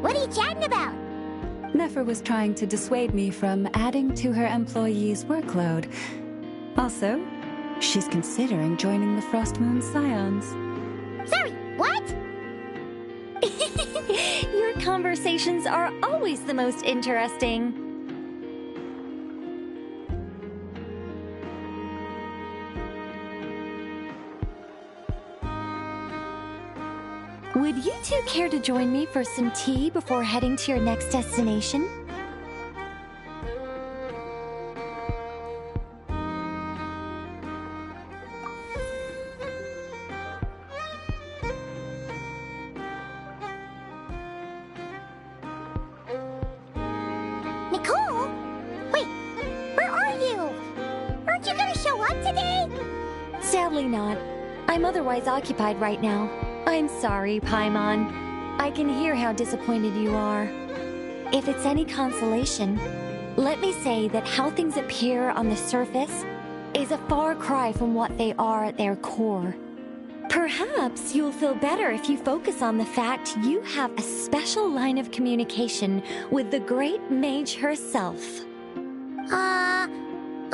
What are you chatting about? Nefer was trying to dissuade me from adding to her employees' workload. Also, she's considering joining the Frostmoon Scions. Sorry, what? Your conversations are always the most interesting. Would you two care to join me for some tea before heading to your next destination? Nicole? Wait, where are you? Aren't you gonna show up today? Sadly not. I'm otherwise occupied right now. I'm sorry, Paimon. I can hear how disappointed you are. If it's any consolation, let me say that how things appear on the surface is a far cry from what they are at their core. Perhaps you'll feel better if you focus on the fact you have a special line of communication with the great mage herself.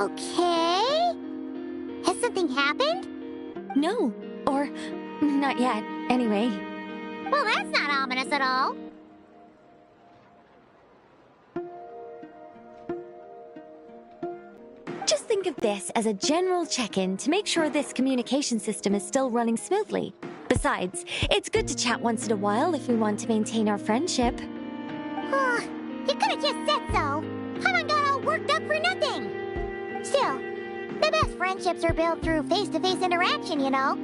Okay? Has something happened? No, or not yet, anyway. Well, that's not ominous at all. Just think of this as a general check-in to make sure this communication system is still running smoothly. Besides, it's good to chat once in a while if we want to maintain our friendship. You could have just said so. Paimon got all worked up for nothing. Still, the best friendships are built through face-to-face interaction, you know.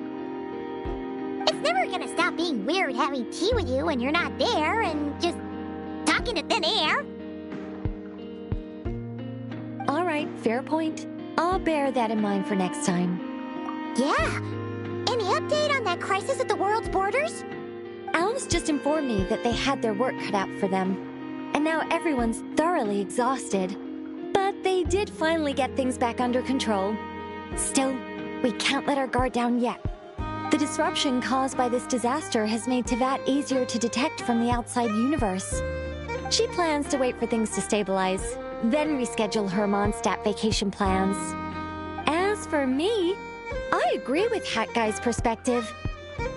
It's never gonna stop being weird having tea with you when you're not there and just talking to thin air. All right, fair point. I'll bear that in mind for next time. Yeah. Any update on that crisis at the world's borders? Elves just informed me that they had their work cut out for them. And now everyone's thoroughly exhausted. But they did finally get things back under control. Still, we can't let our guard down yet. The disruption caused by this disaster has made Teyvat easier to detect from the outside universe. She plans to wait for things to stabilize, then reschedule her Mondstadt vacation plans. As for me, I agree with Hat Guy's perspective.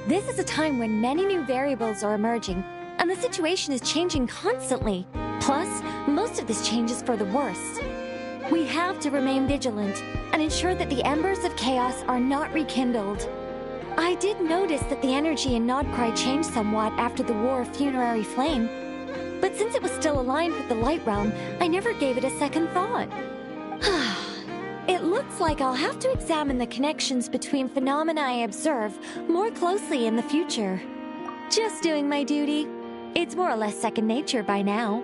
This is a time when many new variables are emerging, and the situation is changing constantly. Plus, most of this change is for the worse. We have to remain vigilant and ensure that the embers of chaos are not rekindled. I did notice that the energy in Nodcry changed somewhat after the War of Funerary Flame, but since it was still aligned with the Light Realm, I never gave it a second thought. It looks like I'll have to examine the connections between phenomena I observe more closely in the future. Just doing my duty. It's more or less second nature by now.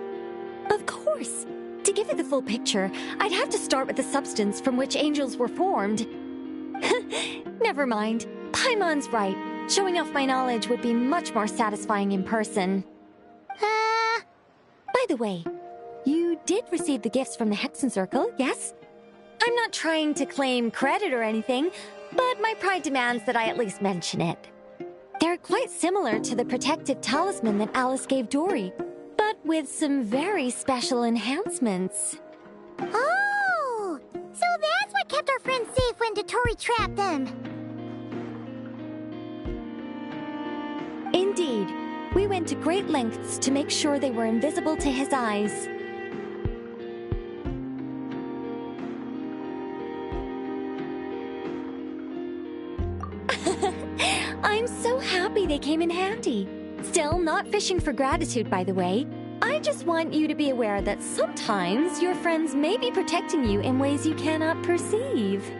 Of course, to give you the full picture, I'd have to start with the substance from which angels were formed. Never mind. Paimon's right. Showing off my knowledge would be much more satisfying in person. By the way, you did receive the gifts from the Hexen Circle, yes? I'm not trying to claim credit or anything, but my pride demands that I at least mention it. They're quite similar to the protective talisman that Alice gave Dory, but with some very special enhancements. Oh! So that's what kept our friends safe when Dotori trapped them. Indeed. We went to great lengths to make sure they were invisible to his eyes. I'm so happy they came in handy. Still, not fishing for gratitude, by the way. I just want you to be aware that sometimes your friends may be protecting you in ways you cannot perceive.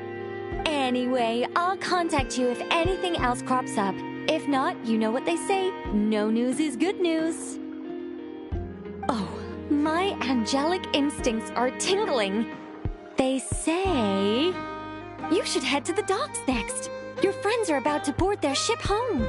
Anyway, I'll contact you if anything else crops up. If not, you know what they say, no news is good news. Oh, my angelic instincts are tingling. They say you should head to the docks next. Your friends are about to board their ship home.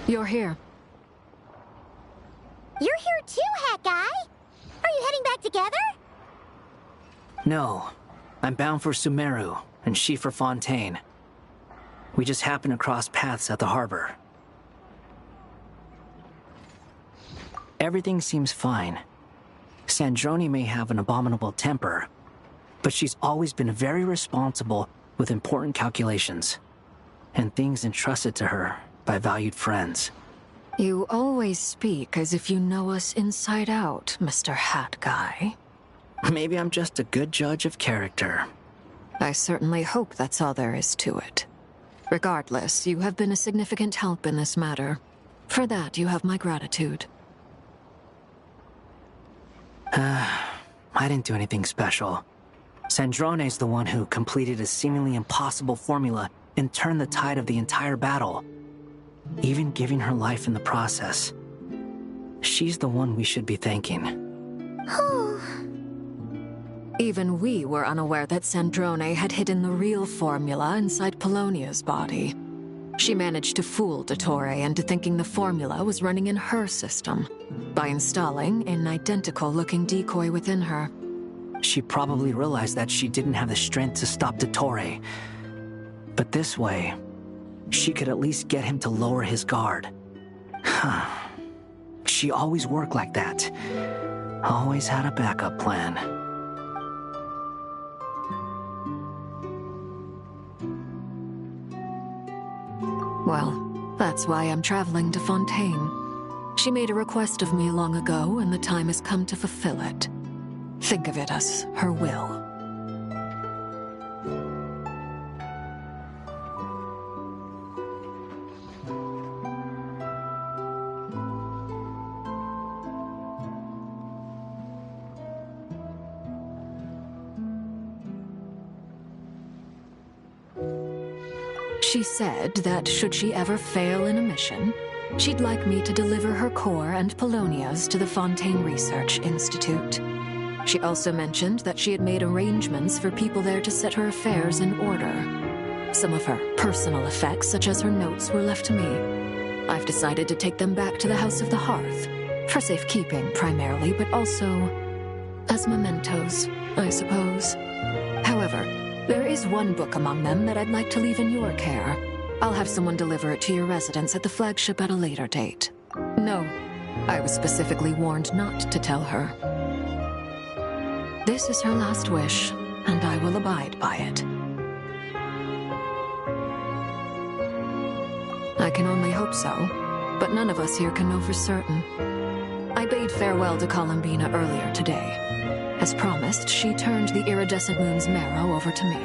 You're here. You're here too, Hat Guy! Are you heading back together? No. I'm bound for Sumeru, and she for Fontaine. We just happened to cross paths at the harbor. Everything seems fine. Sandrone may have an abominable temper, but she's always been very responsible with important calculations, and things entrusted to her by valued friends. You always speak as if you know us inside out, Mr. Hat Guy. Maybe I'm just a good judge of character. I certainly hope that's all there is to it. Regardless, you have been a significant help in this matter. For that, you have my gratitude. I didn't do anything special. Sandrone's the one who completed a seemingly impossible formula and turned the tide of the entire battle, even giving her life in the process. She's the one we should be thanking. Even we were unaware that Sandrone had hidden the real formula inside Polonia's body. She managed to fool Dottore into thinking the formula was running in her system by installing an identical-looking decoy within her. She probably realized that she didn't have the strength to stop Dottore. But this way, she could at least get him to lower his guard. She always worked like that. Always had a backup plan. Well, that's why I'm traveling to Fontaine. She made a request of me long ago, and the time has come to fulfill it. Think of it as her will. She said that should she ever fail in a mission, she'd like me to deliver her core and Polonia's to the Fontaine Research Institute. She also mentioned that she had made arrangements for people there to set her affairs in order. Some of her personal effects, such as her notes, were left to me. I've decided to take them back to the House of the Hearth, for safekeeping primarily, but also as mementos, I suppose. However, there is one book among them that I'd like to leave in your care. I'll have someone deliver it to your residence at the flagship at a later date. No, I was specifically warned not to tell her. This is her last wish, and I will abide by it. I can only hope so, but none of us here can know for certain. I bade farewell to Columbina earlier today. As promised, she turned the iridescent moon's marrow over to me.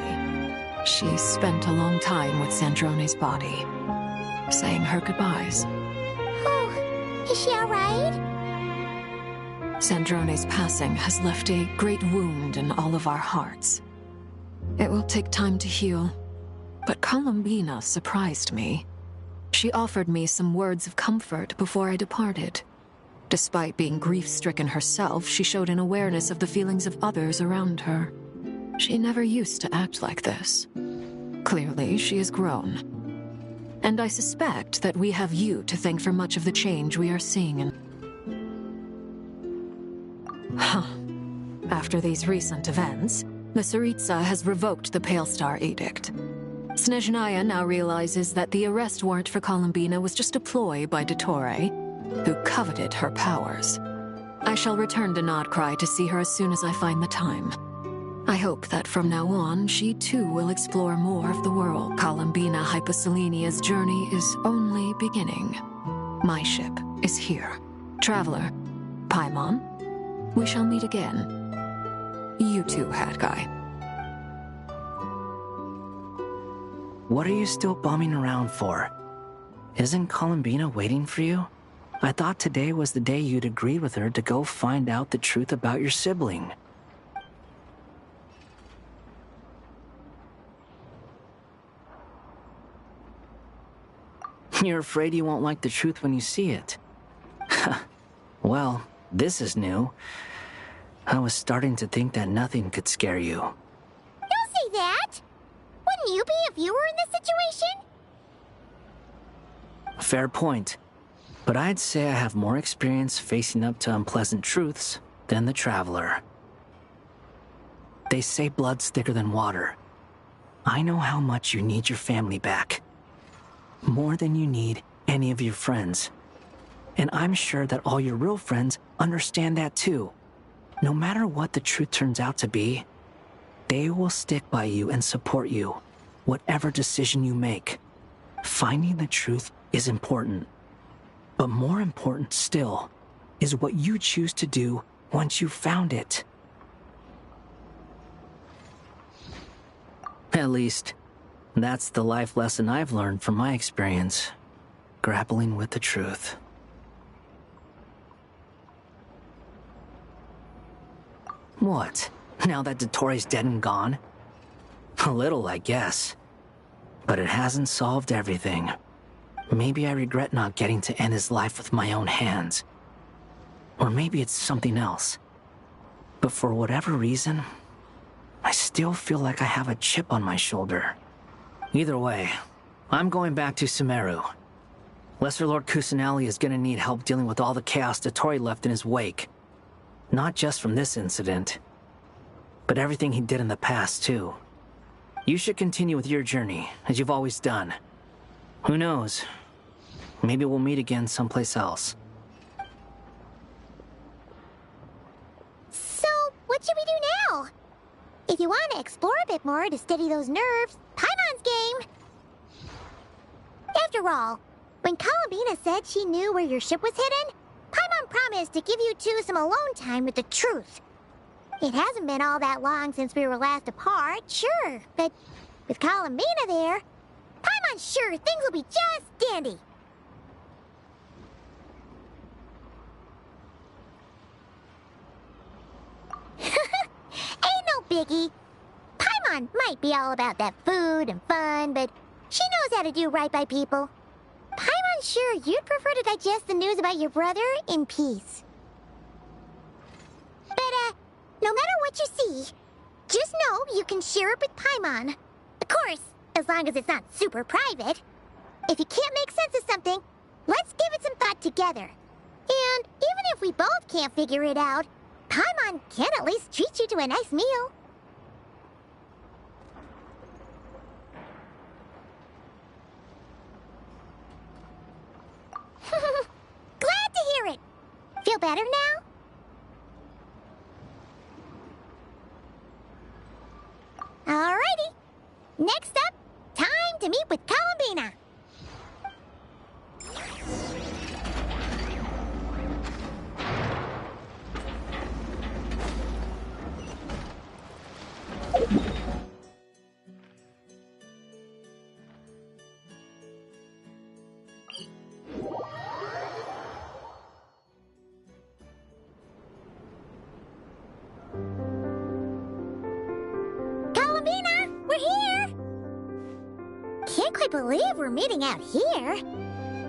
She spent a long time with Sandrone's body, saying her goodbyes. Oh, is she alright? Sandrone's passing has left a great wound in all of our hearts. It will take time to heal, but Columbina surprised me. She offered me some words of comfort before I departed. Despite being grief-stricken herself, she showed an awareness of the feelings of others around her. She never used to act like this. Clearly, she has grown. And I suspect that we have you to thank for much of the change we are seeing in... After these recent events, the Tsaritsa has revoked the Pale Star Edict. Snezhnaya now realizes that the arrest warrant for Columbina was just a ploy by Dottore, who coveted her powers. I shall return to Nodcry to see her as soon as I find the time. I hope that from now on, she too will explore more of the world. Columbina Hyposelenia's journey is only beginning. My ship is here. Traveler, Paimon, we shall meet again. You too, Hat Guy. What are you still bumming around for? Isn't Columbina waiting for you? I thought today was the day you'd agreed with her to go find out the truth about your sibling. You're afraid you won't like the truth when you see it. Well, this is new. I was starting to think that nothing could scare you. Don't say that! Wouldn't you be if you were in this situation? Fair point. But I'd say I have more experience facing up to unpleasant truths than the Traveler. They say blood's thicker than water. I know how much you need your family back. More than you need any of your friends. And I'm sure that all your real friends understand that too. No matter what the truth turns out to be, they will stick by you and support you, whatever decision you make. Finding the truth is important. But more important still is what you choose to do once you've found it. At least, that's the life lesson I've learned from my experience, grappling with the truth. What? Now that Dottore's dead and gone? A little, I guess. But it hasn't solved everything. Maybe I regret not getting to end his life with my own hands. Or maybe it's something else. But for whatever reason, I still feel like I have a chip on my shoulder. Either way, I'm going back to Sumeru. Lesser Lord Kusanali is gonna need help dealing with all the chaos Dottore left in his wake. Not just from this incident, but everything he did in the past, too. You should continue with your journey, as you've always done. Who knows? Maybe we'll meet again someplace else. So, what should we do now? If you want to explore a bit more to steady those nerves, Paimon's game! After all, when Columbina said she knew where your ship was hidden, Paimon promised to give you two some alone time with the truth. It hasn't been all that long since we were last apart, sure, but with Columbina there, Paimon's sure things will be just dandy. Ain't no biggie. Paimon might be all about that food and fun, but she knows how to do right by people. Paimon's sure you'd prefer to digest the news about your brother in peace. But, no matter what you see, just know you can share it with Paimon. Of course, as long as it's not super private. If you can't make sense of something, let's give it some thought together. And even if we both can't figure it out, Paimon can at least treat you to a nice meal. Glad to hear it. Feel better now? Alrighty. Next up, time to meet with Columbina. Columbina, we're here! Can't quite believe we're meeting out here.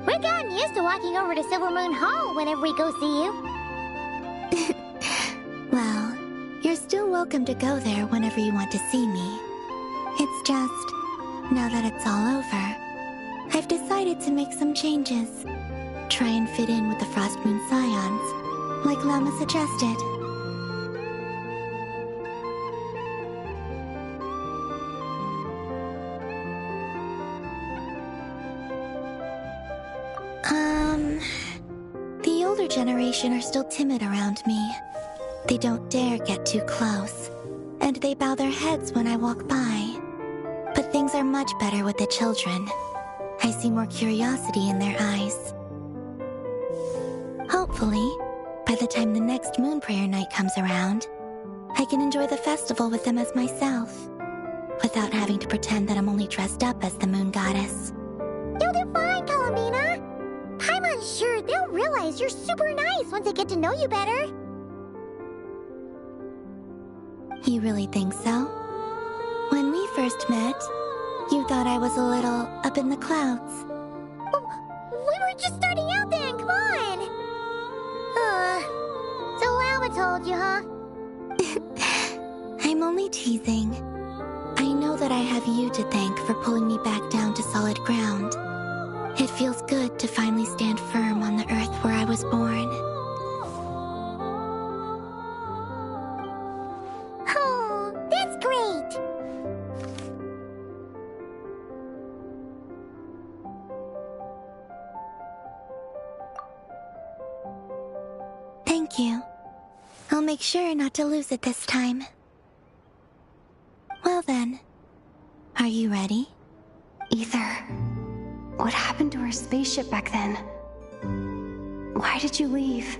We've gotten used to walking over to Silvermoon Hall whenever we go see you. Well, you're still welcome to go there whenever you want to see me. It's just, now that it's all over, I've decided to make some changes. Try and fit in with the Frostmoon Scions, like Llama suggested. The older generation are still timid around me. They don't dare get too close, and they bow their heads when I walk by. But things are much better with the children. I see more curiosity in their eyes. Hopefully, by the time the next Moon Prayer Night comes around, I can enjoy the festival with them as myself, without having to pretend that I'm only dressed up as the Moon Goddess. You'll do fine, Columbina. Paimon's sure they'll realize you're super nice once they get to know you better. You really think so? When we first met, you thought I was a little up in the clouds. We were just starting out then, come on! So Llama told you, huh? I'm only teasing. I know that I have you to thank for pulling me back down to solid ground. It feels good to finally stand firm on the earth where I was born. Oh, that's great! Thank you. I'll make sure not to lose it this time. Well then, are you ready? Ether, what happened to our spaceship back then? Why did you leave?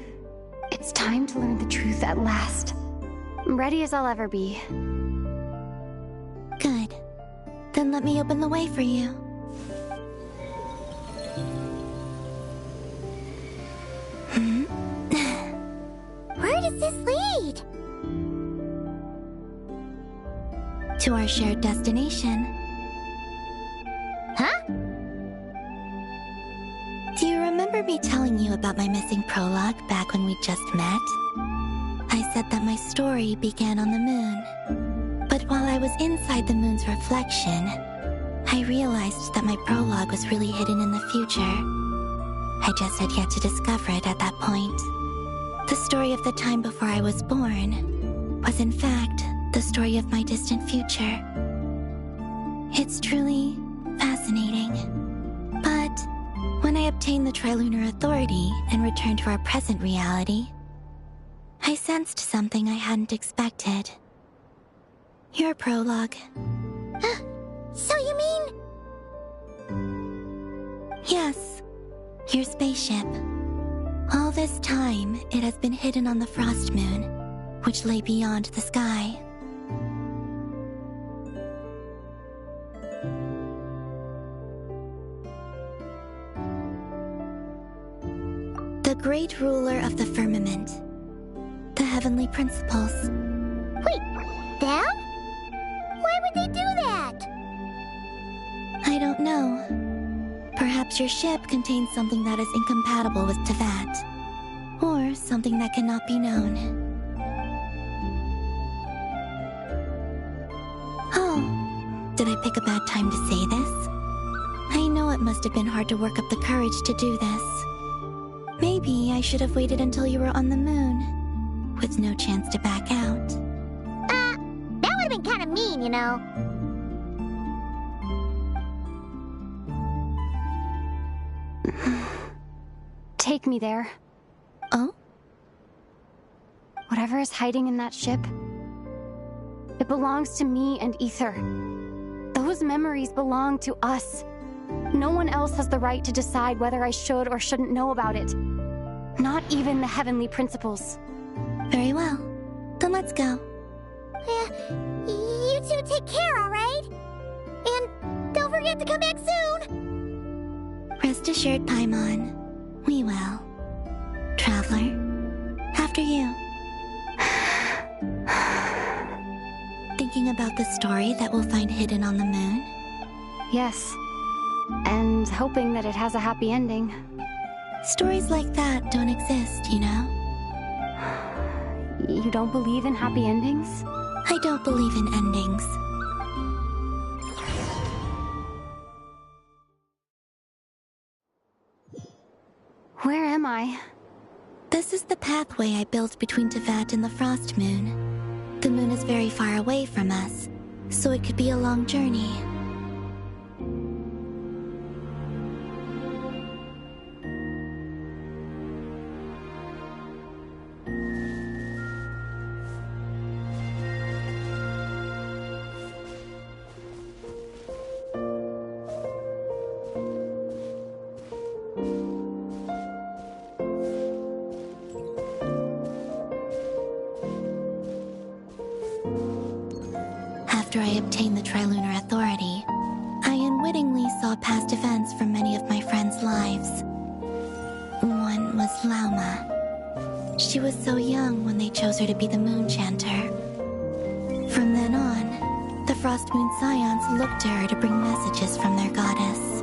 It's time to learn the truth at last. I'm ready as I'll ever be. Good. Then let me open the way for you. Where does this lead? To our shared destination. Huh? Do you remember me telling you about my missing prologue back when we just met? I said that my story began on the moon. But while I was inside the moon's reflection, I realized that my prologue was really hidden in the future. I just had yet to discover it at that point. The story of the time before I was born was in fact the story of my distant future. It's truly fascinating. But when I obtained the Trilunar Authority and returned to our present reality, I sensed something I hadn't expected. Your prologue. So you mean... Yes, your spaceship. All this time, it has been hidden on the Frost Moon, which lay beyond the sky. The great ruler of the firmament. The heavenly principles. Wait, them? Why would they do that? I don't know. Perhaps your ship contains something that is incompatible with Teyvat. Or something that cannot be known. Oh, did I pick a bad time to say this? I know it must have been hard to work up the courage to do this. Maybe I should have waited until you were on the moon, with no chance to back out. That would have been kind of mean, you know. Take me there. Oh? Whatever is hiding in that ship, it belongs to me and Ether. Those memories belong to us. No one else has the right to decide whether I should or shouldn't know about it. Not even the heavenly principles. Very well. Then let's go. You two take care, all right? And don't forget to come back soon! Rest Rest assured, Paimon. We will. Traveler, after you. Thinking about the story that we'll find hidden on the moon? Yes. And hoping that it has a happy ending. Stories like that don't exist, you know? You don't believe in happy endings? I don't believe in endings. Where am I? This is the pathway I built between Teyvat and the Frost Moon. The moon is very far away from us, so it could be a long journey. After I obtained the Trilunar Authority, I unwittingly saw past events from many of my friends' lives. One was Lauma. She was so young when they chose her to be the Moon Chanter. From then on, the Frost Moon Scions looked to her to bring messages from their goddess.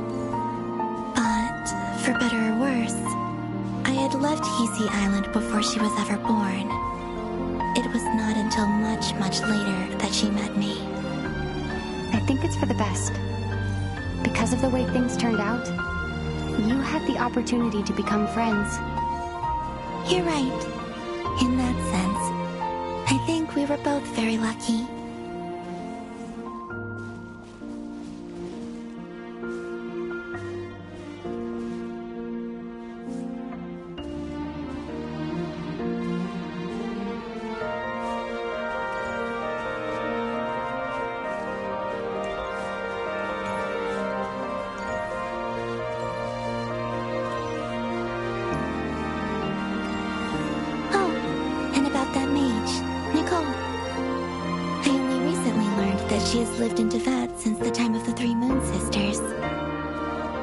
But, for better or worse, I had left Hisi Island before she was ever born. It was not until much, much later that she met me. I think it's for the best. Because of the way things turned out, you had the opportunity to become friends. You're right. In that sense, I think we were both very lucky. She has lived in Teyvat since the time of the Three Moon Sisters.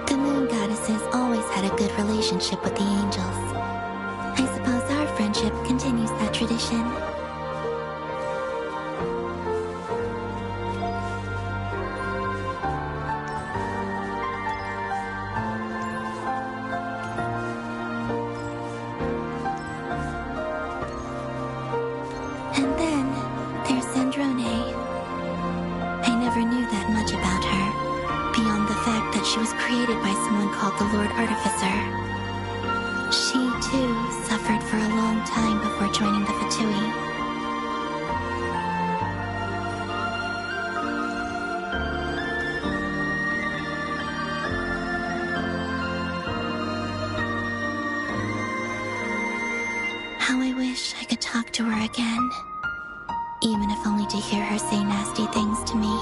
The Moon Goddesses always had a good relationship with the angels. I suppose our friendship continues that tradition. And then there's Sandrone. I never knew that much about her, beyond the fact that she was created by someone called the Lord Artificer. She, too, suffered for a long time before joining the Fatui. How I wish I could talk to her again. Even if only to hear her say nasty things to me.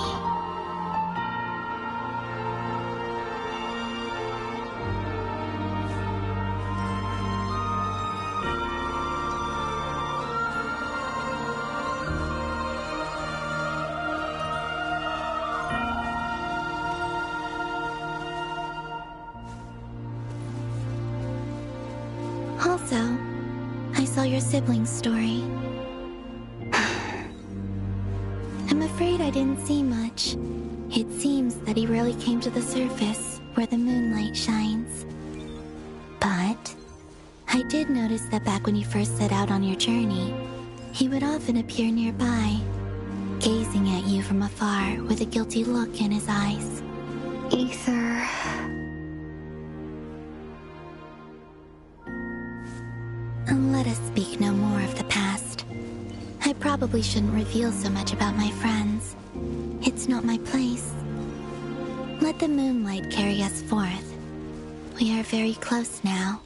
Also, I saw your siblings' story. I'm afraid I didn't see much. It seems that he rarely came to the surface, where the moonlight shines. But I did notice that back when you first set out on your journey, he would often appear nearby, gazing at you from afar with a guilty look in his eyes. Aether... Let us speak no more of the past. I probably shouldn't reveal so much about my friends. It's not my place. Let the moonlight carry us forth. We are very close now.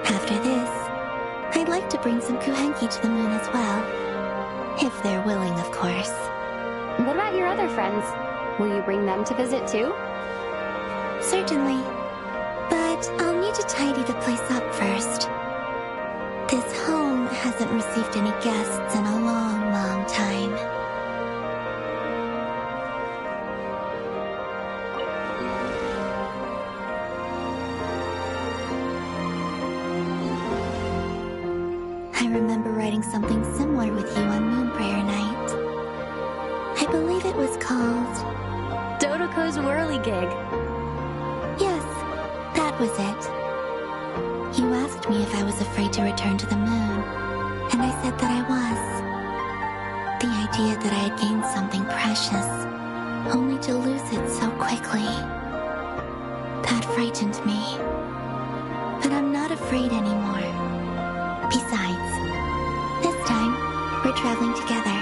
After this, I'd like to bring some Kuhenki to the moon as well. If they're willing, of course. What about about your other friends? Will you bring them to visit too? Certainly. But I'll need to tidy the place up first. This home hasn't received any guests in a long, long time. I remember writing something similar with you on Moonprayer Night. I believe it was called Dodoko's Whirligig. Yes, that was it. You asked me if I was afraid to return to the moon, and I said that I was. The idea that I had gained something precious, only to lose it so quickly. That frightened me. But I'm not afraid anymore. Besides, this time, we're traveling together.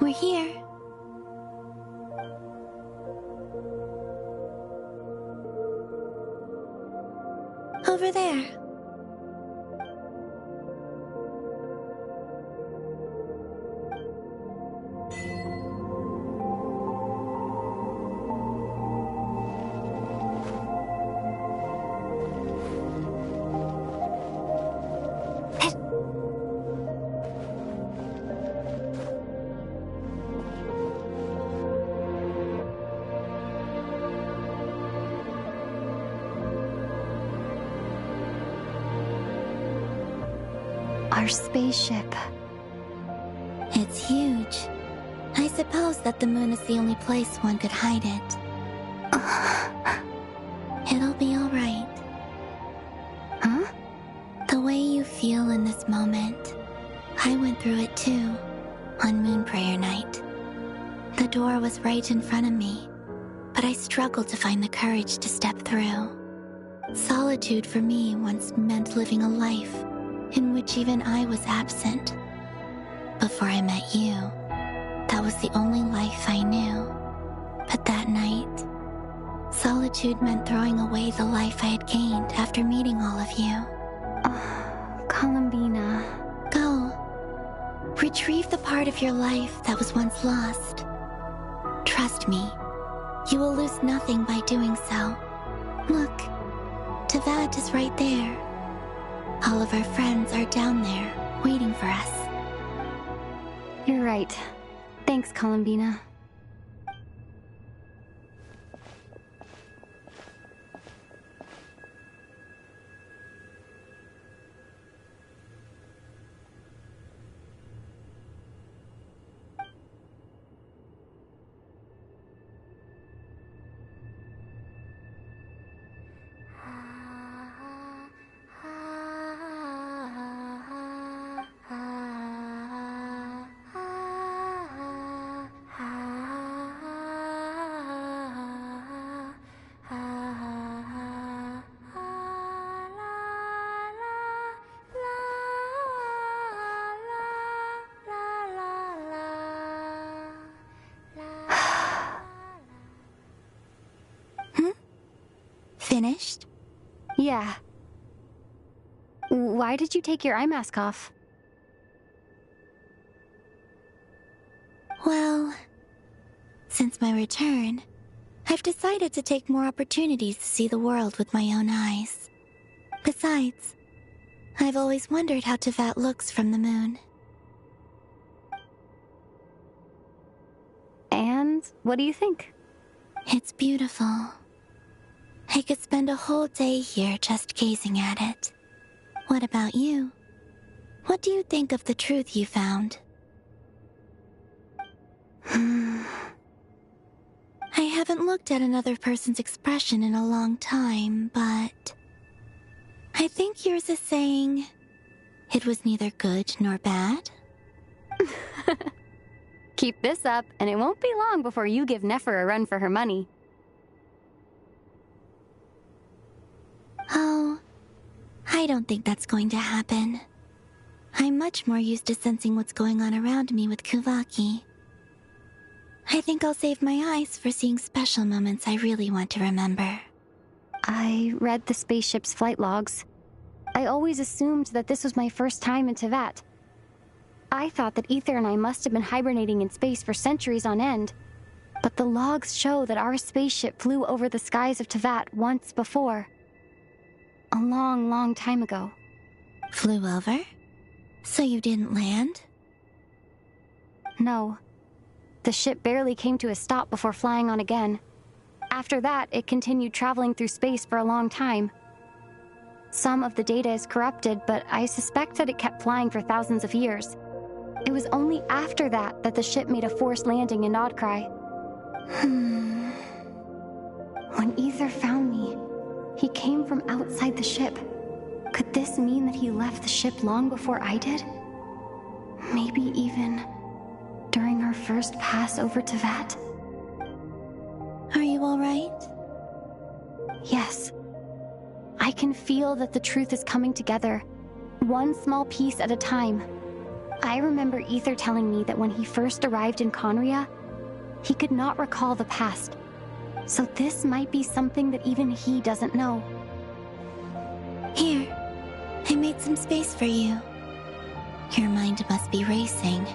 We're here. Over there. Our spaceship. It's huge. I suppose that the moon is the only place one could hide it. It'll be all right. Huh? The way you feel in this moment, I went through it too, on Moonprayer Night. The door was right in front of me, but I struggled to find the courage to step through. Solitude for me once meant living a life in which even I was absent. Before I met you, that was the only life I knew. But that night, solitude meant throwing away the life I had gained after meeting all of you. Columbina. Go. Retrieve the part of your life that was once lost. Trust me, you will lose nothing by doing so. Look, Teyvat is right there. All of our friends are down there, waiting for us. You're right. Thanks, Columbina. Finished? Yeah. Why did you take your eye mask off? Well, since my return, I've decided to take more opportunities to see the world with my own eyes. Besides, I've always wondered how Teyvat looks from the moon. And what do you think? It's beautiful. I could spend a whole day here just gazing at it. What about you? What do you think of the truth you found? I haven't looked at another person's expression in a long time, but I think yours is saying it was neither good nor bad. Keep this up, and it won't be long before you give Nefer a run for her money. Oh, I don't think that's going to happen. I'm much more used to sensing what's going on around me with Kuvaki. I think I'll save my eyes for seeing special moments I really want to remember. I read the spaceship's flight logs. I always assumed that this was my first time in Teyvat. I thought that Aether and I must have been hibernating in space for centuries on end, but the logs show that our spaceship flew over the skies of Teyvat once before. A long, long time ago. Flew over? So you didn't land? No. The ship barely came to a stop before flying on again. After that, it continued traveling through space for a long time. Some of the data is corrupted, but I suspect that it kept flying for thousands of years. It was only after that that the ship made a forced landing in Nodcry. When Aether found me, he came from outside the ship. Could this mean that he left the ship long before I did? Maybe even during our first pass over Teyvat? Are you all right? Yes. I can feel that the truth is coming together, one small piece at a time. I remember Aether telling me that when he first arrived in Conria, he could not recall the past. So this might be something that even he doesn't know. Here, I made some space for you. Your mind must be racing,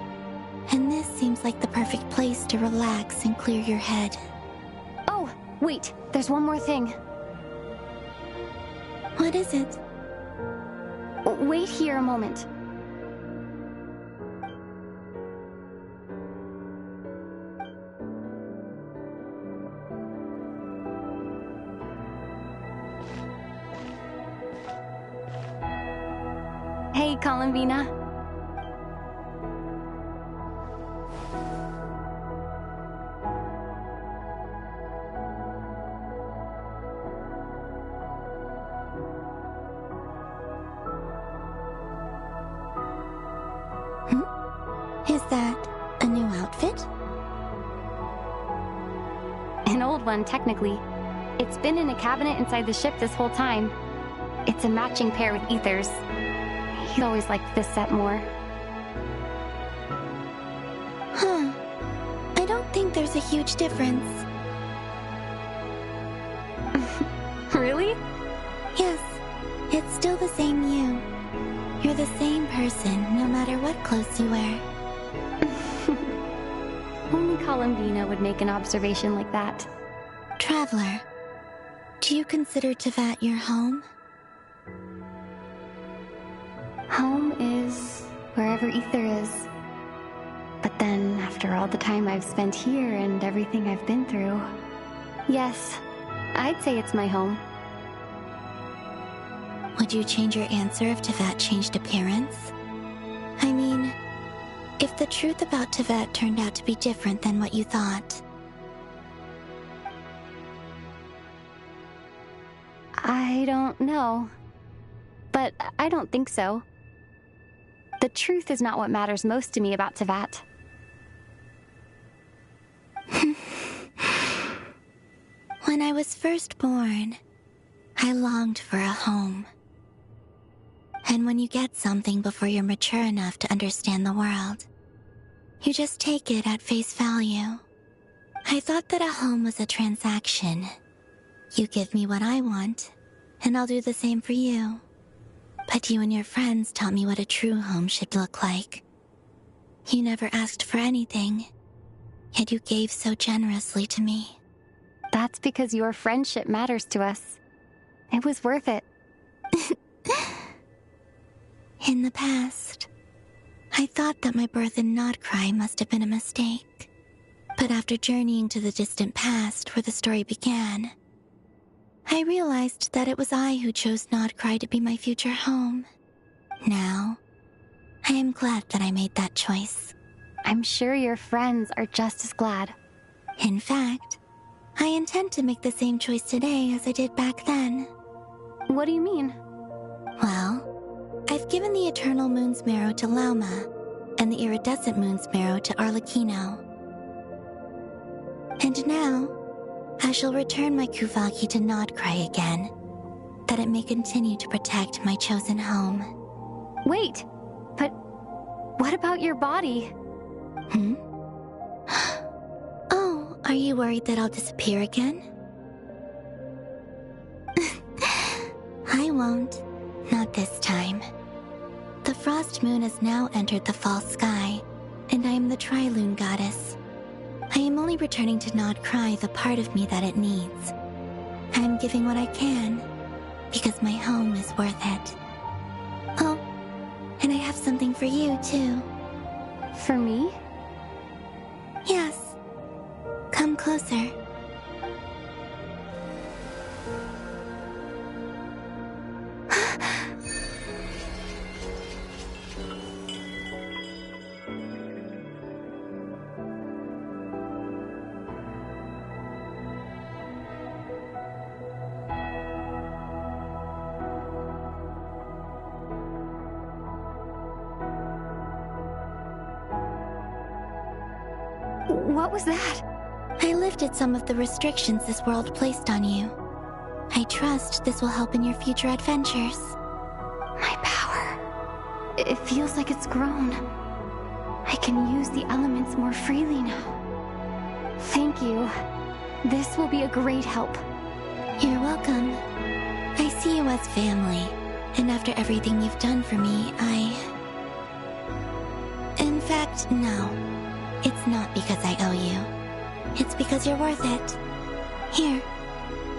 and this seems like the perfect place to relax and clear your head. Oh, wait, there's one more thing. What is it? Wait here a moment. Hey, Columbina. Is that a new outfit? An old one, technically. It's been in a cabinet inside the ship this whole time. It's a matching pair with Aether's. He always liked this set more. Huh. I don't think there's a huge difference. Really? Yes. It's still the same you. You're the same person, no matter what clothes you wear. Only Columbina would make an observation like that. Traveler, do you consider Teyvat your home? Home is wherever Aether is. But then, after all the time I've spent here and everything I've been through, yes, I'd say it's my home. Would you change your answer if Teyvat changed appearance? I mean, if the truth about Teyvat turned out to be different than what you thought. I don't know. But I don't think so. The truth is not what matters most to me about Teyvat. When I was first born, I longed for a home. And when you get something before you're mature enough to understand the world, you just take it at face value. I thought that a home was a transaction. You give me what I want, and I'll do the same for you. But you and your friends taught me what a true home should look like. You never asked for anything, yet you gave so generously to me. That's because your friendship matters to us. It was worth it. In the past, I thought that my birth in Nodcry must have been a mistake. But after journeying to the distant past where the story began, I realized that it was I who chose Nodcry to be my future home. Now, I am glad that I made that choice. I'm sure your friends are just as glad. In fact, I intend to make the same choice today as I did back then. What do you mean? Well, I've given the Eternal Moon's Marrow to Lauma, and the Iridescent Moon's Marrow to Arlecchino. And now, I shall return my Kuvaki to Nodcry again, that it may continue to protect my chosen home. Wait, but what about your body? Oh, are you worried that I'll disappear again? I won't. Not this time. The Frost Moon has now entered the fall sky, and I am the Trilune Goddess. I am only returning to Nodcry the part of me that it needs. I am giving what I can, because my home is worth it. Oh, and I have something for you, too. For me? Yes. Come closer. What was that? I lifted some of the restrictions this world placed on you. I trust this will help in your future adventures. My power. It feels like it's grown. I can use the elements more freely now. Thank you. This will be a great help. You're welcome. I see you as family, and after everything you've done for me, In fact, no. It's not because I owe you. It's because you're worth it. Here,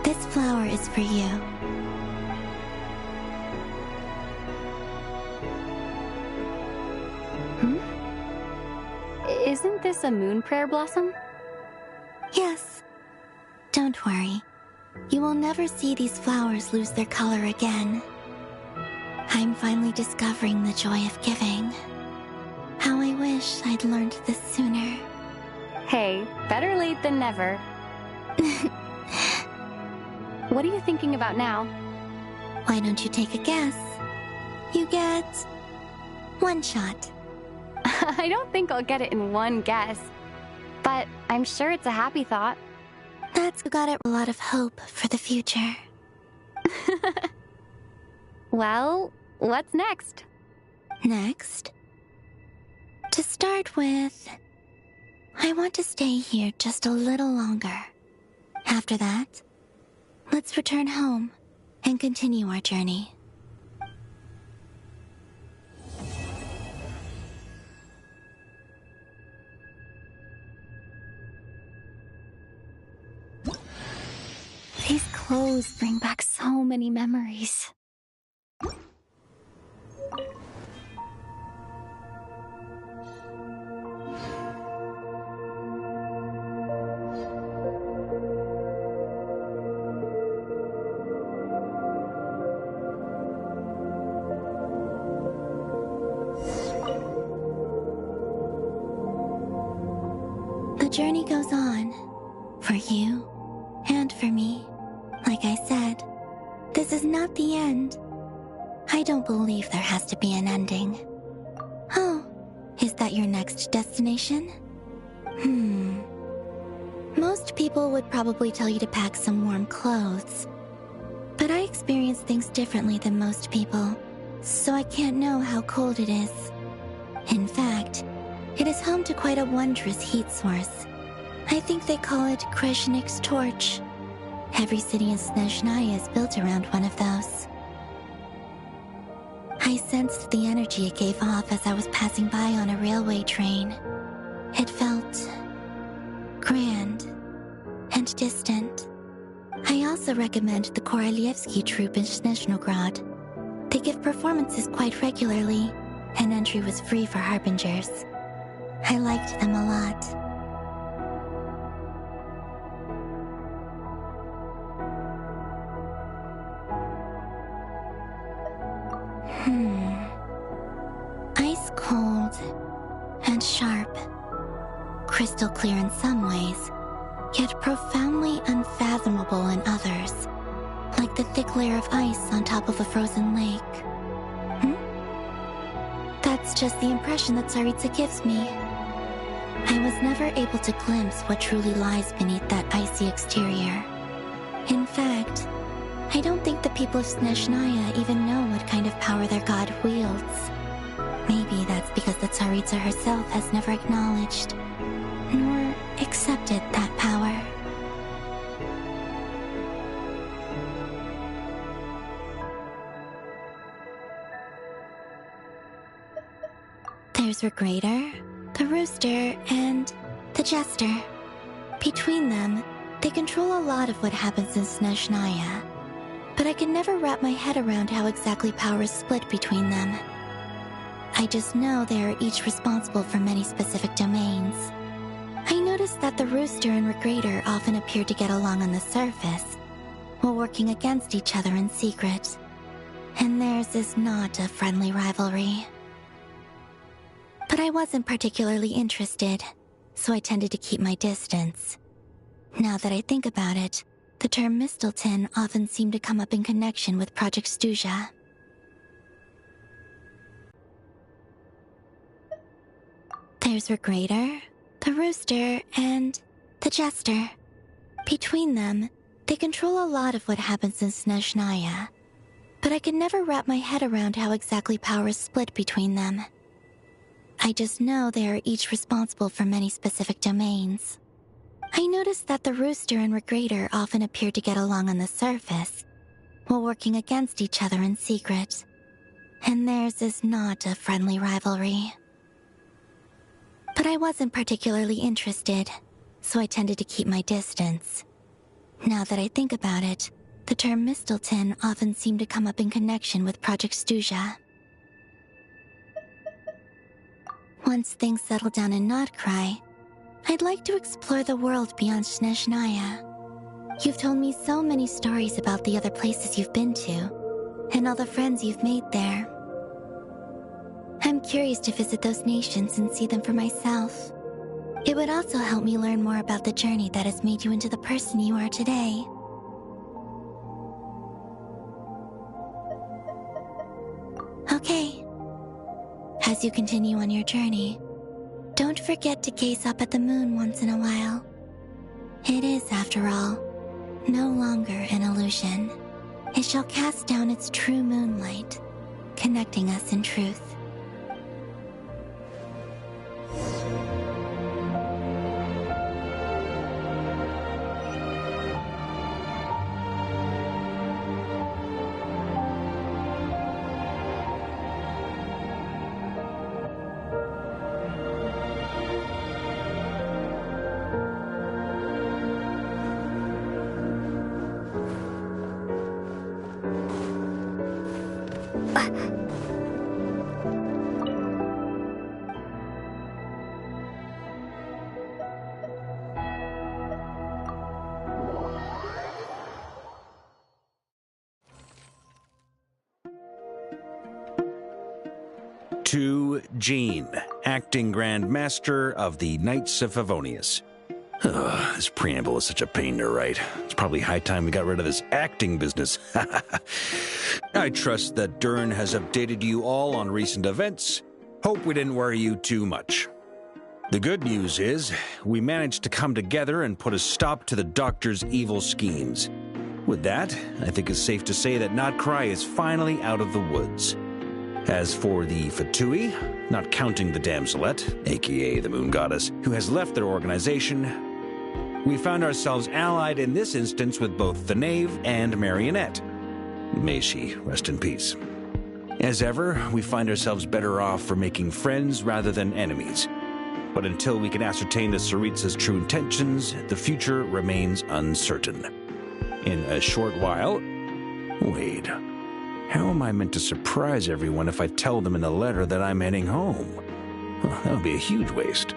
this flower is for you. Isn't this a moon prayer blossom? Yes. Don't worry. You will never see these flowers lose their color again. I'm finally discovering the joy of giving. How I wish I'd learned this sooner. Hey, better late than never. What are you thinking about now? Why don't you take a guess? You get 1 shot. I don't think I'll get it in one guess, but I'm sure it's a happy thought. That's got a lot of hope for the future. Well, what's next? Next? To start with, I want to stay here just a little longer. After that, let's return home and continue our journey. These clothes bring back so many memories. The journey goes on, for you and for me. Like I said, this is not the end. I don't believe there has to be an ending. Oh, is that your next destination? Most people would probably tell you to pack some warm clothes. But I experience things differently than most people, so I can't know how cold it is. In fact, it is home to quite a wondrous heat source. I think they call it Kreshnik's torch. Every city in Snezhnaya is built around one of those. I sensed the energy it gave off as I was passing by on a railway train. It felt grand and distant. I also recommend the Korolievsky troupe in Snezhnograd. They give performances quite regularly, and entry was free for harbingers. I liked them a lot. Ice cold and sharp. Crystal clear in some ways, yet profoundly unfathomable in others. Like the thick layer of ice on top of a frozen lake. That's just the impression that Tsaritsa gives me. I was never able to glimpse what truly lies beneath that icy exterior. In fact, I don't think the people of Snezhnaya even know what kind of power their god wields. Maybe that's because the Tsaritsa herself has never acknowledged, nor accepted that power. There's Regrator, the Rooster, and the Jester. Between them, they control a lot of what happens in Snezhnaya, but I can never wrap my head around how exactly power is split between them. I just know they are each responsible for many specific domains. I noticed that the Rooster and Regrator often appear to get along on the surface, while working against each other in secret. And theirs is not a friendly rivalry. But I wasn't particularly interested, so I tended to keep my distance. Now that I think about it, the term Mistelton often seemed to come up in connection with Project Stuja. There's Regrator, the Rooster, and the Jester. Between them, they control a lot of what happens in Snezhnaya, but I can never wrap my head around how exactly power is split between them. I just know they are each responsible for many specific domains. I noticed that the Rooster and Regrator often appear to get along on the surface, while working against each other in secret. And theirs is not a friendly rivalry. But I wasn't particularly interested, so I tended to keep my distance. Now that I think about it, the term Mistelton often seemed to come up in connection with Project Stuja. Once things settle down in Notcry, I'd like to explore the world beyond Snezhnaya. You've told me so many stories about the other places you've been to, and all the friends you've made there. I'm curious to visit those nations and see them for myself. It would also help me learn more about the journey that has made you into the person you are today. Okay. As you continue on your journey, don't forget to gaze up at the moon once in a while. It is, after all, no longer an illusion. It shall cast down its true moonlight, connecting us in truth. To Jean, acting Grand Master of the Knights of Favonius. This preamble is such a pain to write. It's probably high time we got rid of this acting business. I trust that Dern has updated you all on recent events. Hope we didn't worry you too much. The good news is, we managed to come together and put a stop to the Doctor's evil schemes. With that, I think it's safe to say that Notcry is finally out of the woods. As for the Fatui, not counting the Damselette, aka the Moon Goddess, who has left their organization, we found ourselves allied in this instance with both the Knave and Marionette. May she rest in peace. As ever, we find ourselves better off for making friends rather than enemies. But until we can ascertain the Tsaritsa's true intentions, the future remains uncertain. In a short while... Wait... How am I meant to surprise everyone if I tell them in the letter that I'm heading home? Well, that would be a huge waste.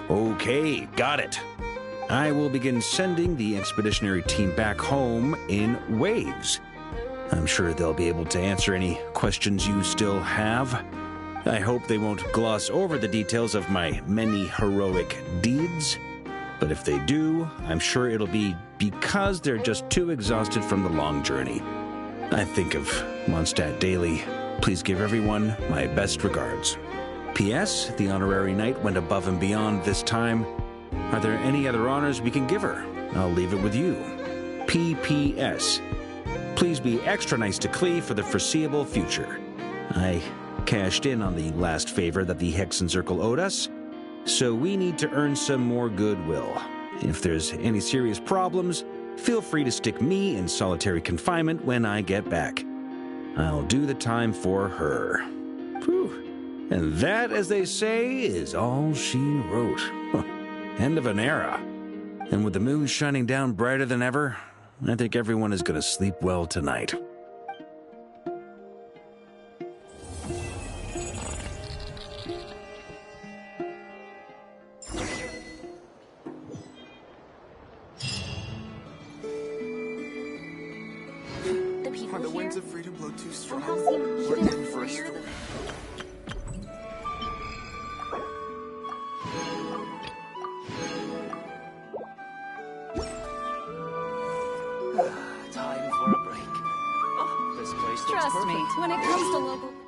Okay, got it. I will begin sending the expeditionary team back home in waves. I'm sure they'll be able to answer any questions you still have. I hope they won't gloss over the details of my many heroic deeds. But if they do, I'm sure it'll be because they're just too exhausted from the long journey. I think of Mondstadt daily. Please give everyone my best regards. P.S. The honorary knight went above and beyond this time. Are there any other honors we can give her? I'll leave it with you. P.P.S. Please be extra nice to Klee for the foreseeable future. I cashed in on the last favor that the Hexenzirkel owed us, so we need to earn some more goodwill. If there's any serious problems, feel free to stick me in solitary confinement when I get back. I'll do the time for her. Whew. And that, as they say, is all she wrote. End of an era. And with the moon shining down brighter than ever, I think everyone is going to sleep well tonight. Are the winds of freedom blow too strong? We're in for a storm. Time for a break. Oh, this place looks perfect. Trust me, when it comes to local...